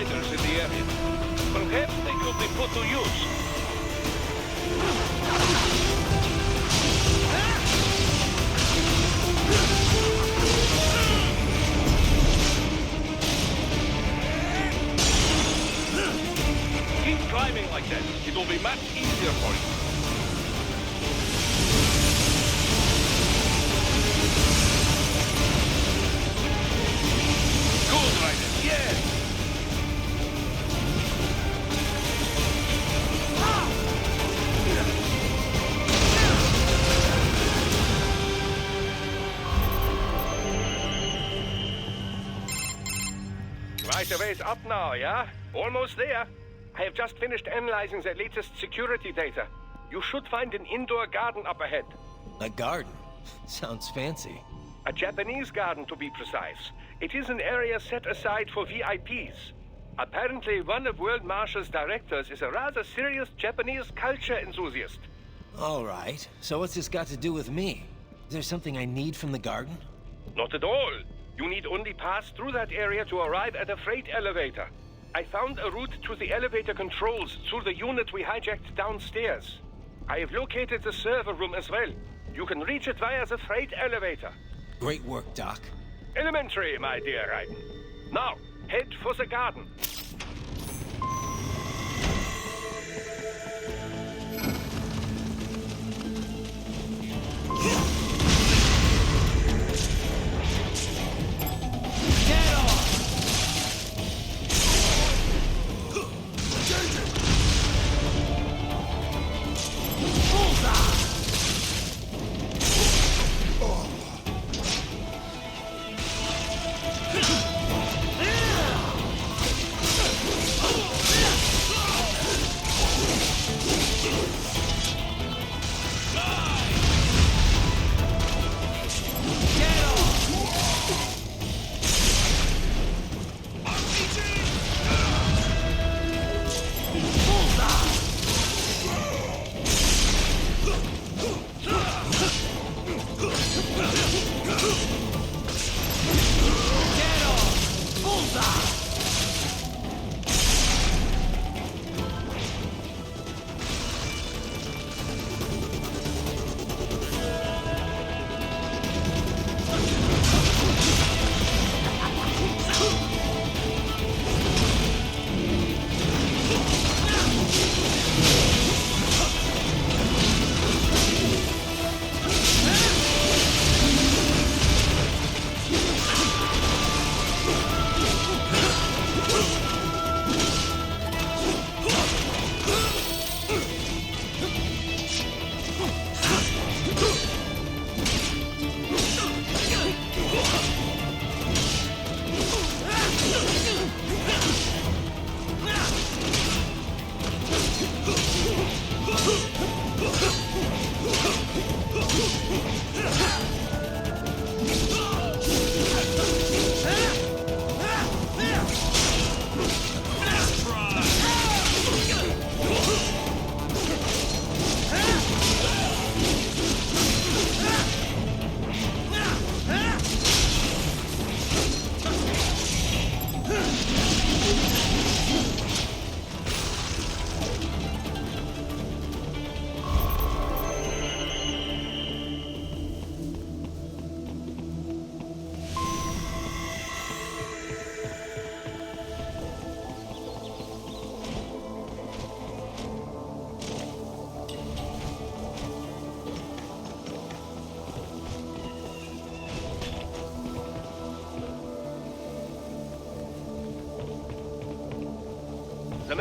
F: In the area. Perhaps they could be put to use. Keep climbing like that. It will be much easier for you. Good, Ryder. Yes! Right away's up now, yeah? Almost there. I have just finished analyzing the latest security data. You should find an indoor garden up ahead.
C: A garden? Sounds fancy.
F: A Japanese garden, to be precise. It is an area set aside for VIPs. Apparently, one of World Marshal's directors is a rather serious Japanese culture enthusiast.
C: All right. So what's this got to do with me? Is there something I need from the garden?
F: Not at all. You need only pass through that area to arrive at a freight elevator. I found a route to the elevator controls through the unit we hijacked downstairs. I have located the server room as well. You can reach it via the freight elevator.
C: Great work, Doc.
F: Elementary, my dear Raiden. Now, head for the garden.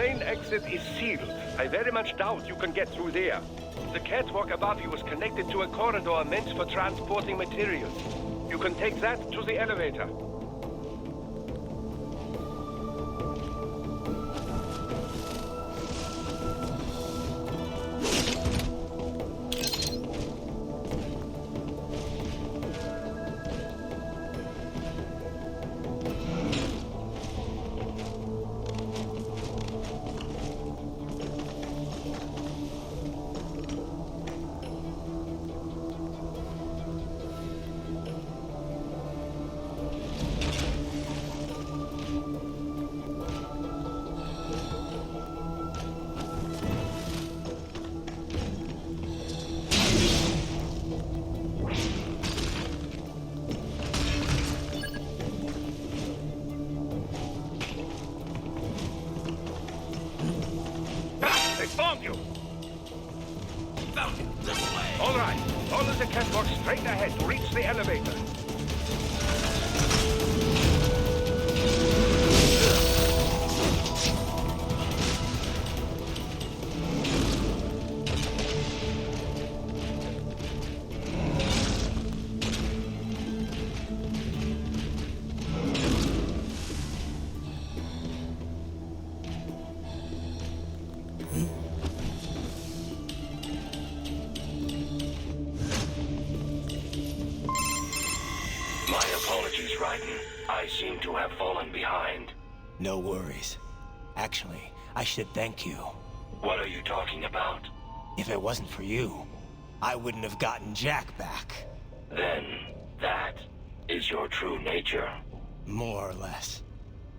F: main exit is sealed. I very much doubt you can get through there. The catwalk above you is connected to a corridor meant for transporting materials. You can take that to the elevator. Found you! Found you! This way! All right. Follow the catwalk straight ahead to reach the elevator.
K: I seem to have fallen behind.
P: No worries. Actually, I should thank you.
K: What are you talking about?
P: If it wasn't for you, I wouldn't have gotten Jack back.
K: Then, that is your true nature?
P: More or less.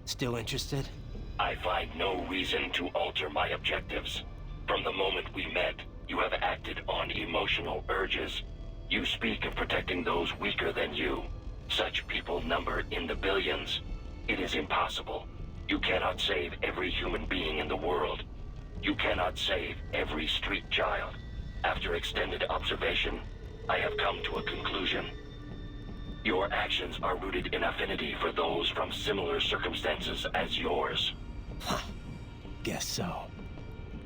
P: Still interested?
K: I find no reason to alter my objectives. From the moment we met, you have acted on emotional urges. You speak of protecting those weaker than you. Such people number in the billions. It is impossible. You cannot save every human being in the world. You cannot save every street child. After extended observation, I have come to a conclusion. Your actions are rooted in affinity for those from similar circumstances as yours.
P: Huh. Guess so.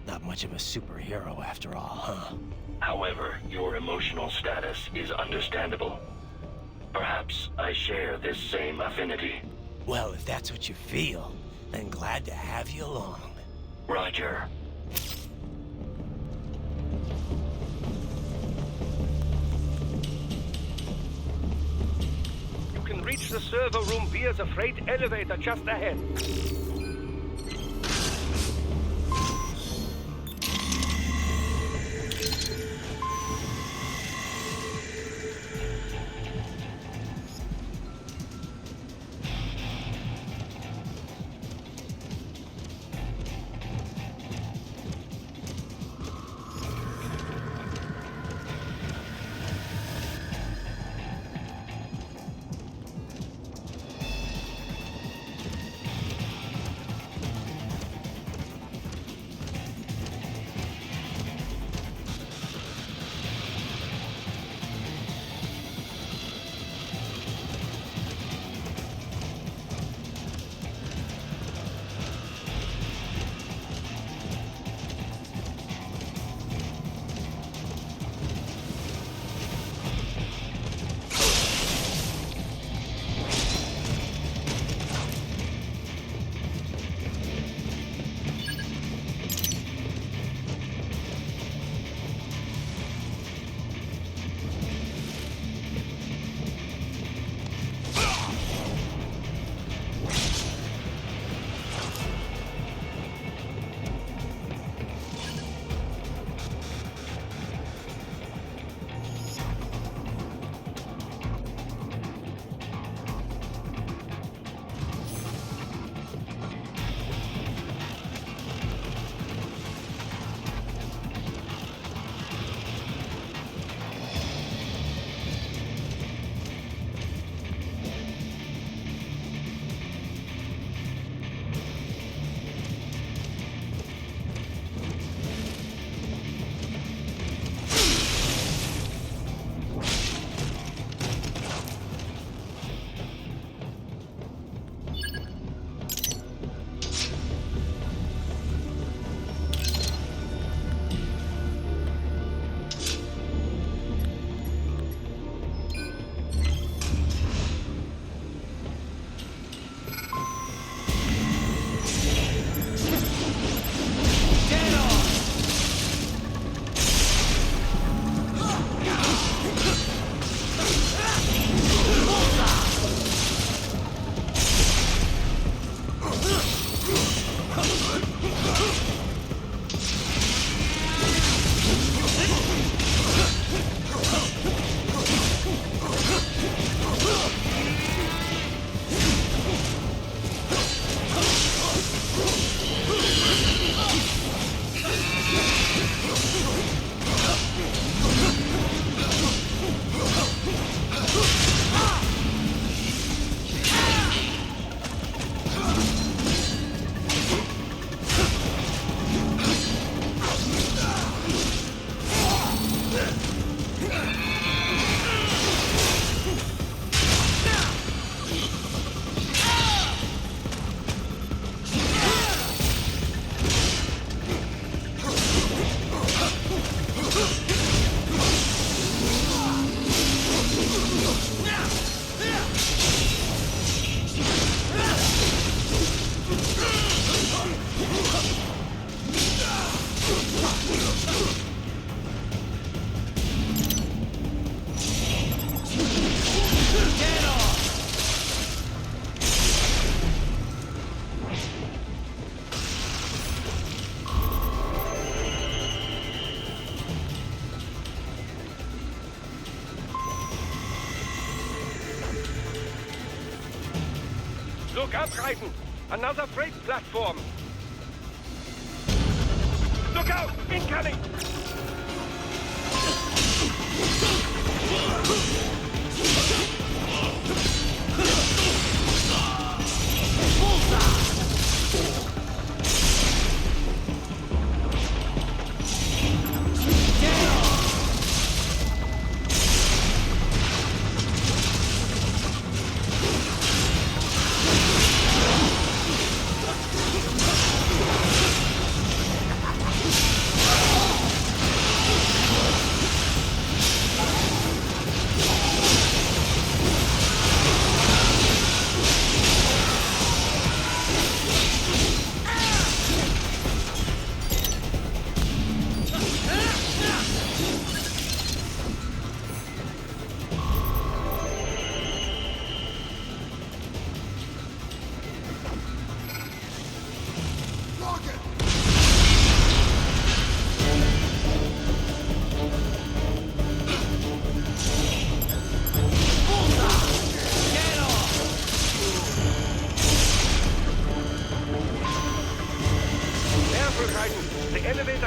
P: Not much of a superhero after all, huh?
K: However, your emotional status is understandable. Perhaps I share this same affinity.
P: Well, if that's what you feel, then glad to have you along.
K: Roger.
F: You can reach the server room via the freight elevator just ahead. Look up, Raiden! Another freight platform! Look out! Incoming!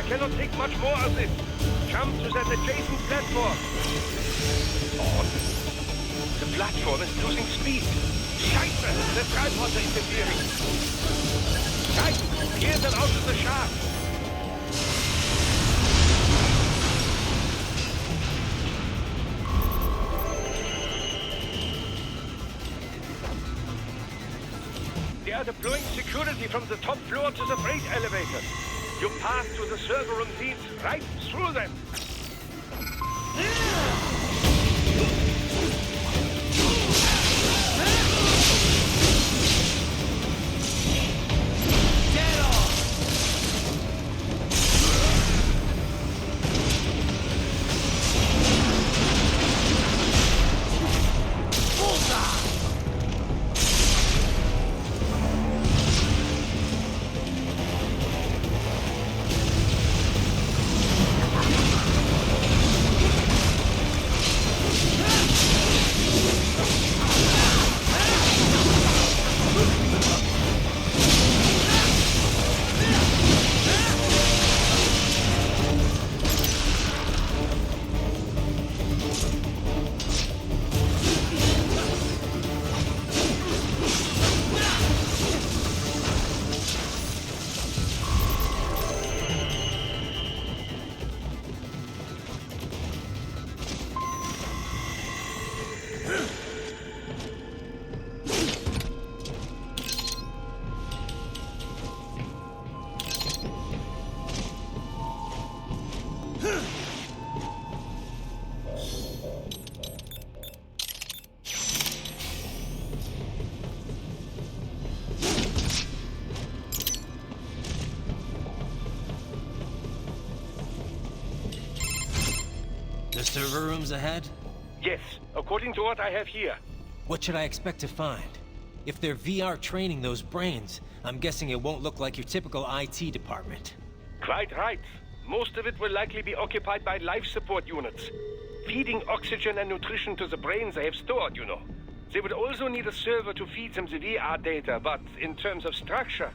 F: Cannot take much more of this. Jump to that adjacent platform. Oh, the platform is losing speed. Scheiße, the tripods are interfering. Guys, clear them out of the shaft. They are deploying security from the top floor to the freight elevator. You pass to the server room feeds right through them.
O: Get off! Bullseye!
P: The server rooms ahead?
F: Yes, according to what I have here.
P: What should I expect to find? If they're VR training those brains, I'm guessing it won't look like your typical IT department.
F: Quite right. Most of it will likely be occupied by life support units. Feeding oxygen and nutrition to the brains they have stored, you know. They would also need a server to feed them the VR data, but in terms of structure,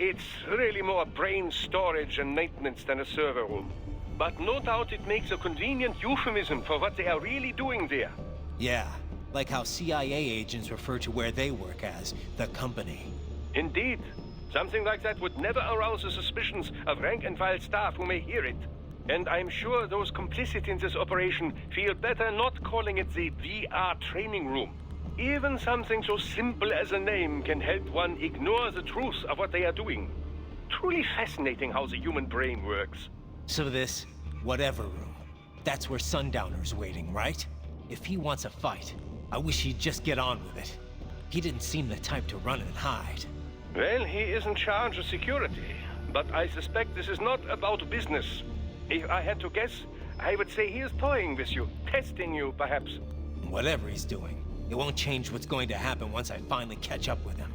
F: it's really more brain storage and maintenance than a server room. But no doubt it makes a convenient euphemism for what they are really doing there.
P: Yeah, like how CIA agents refer to where they work as the company.
F: Indeed. Something like that would never arouse the suspicions of rank-and-file staff who may hear it. And I'm sure those complicit in this operation feel better not calling it the VR training room. Even something so simple as a name can help one ignore the truth of what they are doing. Truly fascinating how the human brain works.
P: So this, whatever room, that's where Sundowner's waiting, right? If he wants a fight, I wish he'd just get on with it. He didn't seem the type to run and hide.
F: Well, he is in charge of security, but I suspect this is not about business. If I had to guess, I would say he is toying with you, testing you, perhaps.
P: Whatever he's doing, it won't change what's going to happen once I finally catch up with him.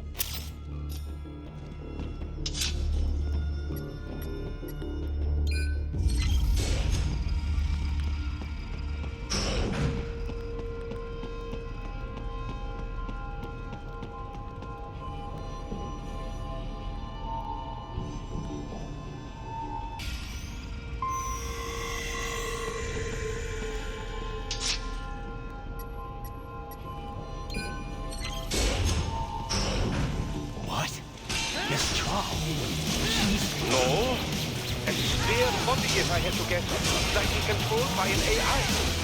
F: body, if I had to guess, slightly controlled by an AI.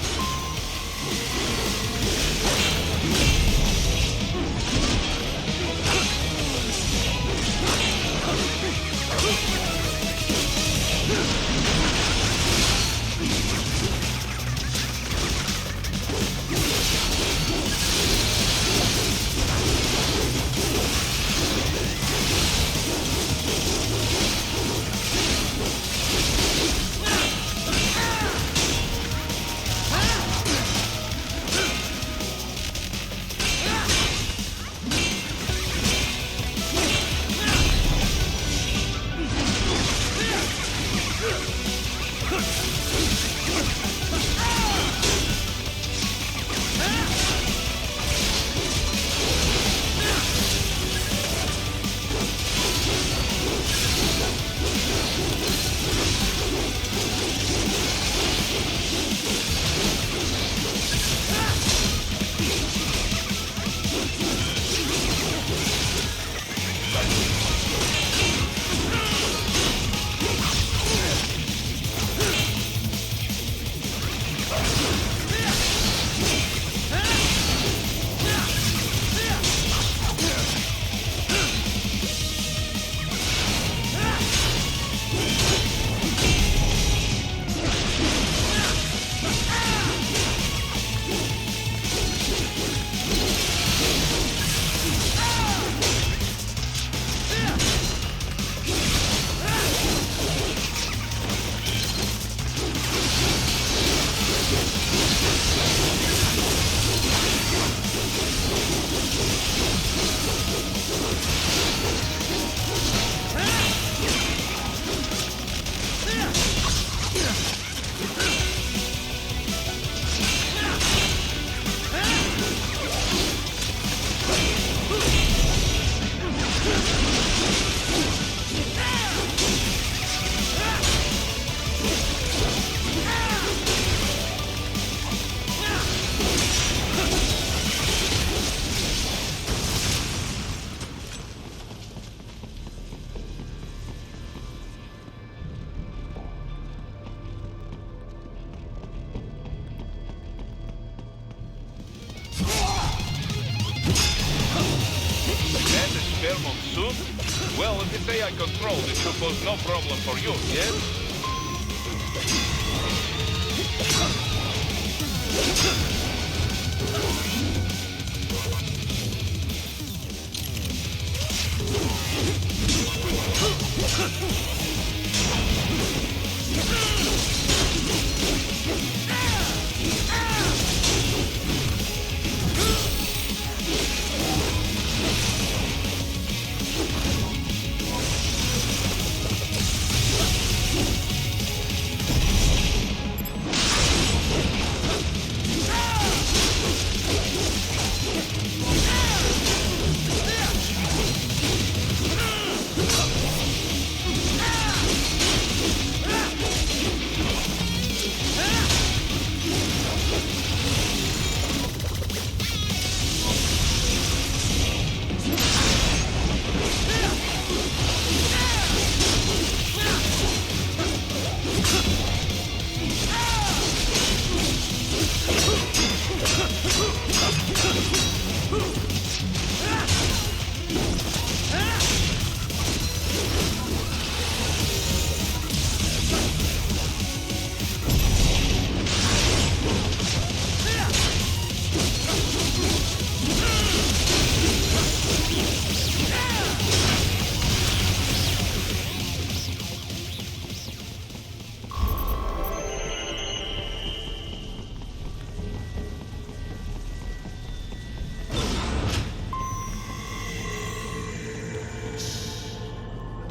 F: Well, if it's AI controlled, it should pose no problem for you, yes?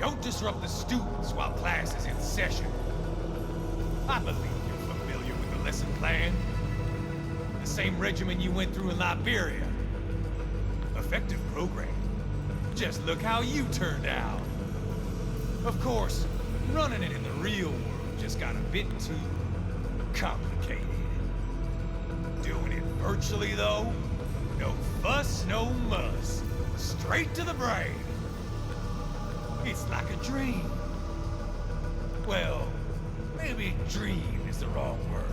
Q: Don't disrupt the students while class is in session. I believe you're familiar with the lesson plan. The same regimen you went through in Liberia. Effective program. Just look how you turned out. Of course, running it in the real world just got a bit too complicated. Doing it virtually, though, no fuss, no muss. Straight to the brain. It's like a dream. Well, Dream is the wrong word.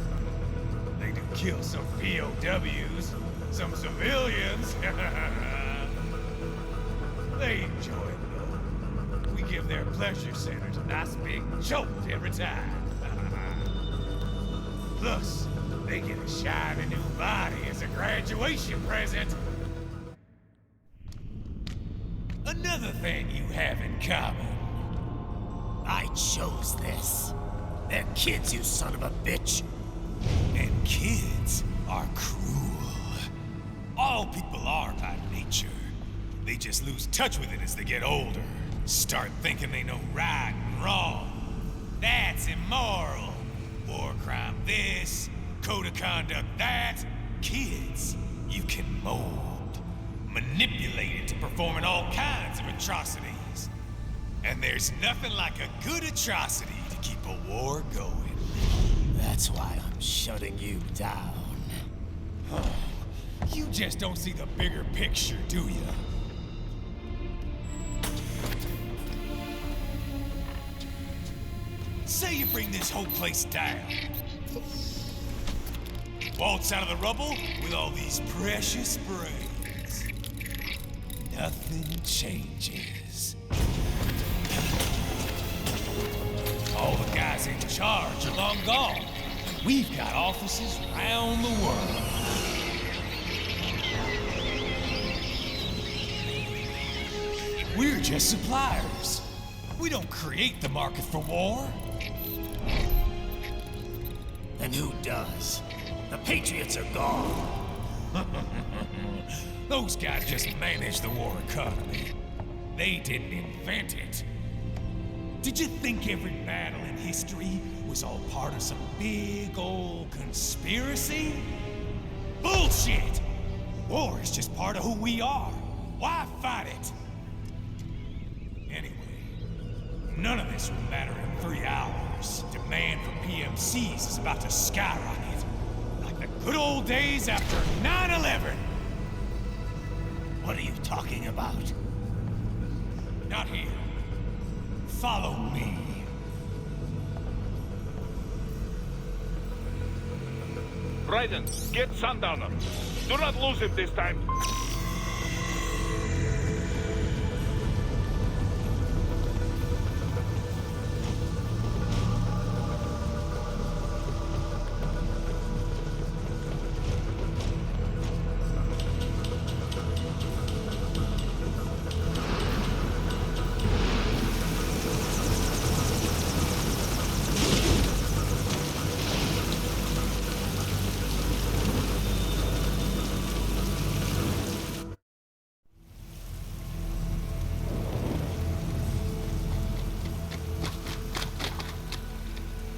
Q: They do kill some POWs, some civilians. They enjoy it, though. We give their pleasure centers a nice big jolt every time. Plus, they get a shiny new body as a graduation present. Another thing you have in common.
B: I chose this. They're kids, you son of a bitch. And kids are cruel. All people are by nature. They just lose touch with it as they get older. Start thinking they know right and wrong. That's immoral. War crime this, code of conduct that. Kids, you can mold, manipulate into performing all kinds of atrocities. And there's nothing like a good atrocity to keep a war going. That's why I'm shutting you down. You just don't see the bigger picture, do you? Say you bring this whole place down. Waltz out of the rubble with all these precious brains. Nothing changes. All the guys in charge are long gone. We've got offices around the world. We're just suppliers. We don't create the market for war. And who does? The Patriots are gone. Those guys just manage the war economy. They didn't invent it. Did you think every battle in history was all part of some big old conspiracy? Bullshit! War is just part of who we are. Why fight it? Anyway, none of this will matter in 3 hours. Demand for PMCs is about to skyrocket. Like the good old days after 9/11. What are you talking about? Not here. Follow me.
F: Raiden, get Sundowner. Do not lose him this time.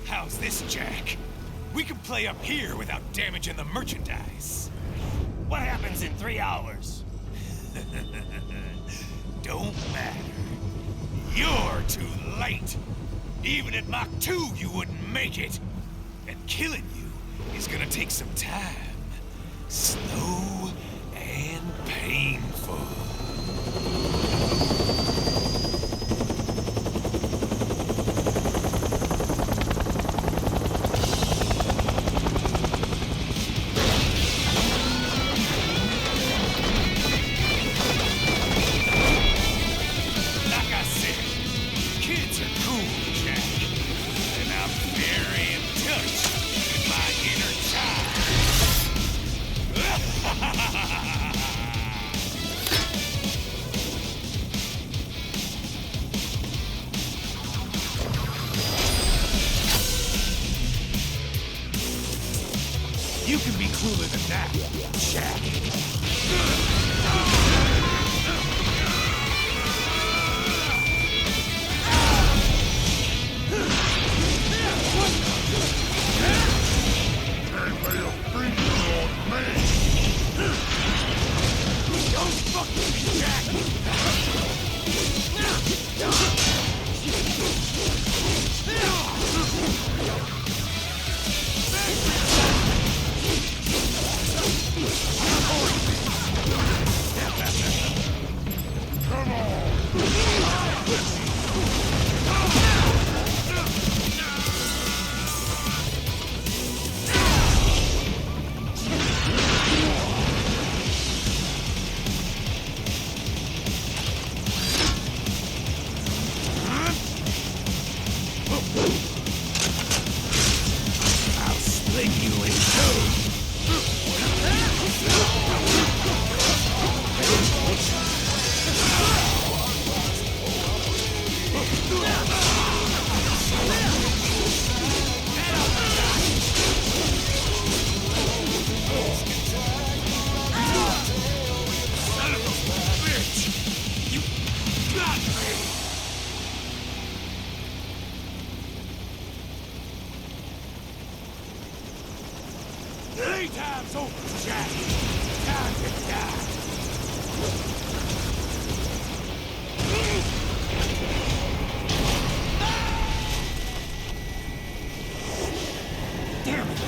B: How's this, Jack? We can play up here without damaging the merchandise. What happens in 3 hours? Don't matter. You're too late. Even at Mach 2, you wouldn't make it. And killing you is gonna take some time. Slow and painful. You can be cooler than that, Jack. split you in two!
F: Son of a bitch! You got me! 3 times over, Jack! Time to die! Damn it!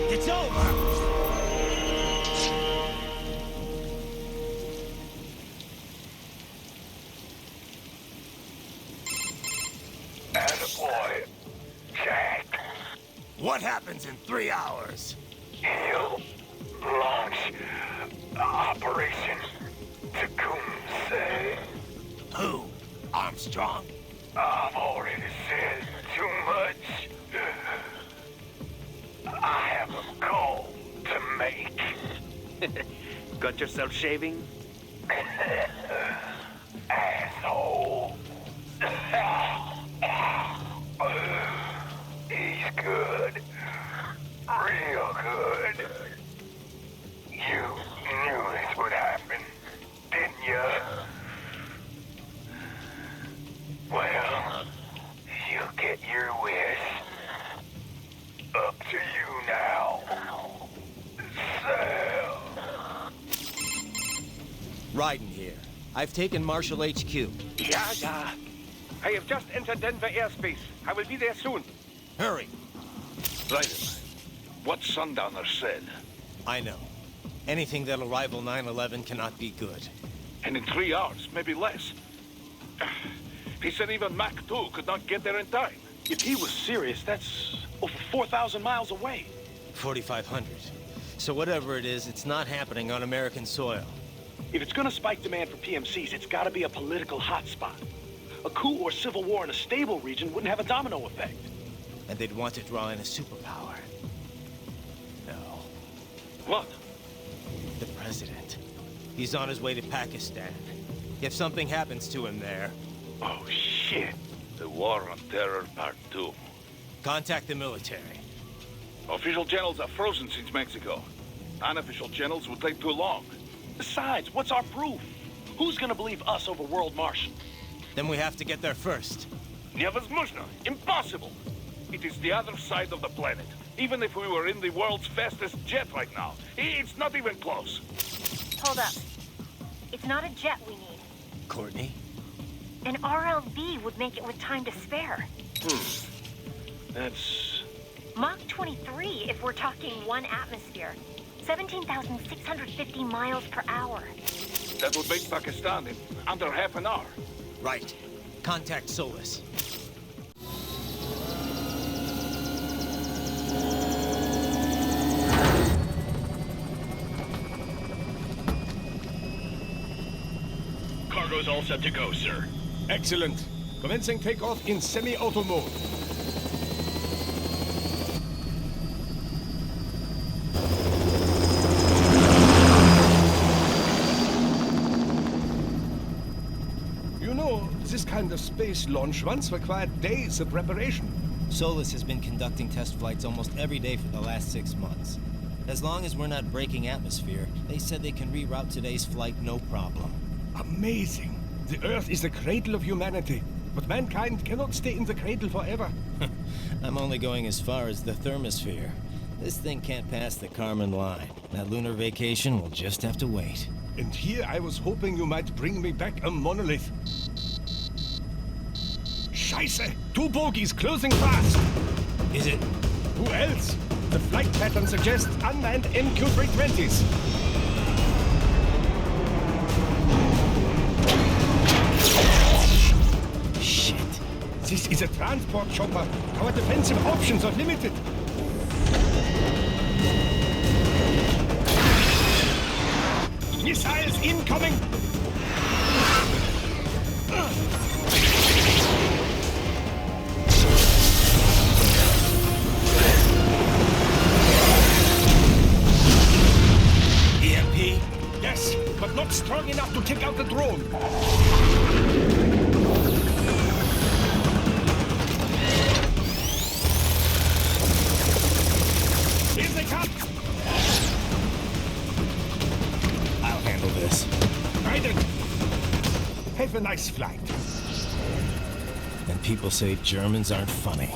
B: It's over!
F: Attaboy, Jack.
B: What happens in 3 hours?
F: He'll launch Operation Tecumseh.
B: Who? Armstrong?
F: I've already said too much. I have a call to make.
E: Got yourself shaving?
F: Asshole. He's good. Real good. You knew this would happen, didn't you? Well, you'll get your wish. Up to you now. Sam.
P: Raiden here. I've taken Marshall HQ.
F: Yeah. I have just entered Denver airspace. I will be there soon.
P: Hurry.
F: Raiden, what Sundowner said.
P: I know. Anything that'll rival 9/11 cannot be good.
F: And in 3 hours, maybe less. He said even Mach 2 could not get there in time.
E: If he was serious, that's over 4,000 miles away.
P: 4,500. So whatever it is, it's not happening on American soil.
E: If it's gonna spike demand for PMCs, it's gotta be a political hotspot. A coup or civil war in a stable region wouldn't have a domino effect.
P: And they'd want to draw in a superpower. No.
F: What?
P: The president. He's on his way to Pakistan. If something happens to him there...
F: Oh, shit. The War on Terror Part 2.
P: Contact the military.
F: Official channels are frozen since Mexico. Unofficial channels would take too long.
E: Besides, what's our proof? Who's gonna believe us over World Marshal?
P: Then we have to get there first.
F: Невозможно. Impossible. It is the other side of the planet. Even if we were in the world's fastest jet right now, it's not even close.
D: Hold up. It's not a jet we need.
P: Courtney?
D: An RLV would make it with time to spare.
E: That's...
D: Mach 23 if we're talking 1 atmosphere. 17,650 miles per hour.
F: That would make Pakistan in under half an hour.
P: Right. Contact Solus.
M: Cargo's all set to go, sir.
S: Excellent. Commencing takeoff in semi-auto mode. kind of space launch once required days of preparation.
C: Solus has been conducting test flights almost every day for the last 6 months. As long as we're not breaking atmosphere, they said they can reroute today's flight no problem.
S: Amazing. The Earth is the cradle of humanity, but mankind cannot stay in the cradle forever.
C: I'm only going as far as the thermosphere. This thing can't pass the Kármán line. That lunar vacation will just have to wait.
S: And here I was hoping you might bring me back a monolith. Scheiße! 2 bogies closing fast!
C: Is it?
S: Who else? The flight pattern suggests unmanned MQ-320s.
C: Shit.
S: This is a transport chopper. Our defensive options are limited. Missiles incoming!
B: EMP?
S: Yes, but not strong enough to take out the drone. Here they come!
C: I'll handle this.
S: Raiden! Have a nice flight.
C: And people say Germans aren't funny.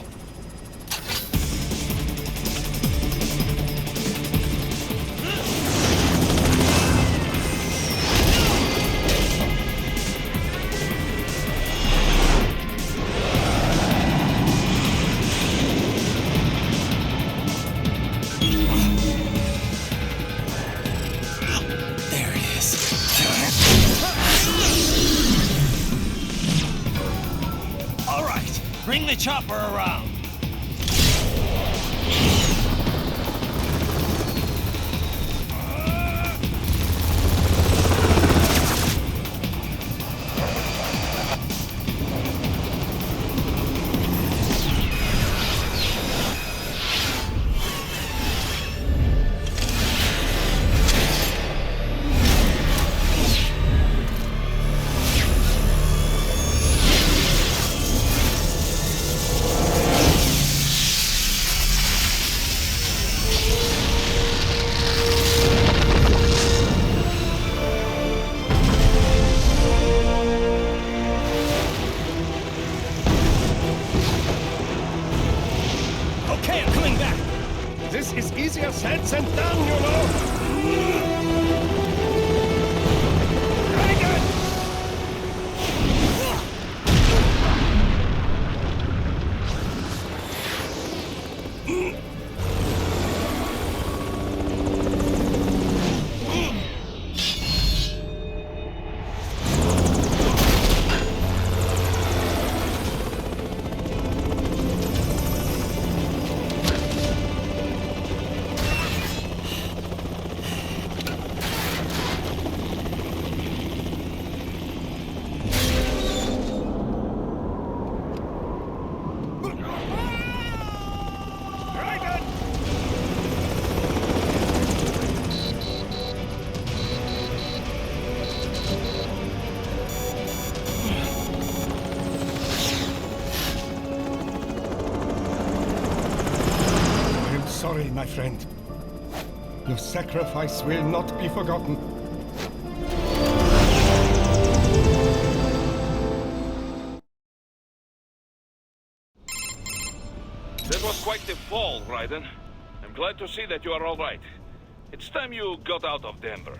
P: Bring the chopper around.
S: This is easier said than done, you know! Sorry, my friend. Your sacrifice will not be forgotten.
F: That was quite the fall, Raiden. I'm glad to see that you are all right. It's time you got out of Denver.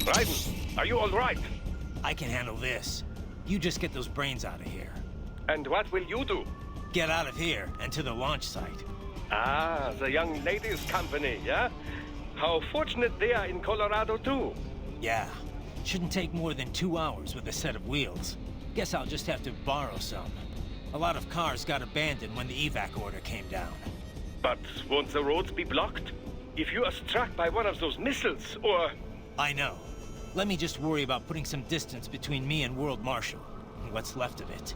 F: Raiden, are you all right?
P: I can handle this. You just get those brains out of here.
F: And what will you do?
P: Get out of here and to the launch site.
F: Ah, the young ladies' company, yeah? How fortunate they are in Colorado, too.
P: Yeah. Shouldn't take more than 2 hours with a set of wheels. Guess I'll just have to borrow some. A lot of cars got abandoned when the evac order came down.
F: But won't the roads be blocked? If you are struck by one of those missiles, or...
P: I know. Let me just worry about putting some distance between me and World Marshal, and what's left of it.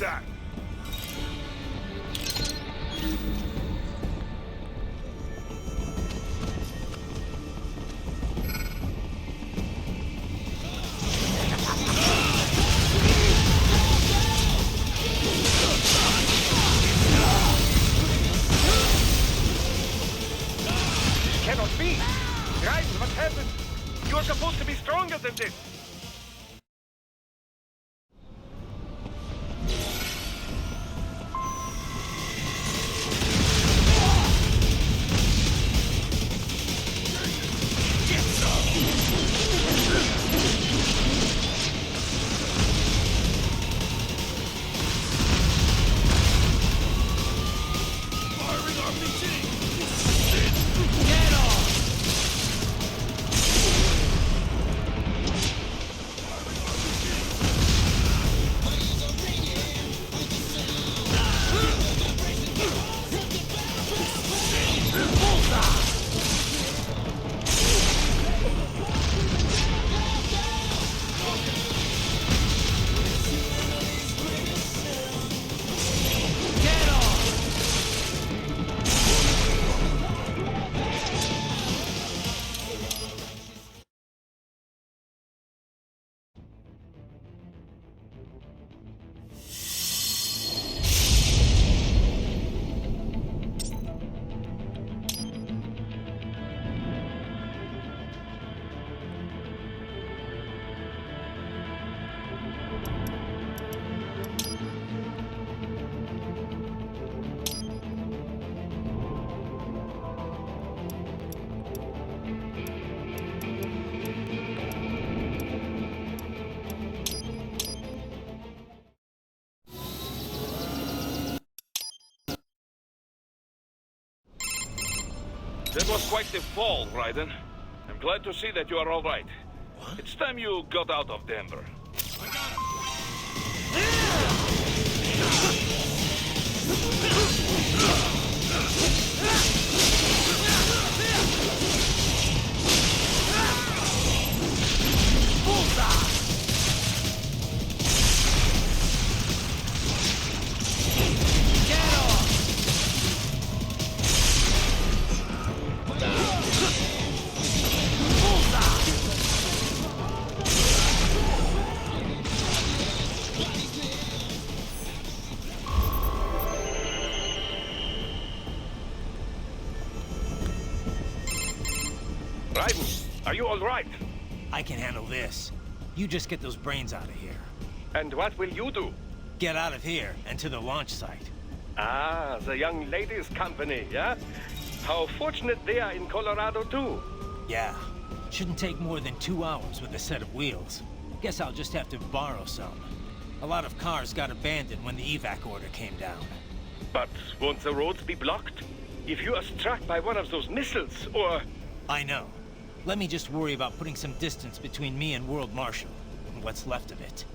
F: done. Cannot be! Raiden, what happened? You are supposed to be stronger than this! That was quite the fall, Raiden. I'm glad to see that you are all right. What? It's time you got out of Denver. Raiden, are you all right?
P: I can handle this. You just get those brains out of here.
F: And what will you do?
P: Get out of here and to the launch site.
M: Ah, the young ladies' company, yeah? How fortunate they are in Colorado, too.
P: Yeah. Shouldn't take more than 2 hours with a set of wheels. Guess I'll just have to borrow some. A lot of cars got abandoned when the evac order came down.
M: But won't the roads be blocked? If you are struck by one of those missiles, or...
P: I know. Let me just worry about putting some distance between me and World Marshal, and what's left of it.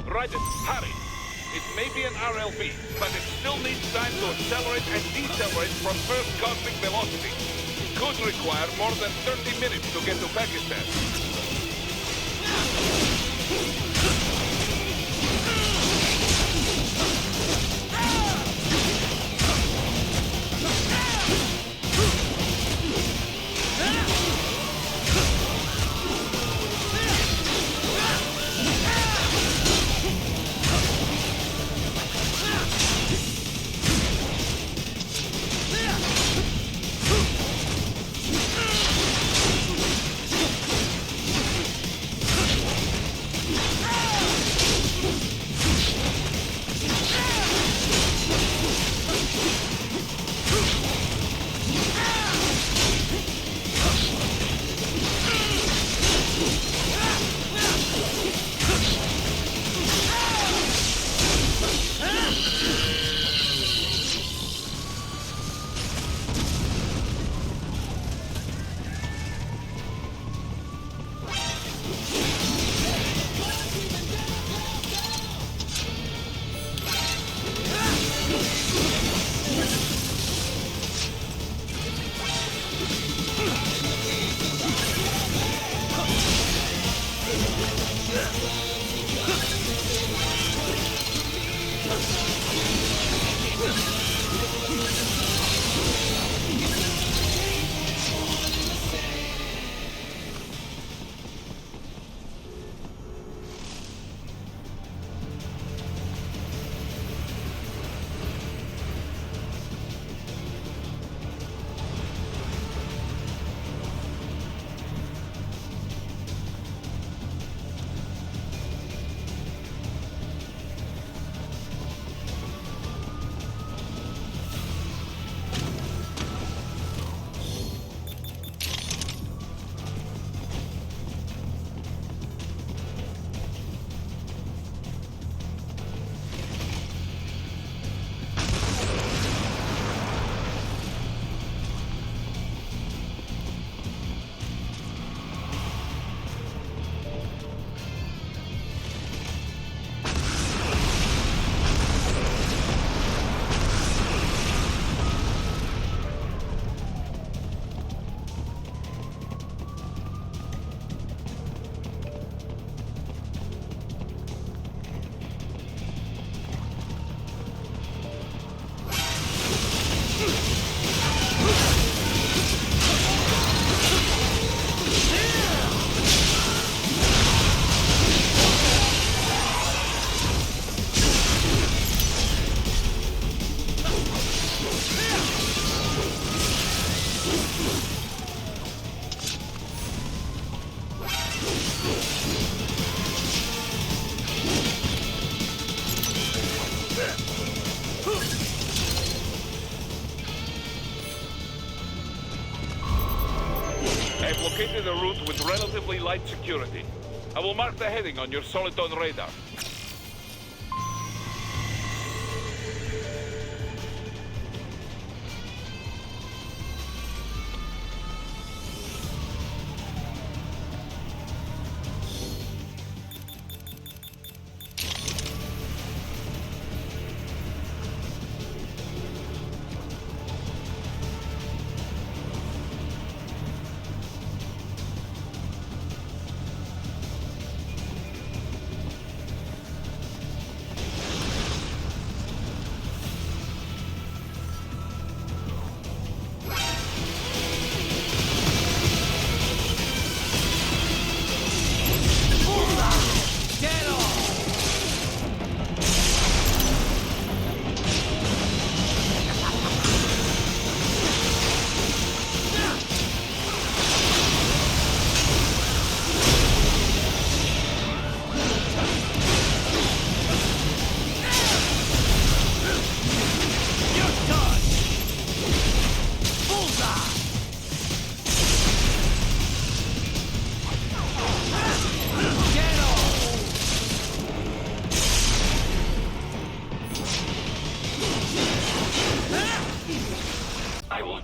F: Raiden, hurry! It may be an RLV, but it still needs time to accelerate and decelerate from first cosmic velocity. Could require more than 30 minutes to get to Pakistan. I've located a route with relatively light security. I will mark the heading on your Soliton radar.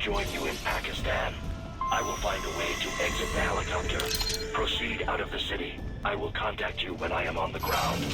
K: join you in Pakistan. I will find a way to exit the helicopter. Proceed out of the city. I will contact you when I am on the ground.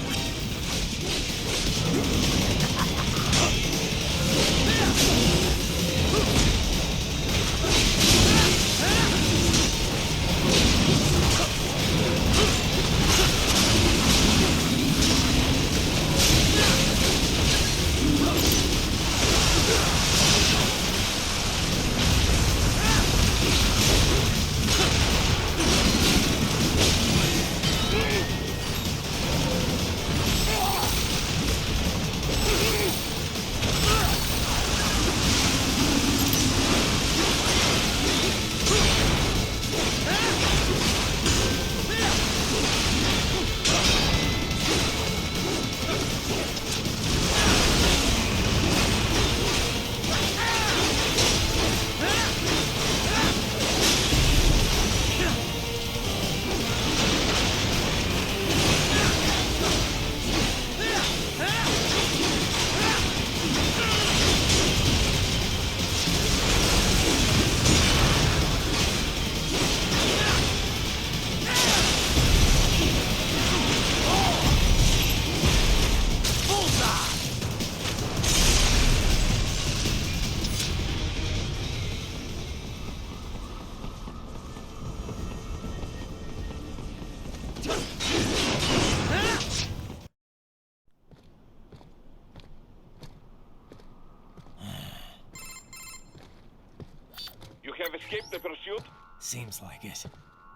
F: have escaped the pursuit?
C: Seems like it.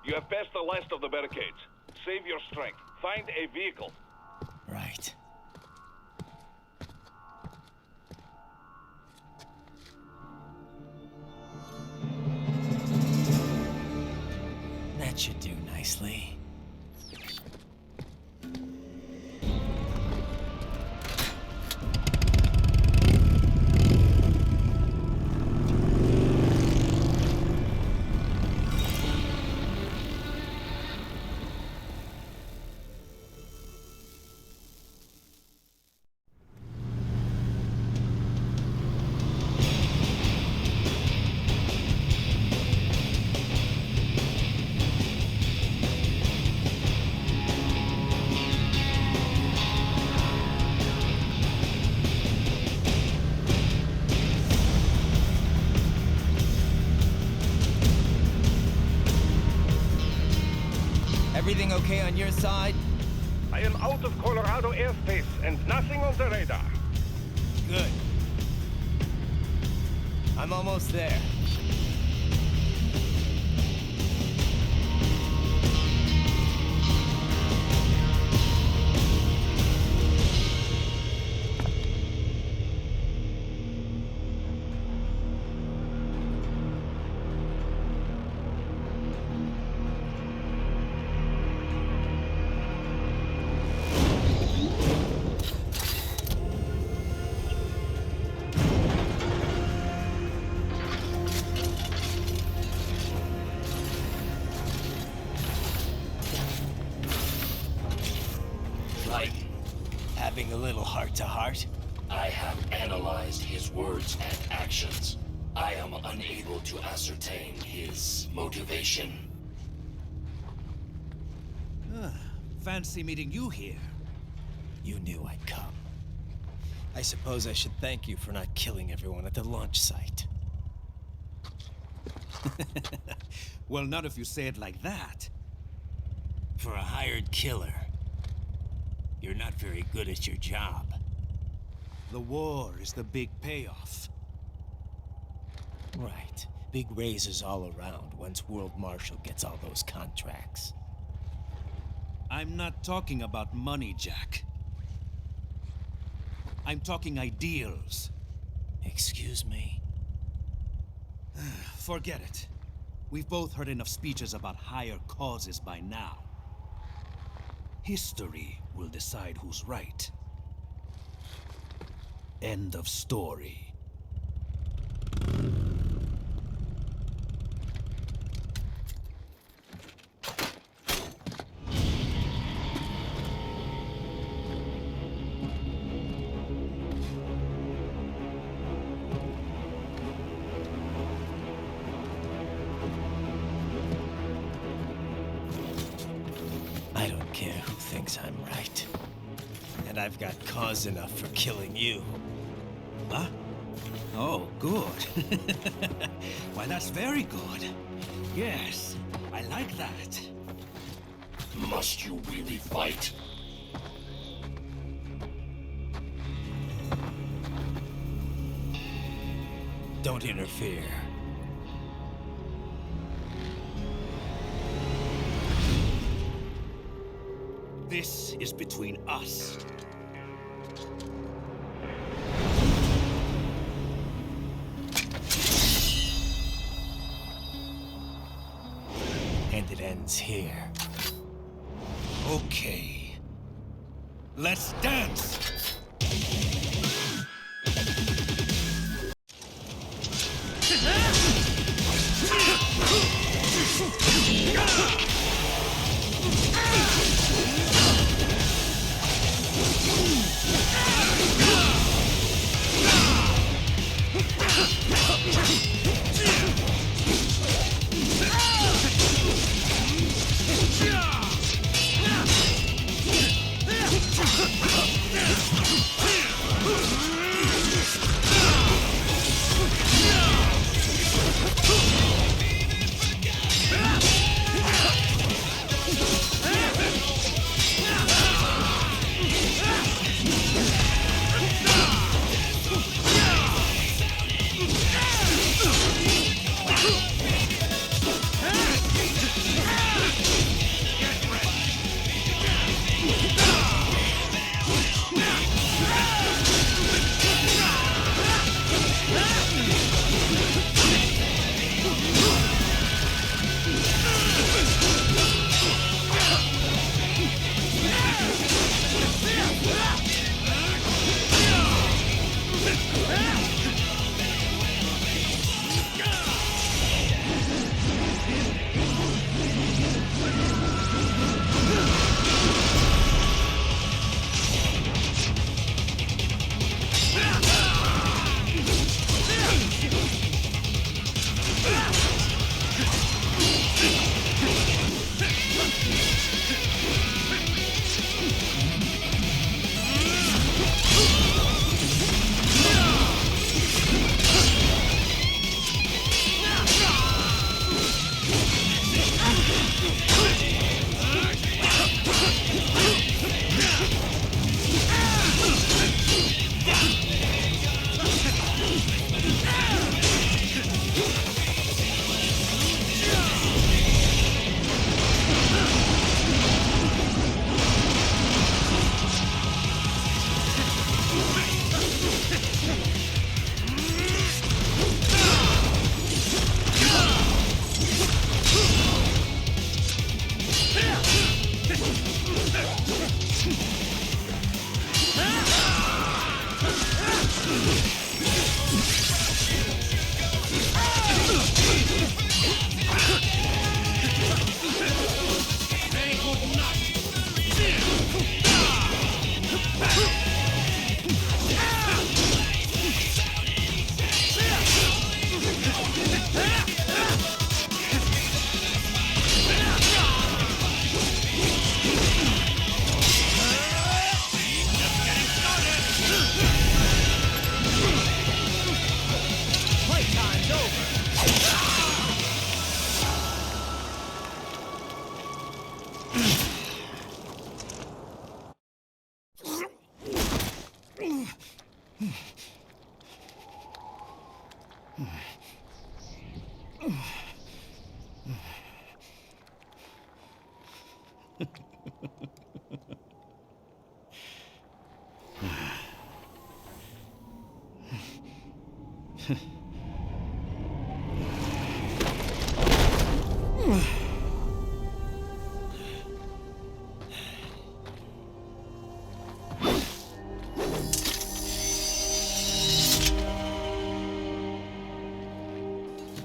F: You have passed the last of the barricades. Save your strength. Find a vehicle.
C: Right. That should do nicely. Everything okay on your side?
M: I am out of Colorado airspace and nothing on the radar.
C: Good. I'm almost there. Having a little heart-to-heart?
L: I have analyzed his words and actions. I am unable to ascertain his motivation.
H: Fancy meeting you here.
C: You knew I'd come. I suppose I should thank you for not killing everyone at the launch site.
H: Well, not if you say it like that.
C: For a hired killer, you're not very good at your job.
H: The war is the big payoff.
C: Right. Big raises all around once World Marshal gets all those contracts.
H: I'm not talking about money, Jack. I'm talking ideals.
C: Excuse me?
H: Forget it. We've both heard enough speeches about higher causes by now. History will decide who's right. End of story.
C: I don't care who thinks I'm right. And I've got cause enough for killing you.
H: Huh? Oh, good. Why, that's very good. Yes, I like that.
L: Must you really fight?
C: Don't interfere.
H: This is between us.
C: And it ends here.
H: Okay. Let's dance!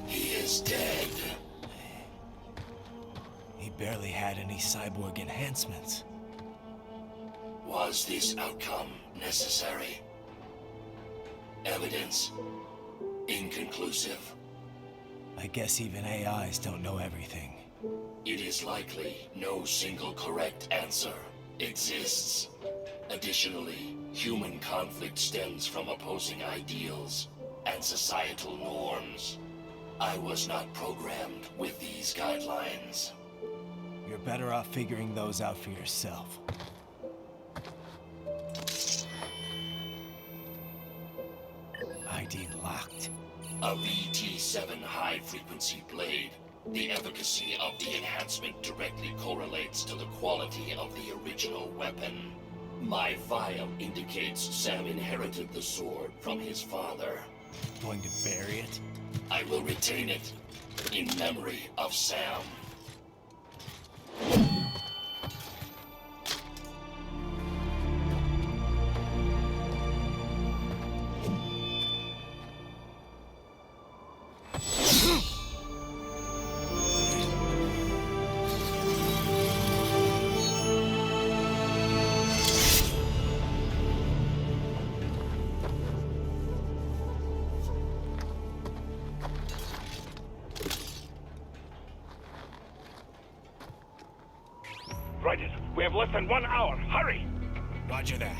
L: He is dead.
C: He barely had any cyborg enhancements.
L: Was this outcome necessary? Evidence inconclusive.
C: I guess even AIs don't know everything.
L: It is likely no single correct answer exists. Additionally, human conflict stems from opposing ideals and societal norms. I was not programmed with these guidelines.
C: You're better off figuring those out for yourself. ID locked.
L: A VT7 high-frequency blade. The efficacy of the enhancement directly correlates to the quality of the original weapon. My file indicates Sam inherited the sword from his father.
C: Going to bury it?
L: I will retain it in memory of Sam.
F: Right, we have less than 1 hour. Hurry!
C: Roger that.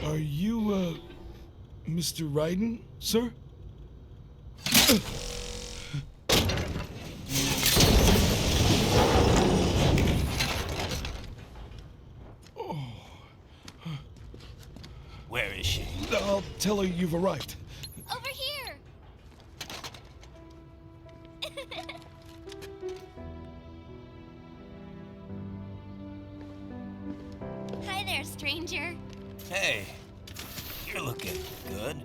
S: Are you, Mr. Raiden, sir?
C: Where is she?
S: I'll tell her you've arrived.
D: Over here! Hi there, stranger.
C: Hey, you're looking good.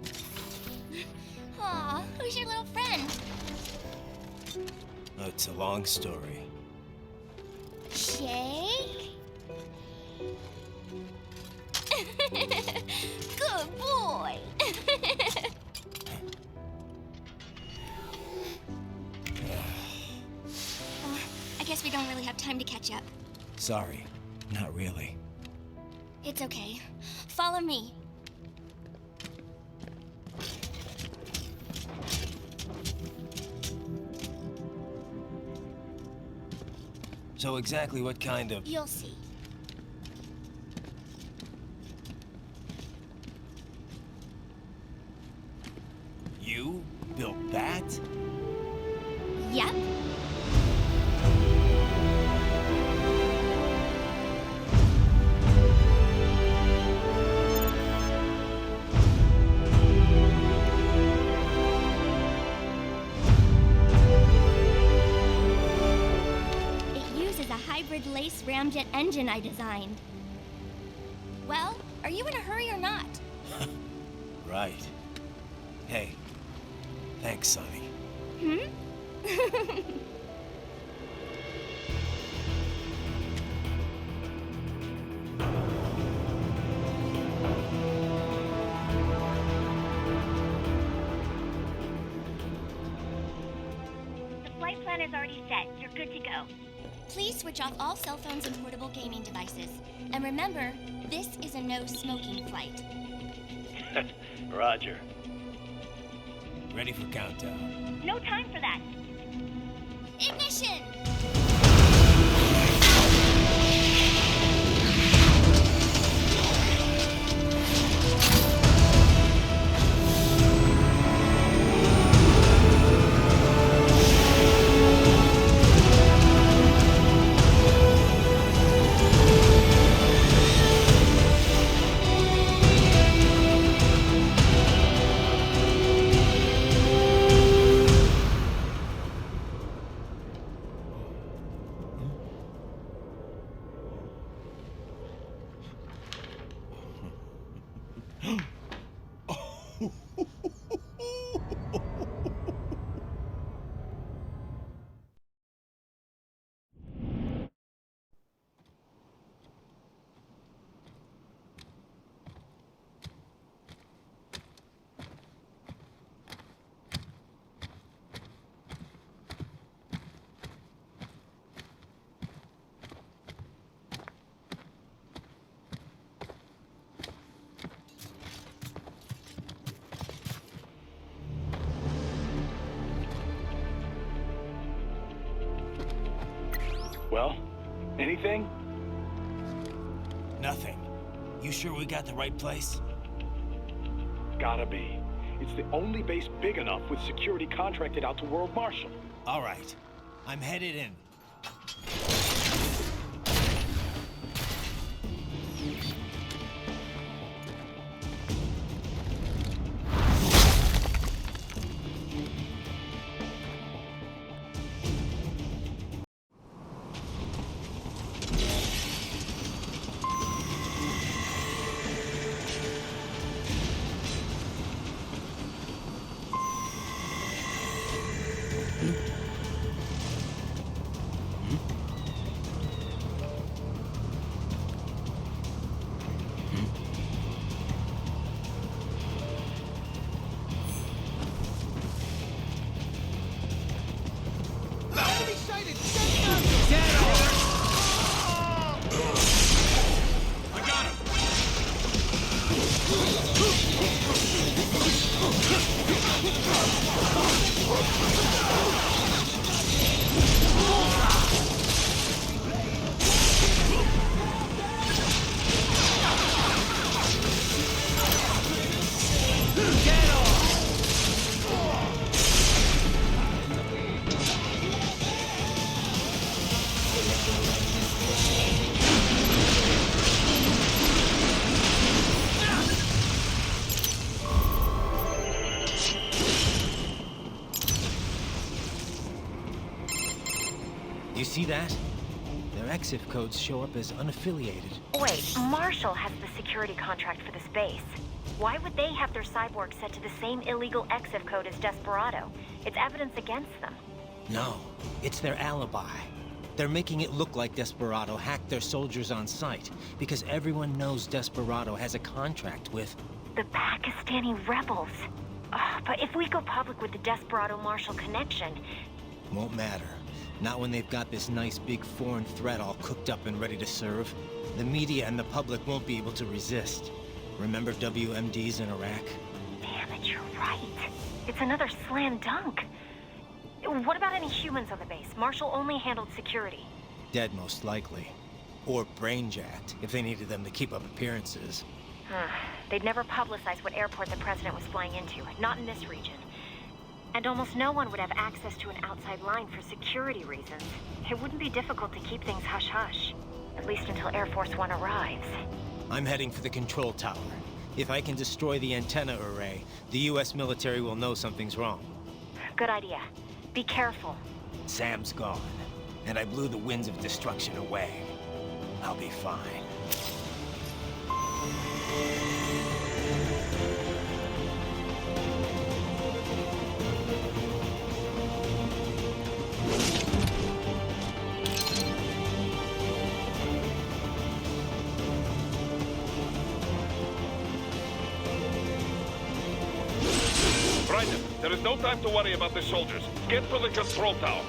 D: Aw, who's your little friend?
C: Oh, it's a long story.
D: Shake? Good boy. I guess we don't really have time to catch up.
C: Sorry, not really.
D: It's okay. Follow me.
C: So exactly what kind of...
D: You'll see.
C: You built that?
D: Yep. Hybrid lace ramjet engine I designed. Well, are you in a hurry or not?
C: Right. Hey, thanks, Sonny.
D: Hmm?
R: is already set. You're good to go.
T: Please switch off all cell phones and portable gaming devices. And remember, this is a no-smoking flight.
E: Roger.
C: Ready for countdown.
R: No time for that.
T: Ignition!
E: Well, anything?
C: Nothing. You sure we got the right place?
E: Gotta be. It's the only base big enough with security contracted out to World Marshal.
C: All right. I'm headed in. You see that? Their exif codes show up as unaffiliated.
D: Wait, Marshall has the security contract for this base. Why would they have their cyborg set to the same illegal exif code as Desperado? It's evidence against them.
C: No, it's their alibi. They're making it look like Desperado hacked their soldiers on sight, because everyone knows Desperado has a contract with...
D: The Pakistani rebels. Oh, but if we go public with the Desperado-Marshall connection...
C: Won't matter. Not when they've got this nice big foreign threat all cooked up and ready to serve. The media and the public won't be able to resist. Remember WMDs in Iraq?
D: Damn it, you're right. It's another slam dunk. What about any humans on the base? Marshall only handled security.
C: Dead, most likely. Or brain-jacked, if they needed them to keep up appearances.
D: They'd never publicize what airport the president was flying into, not in this region. And almost no one would have access to an outside line for security reasons. It wouldn't be difficult to keep things hush-hush. At least until Air Force One arrives.
C: I'm heading for the control tower. If I can destroy the antenna array, the US military will know something's wrong.
D: Good idea. Be careful.
C: Sam's gone, and I blew the winds of destruction away. I'll be fine.
F: There is no time to worry about the soldiers. Get to the control tower.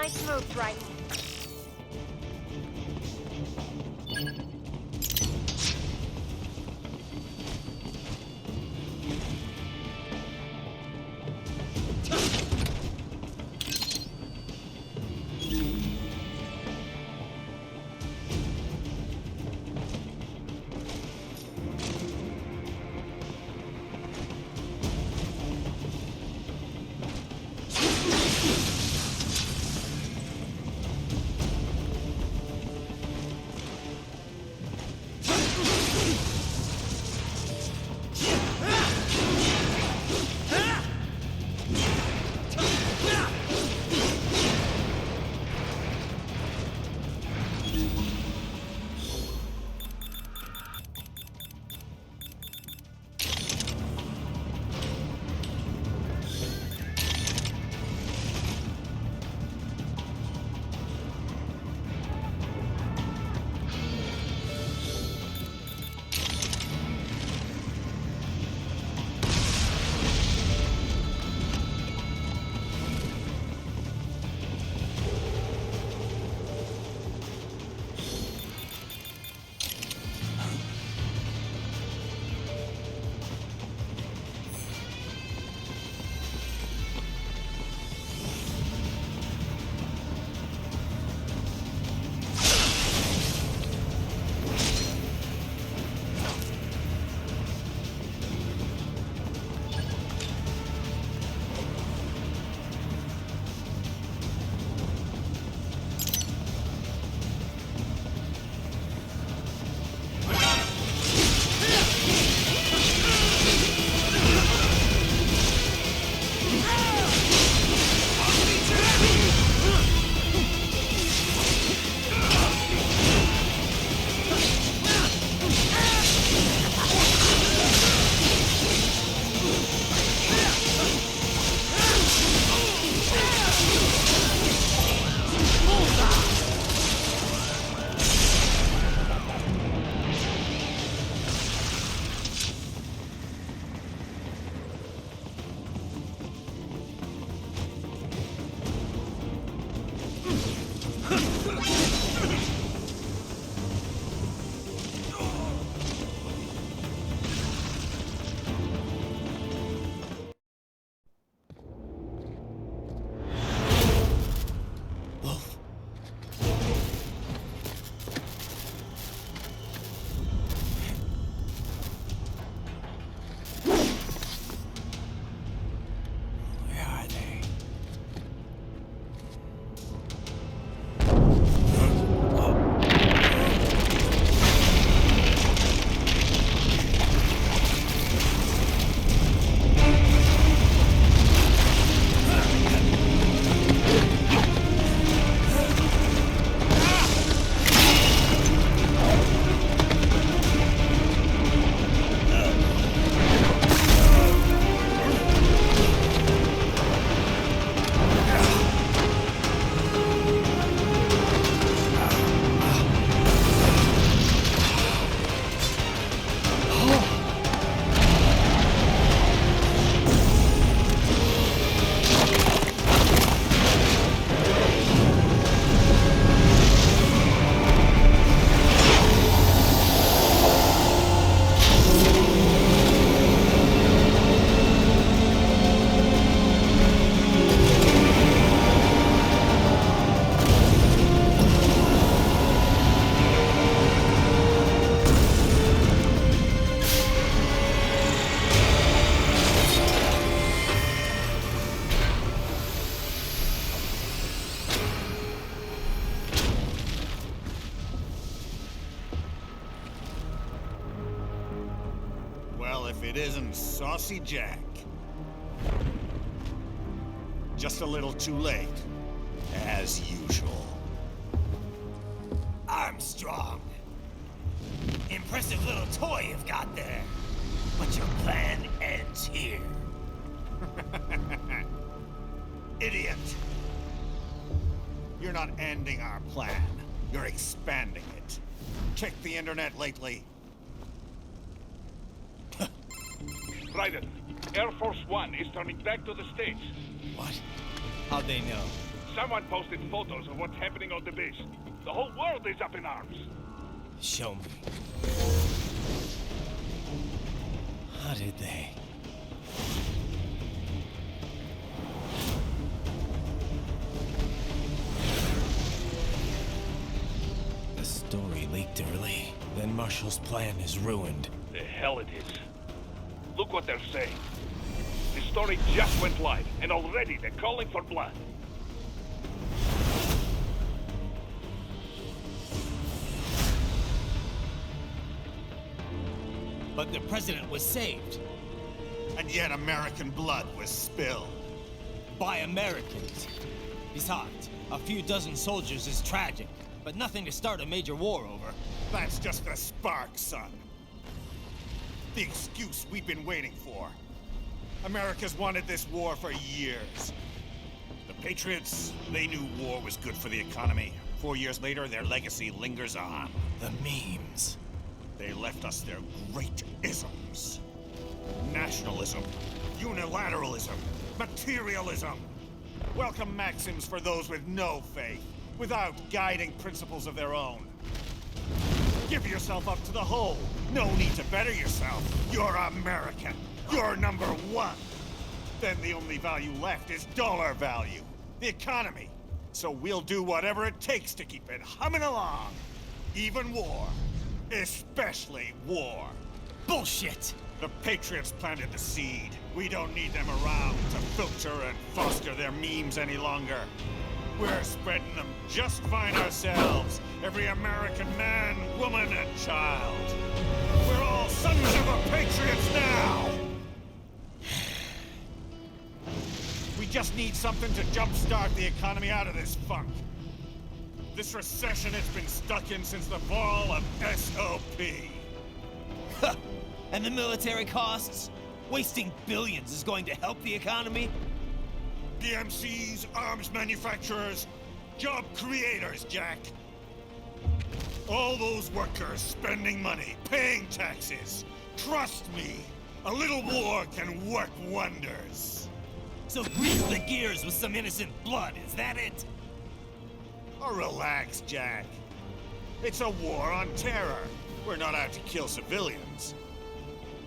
D: Nice moves, Raiden.
G: Well, if it isn't Saucy Jack. Just a little too late, as usual.
B: Armstrong. Impressive little toy you've got there. But your plan ends here.
G: Idiot! You're not ending our plan. You're expanding it. Check the internet lately.
F: Raiden, Air Force One is turning back to the States.
C: What? How'd they know?
F: Someone posted photos of what's happening on the base. The whole world is up in arms.
C: Show me. How did they? The story leaked early. Then Marshall's plan is ruined.
F: The hell it is. Look what they're saying. The story just went live, and already they're calling for blood.
C: But the president was saved.
G: And yet American blood was spilled.
C: By Americans. Besides, a few dozen soldiers is tragic, but nothing to start a major war over.
G: That's just a spark, son. The excuse we've been waiting for. America's wanted this war for years. The Patriots, they knew war was good for the economy. 4 years later, their legacy lingers on.
C: The memes.
G: They left us their great isms. Nationalism, unilateralism, materialism. Welcome maxims for those with no faith, without guiding principles of their own. Give yourself up to the whole. No need to better yourself. You're American. You're number one. Then the only value left is dollar value. The economy. So we'll do whatever it takes to keep it humming along. Even war. Especially war.
C: Bullshit!
G: The Patriots planted the seed. We don't need them around to filter and foster their memes any longer. We're spreading them just fine ourselves. Every American man, woman, and child. We're all sons of the Patriots now! We just need something to jumpstart the economy out of this funk. This recession it's been stuck in since the fall of SOP.
C: And the military costs? Wasting billions is going to help the economy?
G: BMCs, arms manufacturers, job creators, Jack. All those workers spending money, paying taxes. Trust me, a little war can work wonders.
C: So grease the gears with some innocent blood, is that it?
G: Oh, relax, Jack. It's a war on terror. We're not out to kill civilians.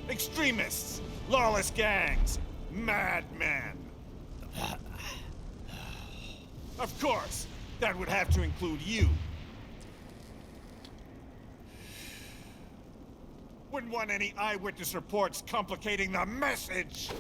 G: Extremists, lawless gangs, madmen. Of course, that would have to include you. Wouldn't want any eyewitness reports complicating the message.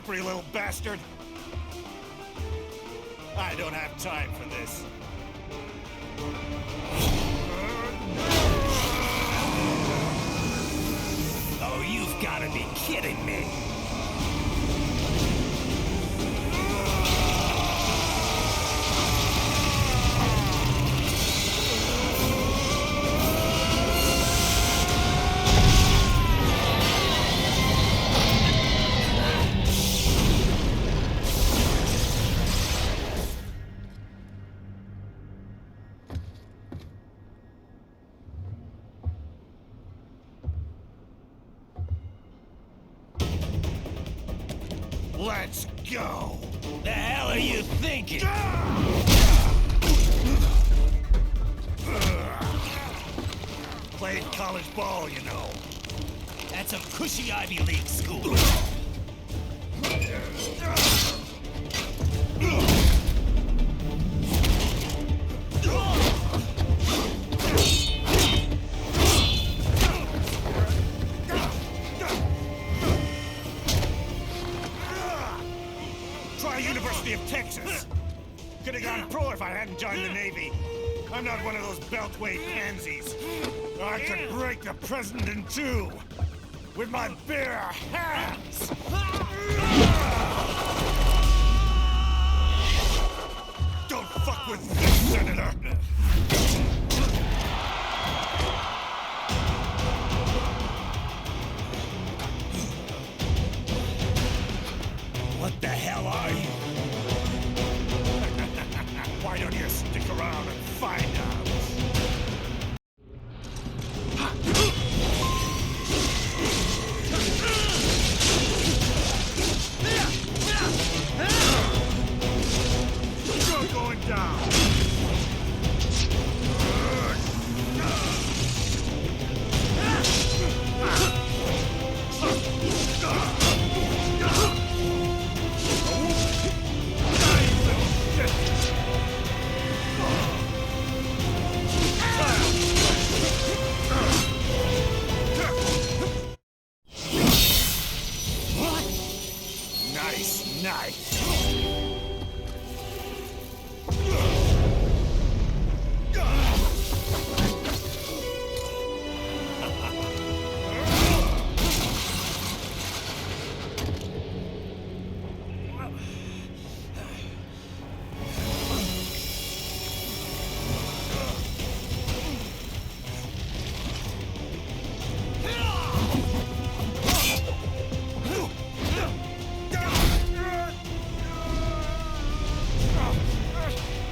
G: slippery little bastard! I don't have time for this.
B: Oh, you've got to be kidding me!
G: Let's go!
B: The hell are you thinking?
G: Played college ball, you know.
B: That's a cushy Ivy League school.
G: Try University of Texas. Could have gone pro if I hadn't joined the Navy. I'm not one of those beltway pansies. I could break the president in two with my bare hands. Don't fuck with this, Senator.
B: What the hell are you?
G: Why don't you stick around and find out? You're going down. Nice, nice.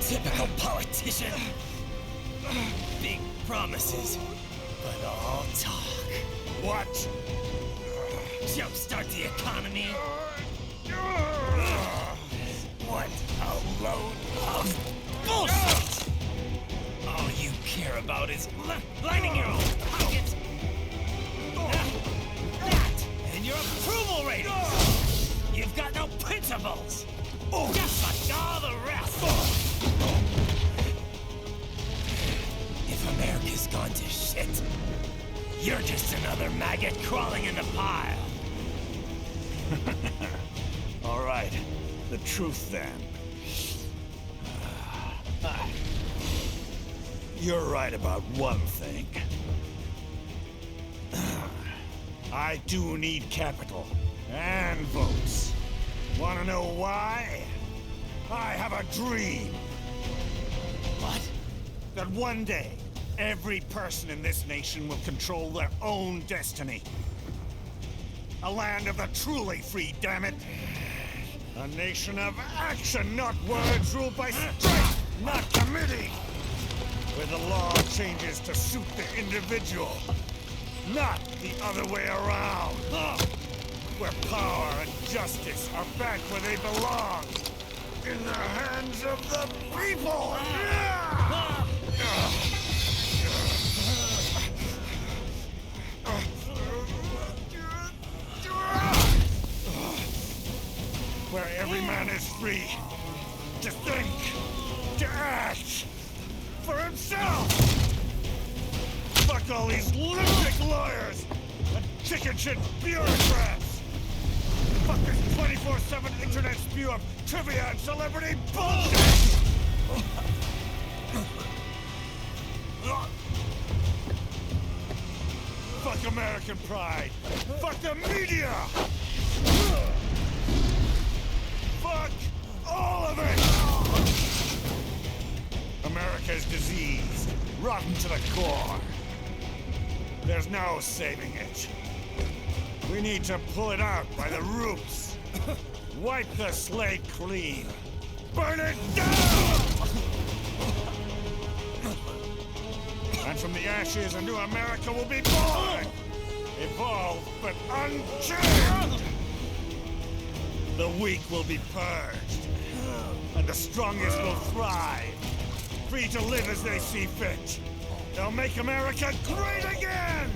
B: Typical politician. Big promises, but all talk.
G: What?
B: Jumpstart the economy. What a load of bullshit! All you care about is lining your own pockets. That and your approval ratings. You've got no principles. Just like all the rest. If America's gone to shit, you're just another maggot crawling in the pile.
G: All right, the truth then. You're right about one thing. I do need capital and votes. Want to know why? I have a dream.
B: What?
G: That one day, every person in this nation will control their own destiny. A land of the truly free, damn it. A nation of action, not words, ruled by strength, not committee. Where the law changes to suit the individual, not the other way around. Where power and justice are back where they belong. In the hands of the people! Where every man is free to think, to act for himself! Fuck all these lunatic lawyers and chicken shit bureaucrats! Fuck this 24/7 internet spew of trivia and celebrity bullshit! Fuck American pride! Fuck the media! Fuck all of it! America's diseased, rotten to the core. There's no saving it. We need to pull it out by the roots. Wipe the slate clean. Burn it down! And from the ashes, a new America will be born! Evolved, but unchanged! The weak will be purged. And the strongest will thrive. Free to live as they see fit. They'll make America great again!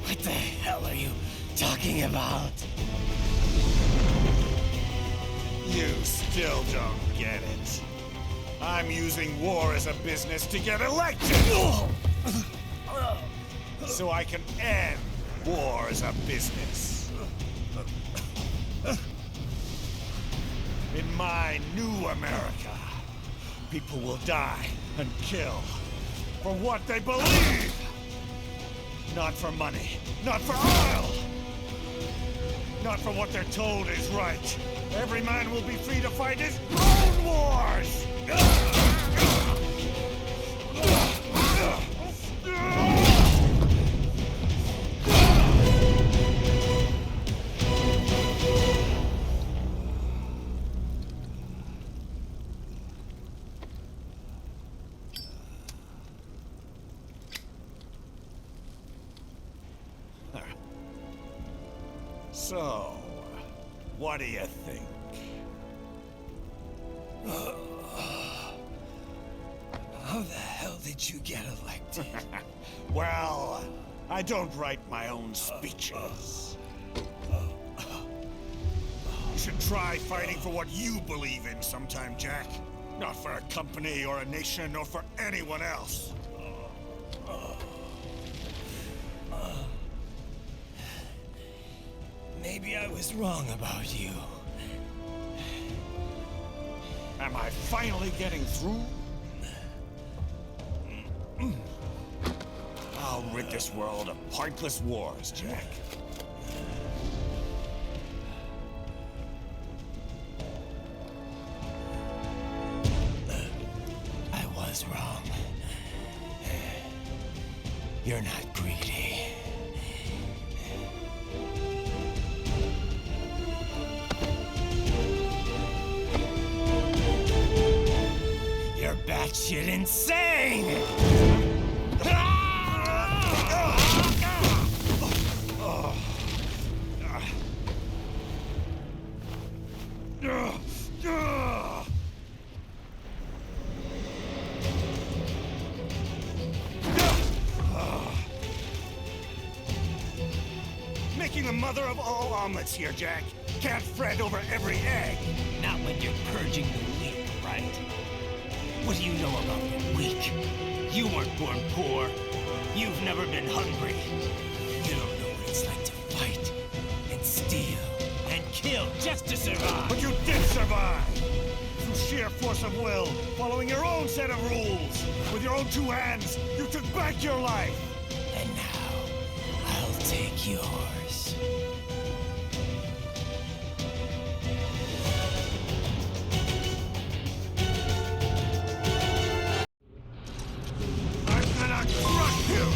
B: What the hell are you talking about?
G: You still don't get it. I'm using war as a business to get elected! So I can end war as a business. In my new America, people will die and kill for what they believe! Not for money, not for oil! Not for what they're told is right. Every man will be free to fight his own wars! So, what do you think?
B: How the hell did you get elected?
G: Well, I don't write my own speeches. You should try fighting for what you believe in sometime, Jack. Not for a company or a nation or for anyone else.
B: Maybe I was wrong about you.
G: Am I finally getting through? I'll rid this world of pointless wars, Jack.
B: I was wrong. You're not greedy. You're batshit insane!
G: Making the mother of all omelets here, Jack. Can't fret over every egg.
B: Not when you're purging the weak, right? What do you know about the weak? You weren't born poor. You've never been hungry. You don't know what it's like to fight and steal and kill just to survive.
G: But you did survive! Through sheer force of will, following your own set of rules. With your own two hands, you took back your life.
B: And now, I'll take yours.
G: I'm gonna crush you!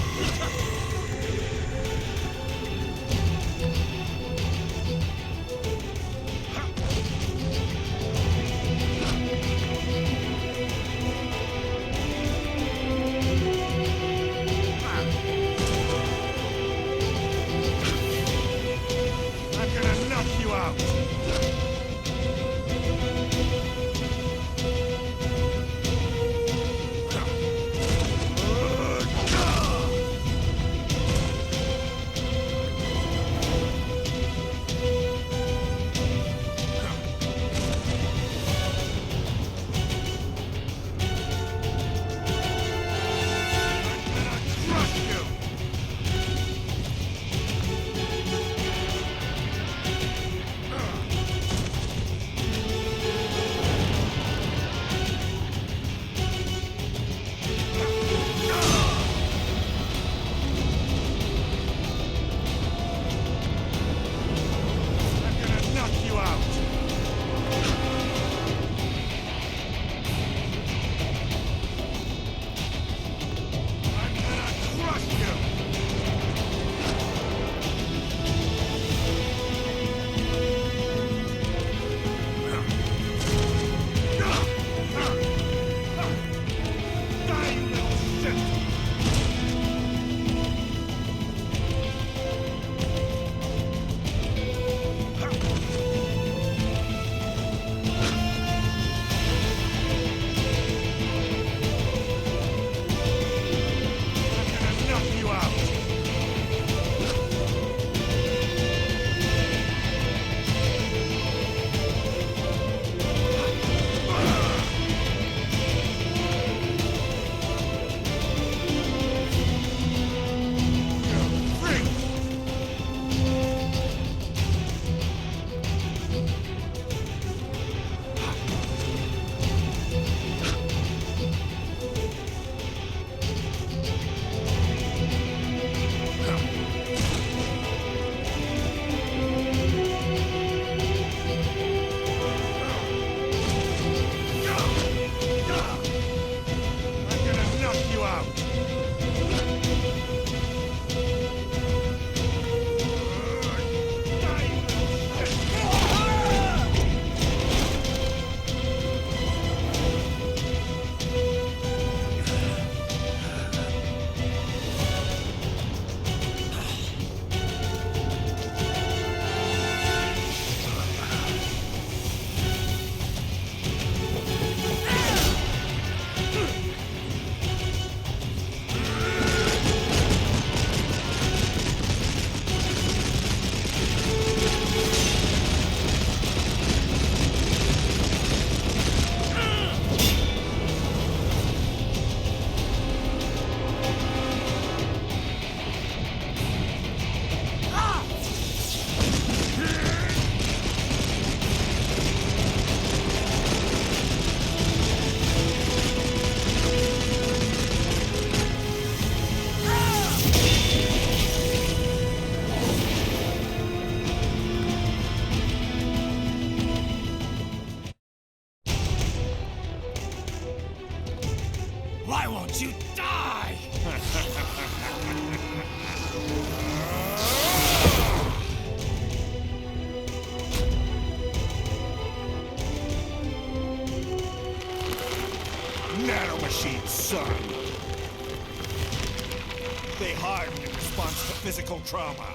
G: stay hardened in response to physical trauma.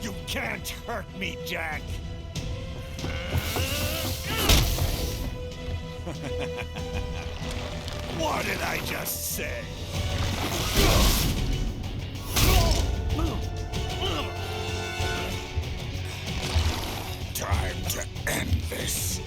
G: You can't hurt me, Jack! What did I just say? Time to end this.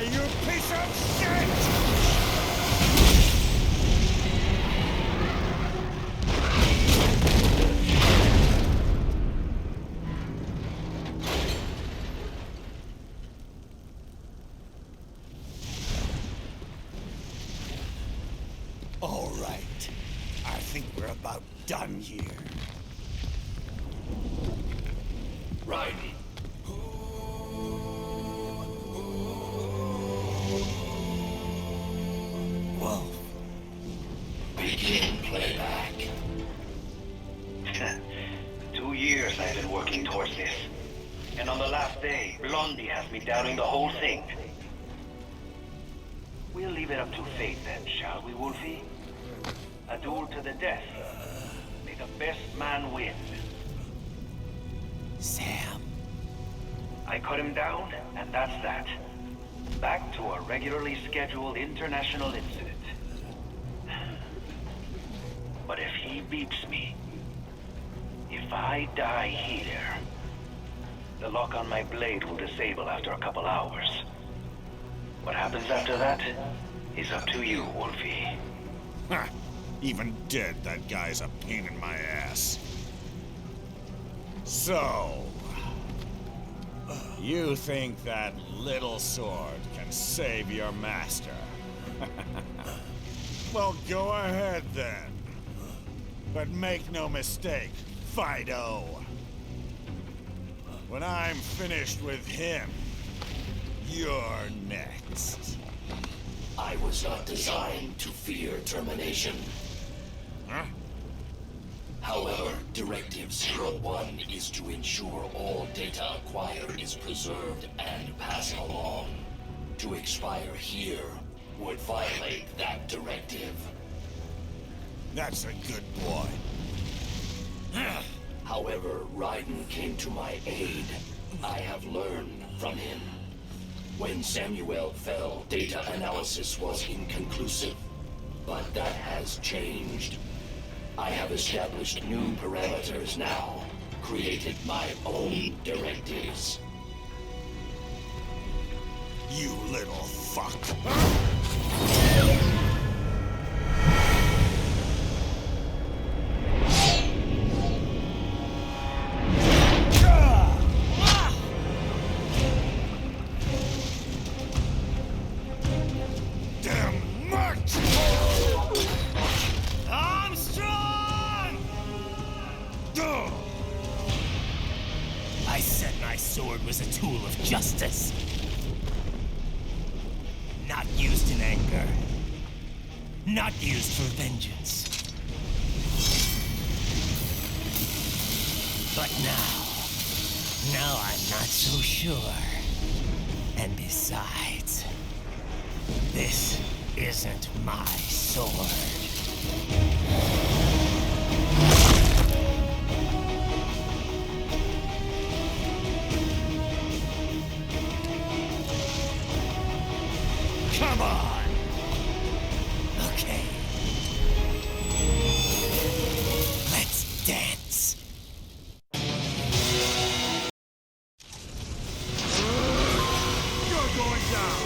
G: You piece of shit! All right. I think we're about done here.
L: Right.
B: Whoa.
L: Begin playback.
A: 2 years I've been working towards this. And on the last day, Blondie has me doubting the whole thing. We'll leave it up to fate then, shall we, Wolfie? A duel to the death. May the best man win.
B: Sam.
A: I cut him down, and that's that. Back to a regularly scheduled international incident. But if he beeps me, if I die here, the lock on my blade will disable after a couple hours. What happens after that is up to you, Wolfie.
G: Ha! Even dead, that guy's a pain in my ass. So... you think that little sword can save your master? Well, go ahead then. But make no mistake, Fido. When I'm finished with him, you're next.
L: I was not designed to fear termination.
G: Huh?
L: However, Directive 01 is to ensure all data acquired is preserved and passed along. To expire here would violate that directive.
G: That's a good boy.
L: However, Raiden came to my aid. I have learned from him. When Samuel fell, data analysis was inconclusive. But that has changed. I have established new parameters now. Created my own directives.
G: You little fuck.
B: I said my sword was a tool of justice. Not used in anger. Not used for vengeance. But now I'm not so sure. And besides, this isn't my sword. Come on! Okay. Let's dance.
G: You're going down!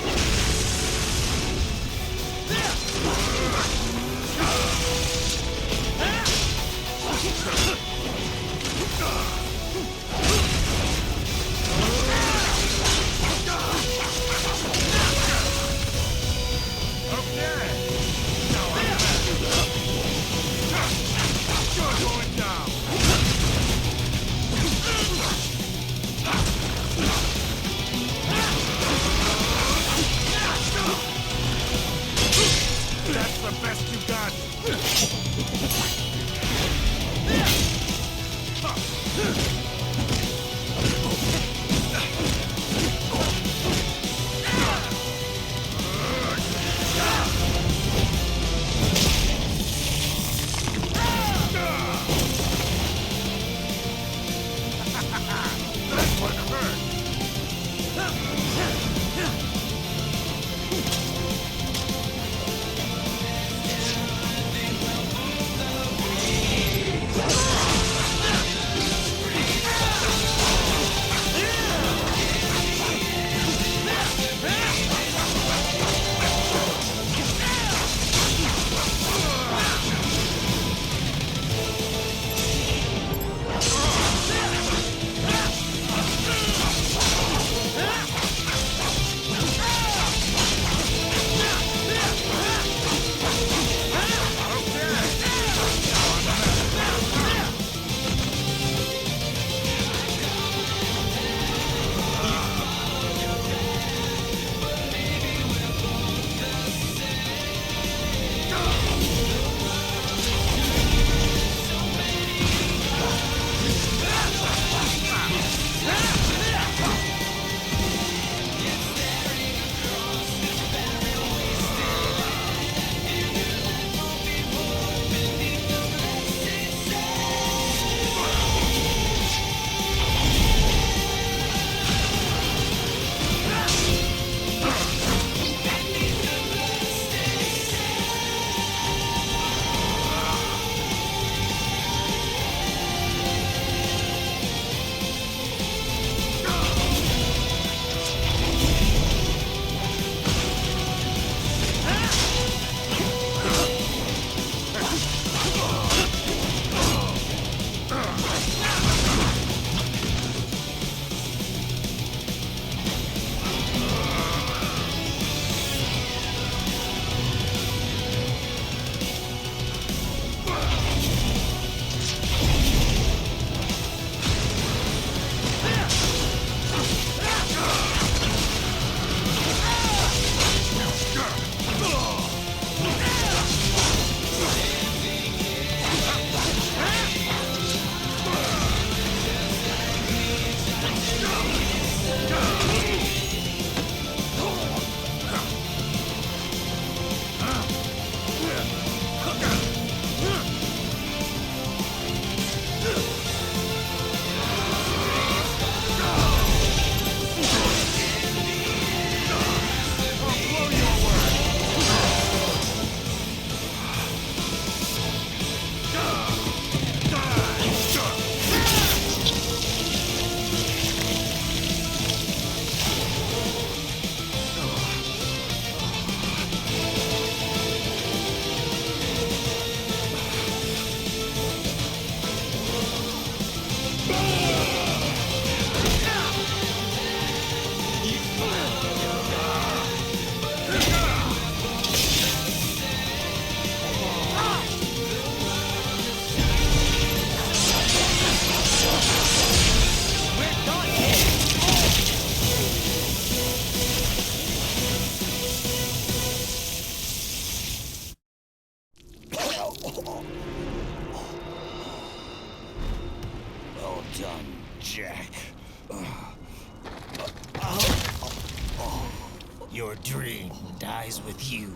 L: Your dream dies with you.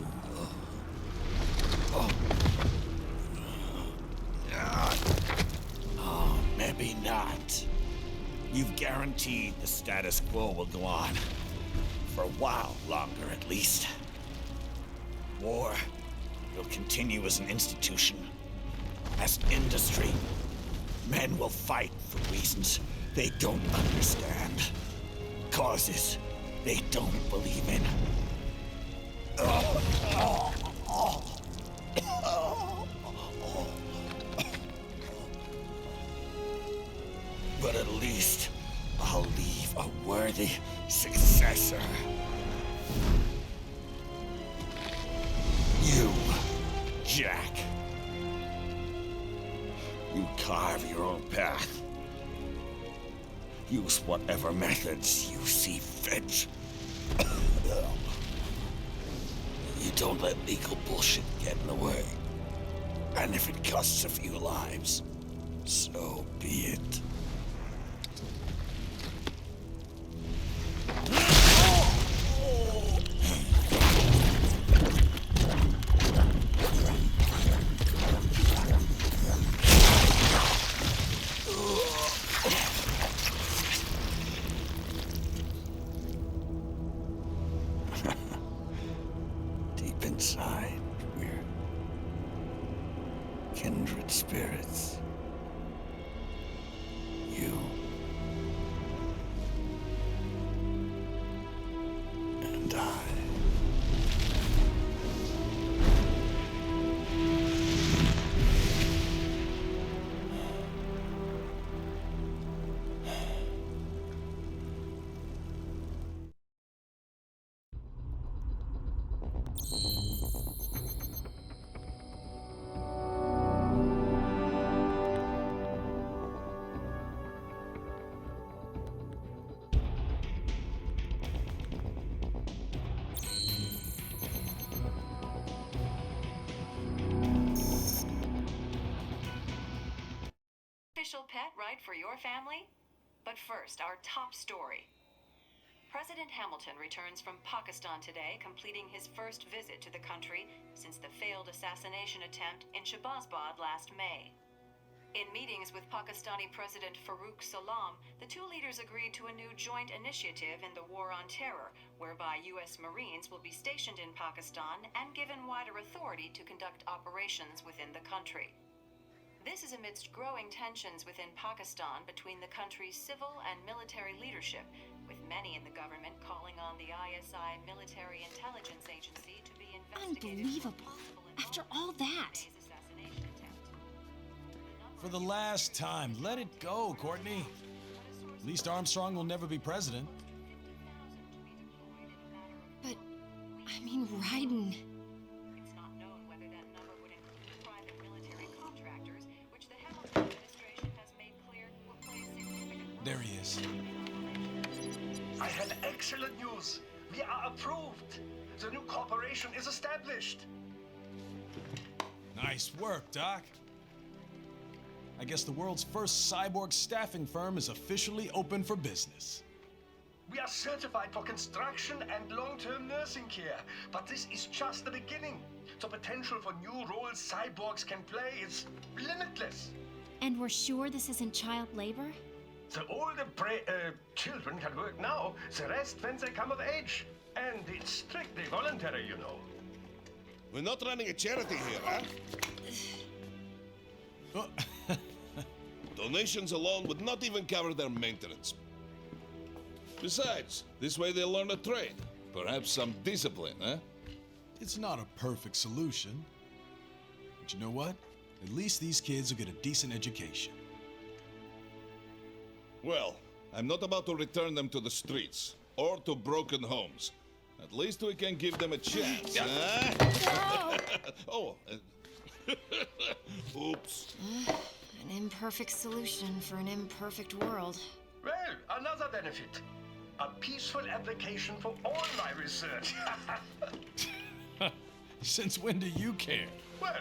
L: Oh, maybe not. You've guaranteed the status quo will go on. For a while longer, at least. War will continue as an institution, as an industry. Men will fight for reasons they don't understand. Causes they don't believe in. But at least I'll leave a worthy successor. You, Jack. You carve your own path. Use whatever methods you see fit. You don't let legal bullshit get in the way.
G: And if it costs a few lives, so be it. Deep inside, we're kindred spirits. You and I.
I: Official pet right for your family? But first, our top story. President Hamilton returns from Pakistan today, completing his first visit to the country since the failed assassination attempt in Shahbazbad last May. In meetings with Pakistani President Farooq Salam, the two leaders agreed to a new joint initiative in the War on Terror, whereby U.S. Marines will be stationed in Pakistan and given wider authority to conduct operations within the country. This is amidst growing tensions within Pakistan between the country's civil and military leadership, with many in the government calling on the ISI Military Intelligence Agency to be investigated.
D: Unbelievable. After all that.
J: For the last time, let it go, Courtney. At least Armstrong will never be president.
D: But, I mean, Raiden.
I: It's not known whether that number would include private military contractors, which the Hamilton administration has made clear will play a significant role.
J: There he is.
U: I have excellent news. We are approved. The new corporation is established.
J: Nice work, Doc. I guess the world's first cyborg staffing firm is officially open for business.
U: We are certified for construction and long-term nursing care, but this is just the beginning. The potential for new roles cyborgs can play is limitless.
D: And we're sure this isn't child labor?
U: The older children can work now, the rest when they come of age. And it's strictly voluntary, you know.
W: We're not running a charity here, huh? Donations alone would not even cover their maintenance. Besides, this way they'll learn a trade. Perhaps some discipline, huh?
J: It's not a perfect solution. But you know what? At least these kids will get a decent education.
W: Well, I'm not about to return them to the streets or to broken homes. At least we can give them a chance, huh? Oh, oops.
D: An imperfect solution for an imperfect world.
U: Well, another benefit. A peaceful application for all my research.
J: Since when do you care?
U: Well,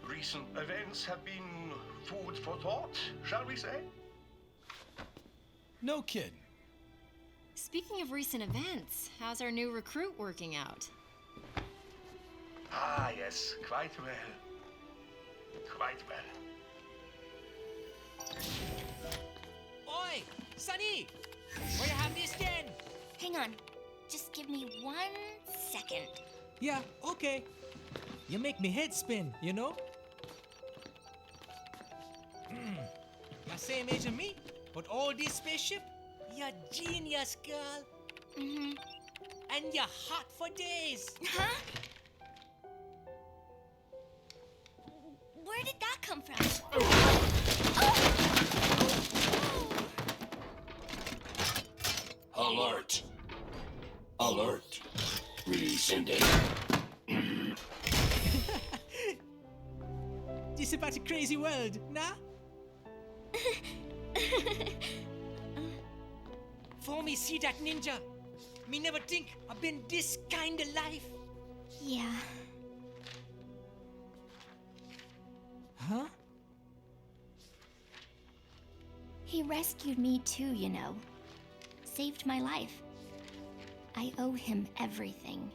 U: recent events have been food for thought, shall we say?
J: No kidding.
D: Speaking of recent events, how's our new recruit working out?
U: Ah, yes, quite well. Quite well.
O: Oi, Sonny! Where you have this then?
T: Hang on. Just give me 1 second.
O: Yeah, okay. You make me head spin, you know? You're same age as me, but all this spaceship, you're genius, girl.
T: Mm-hmm.
O: And you're hot for days.
T: Huh? Where did that come from?
L: Alert. Alert. Rescinding.
O: This is about a crazy world, nah? For me see that ninja, me never think I've been this kind of life.
T: Yeah.
O: Huh?
T: He rescued me too, you know. Saved my life. I owe him everything.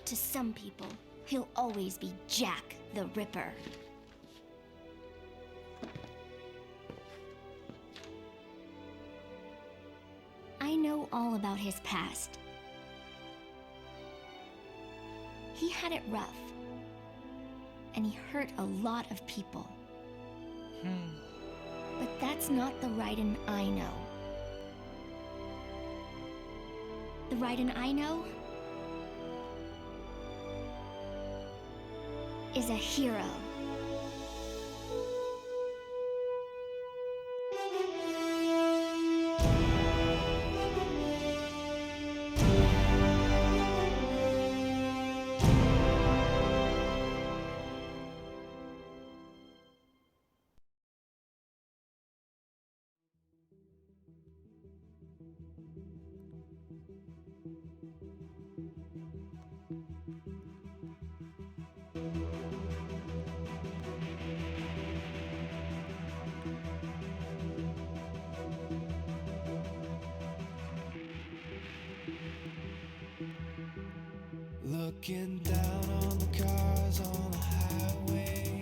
T: To some people, he'll always be Jack the Ripper. I know all about his past. He had it rough. And he hurt a lot of people. But that's not the Raiden I know. The Raiden I know is a hero.
N: Looking down on the cars on the highway,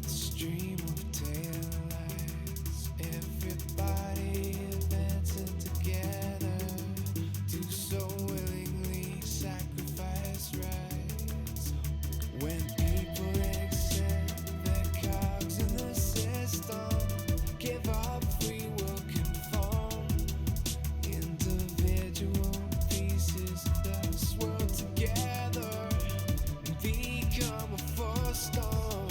N: the stream of taillights, everybody advancing together, do so willingly sacrifice rights. When people accept their cogs in the system, give up free will, conform, individual pieces that swirl together and become a force storm.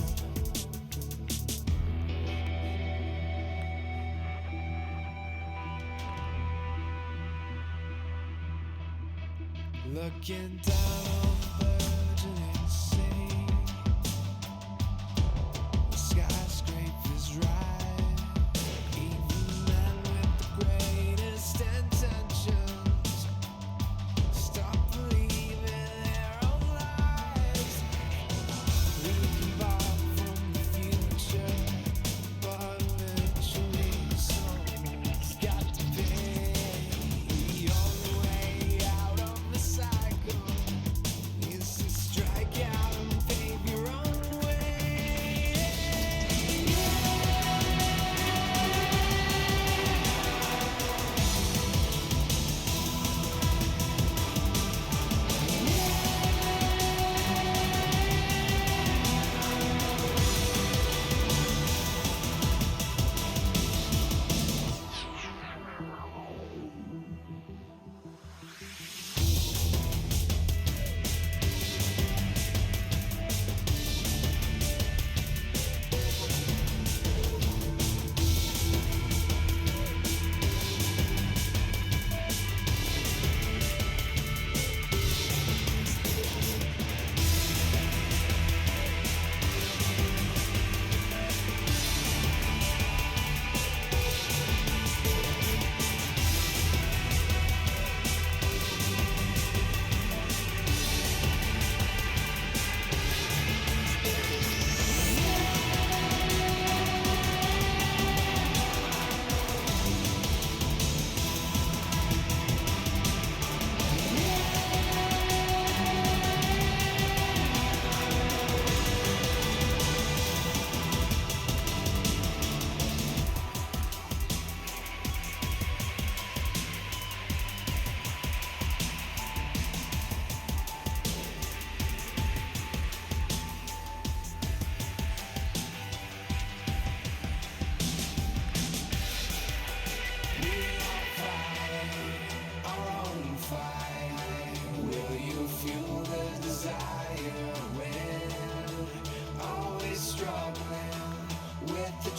N: Looking down on the burgeoning insane, the skyscrapers rise, even men with the greatest intentions stop believing their own lives. We can borrow from the future, but eventually someone's got to pay. The only way out of the cycle is to strike out and pave your own way.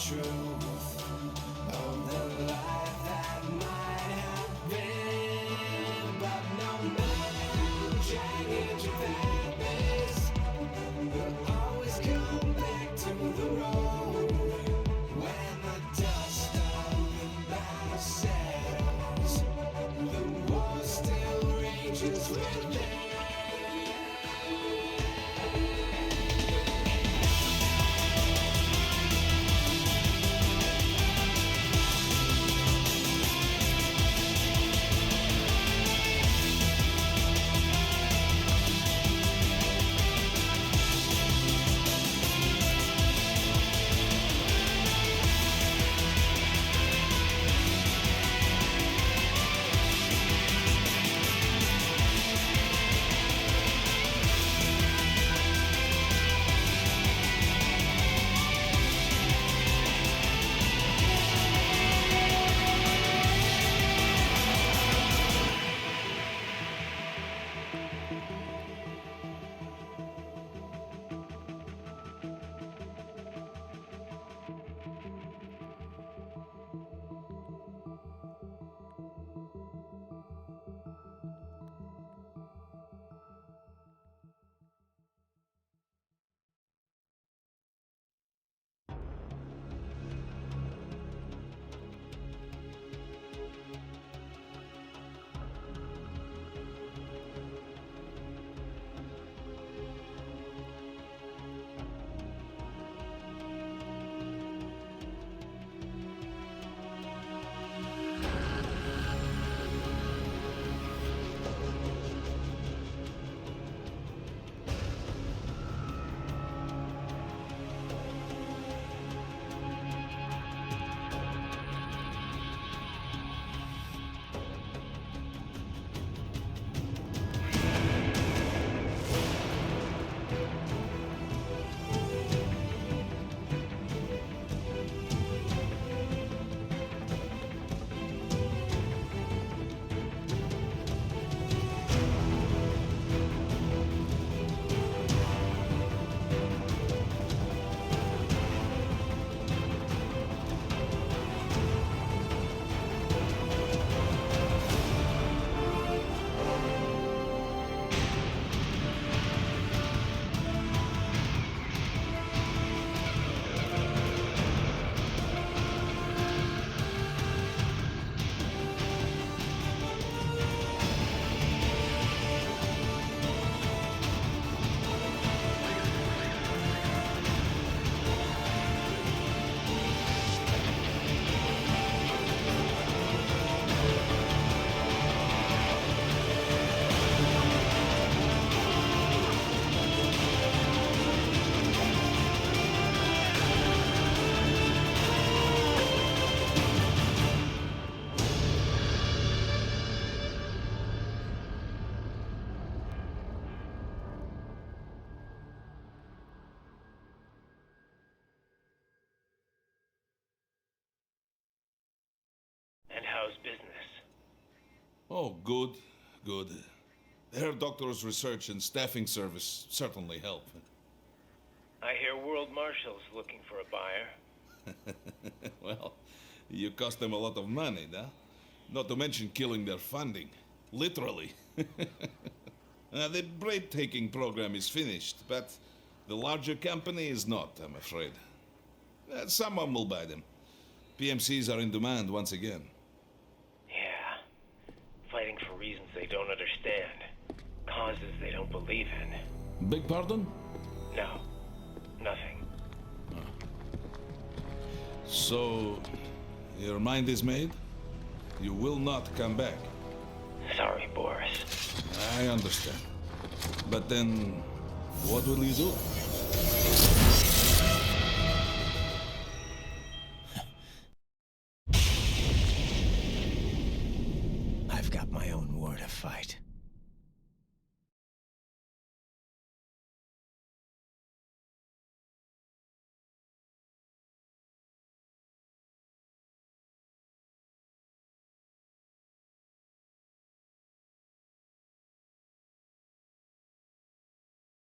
N: Truth of the life that might have been, but no matter how jagged your path is, you'll always come back to the road. When the dust of the battle settles, the war still rages within.
A: How's business?
W: Oh, good, good. Their doctor's research and staffing service certainly help.
A: I hear World Marshal's looking for a buyer.
W: Well, you cost them a lot of money, nah? Not to mention killing their funding. Literally. The break-taking program is finished, but the larger company is not, I'm afraid. Someone will buy them. PMCs are in demand once again.
A: Yeah. Fighting for reasons they don't understand. Causes they don't believe in.
W: Beg pardon?
A: No. Nothing.
W: So, your mind is made? You will not come back?
A: Sorry, Boris.
W: I understand. But then, what will you do?
C: I've got my own war to fight.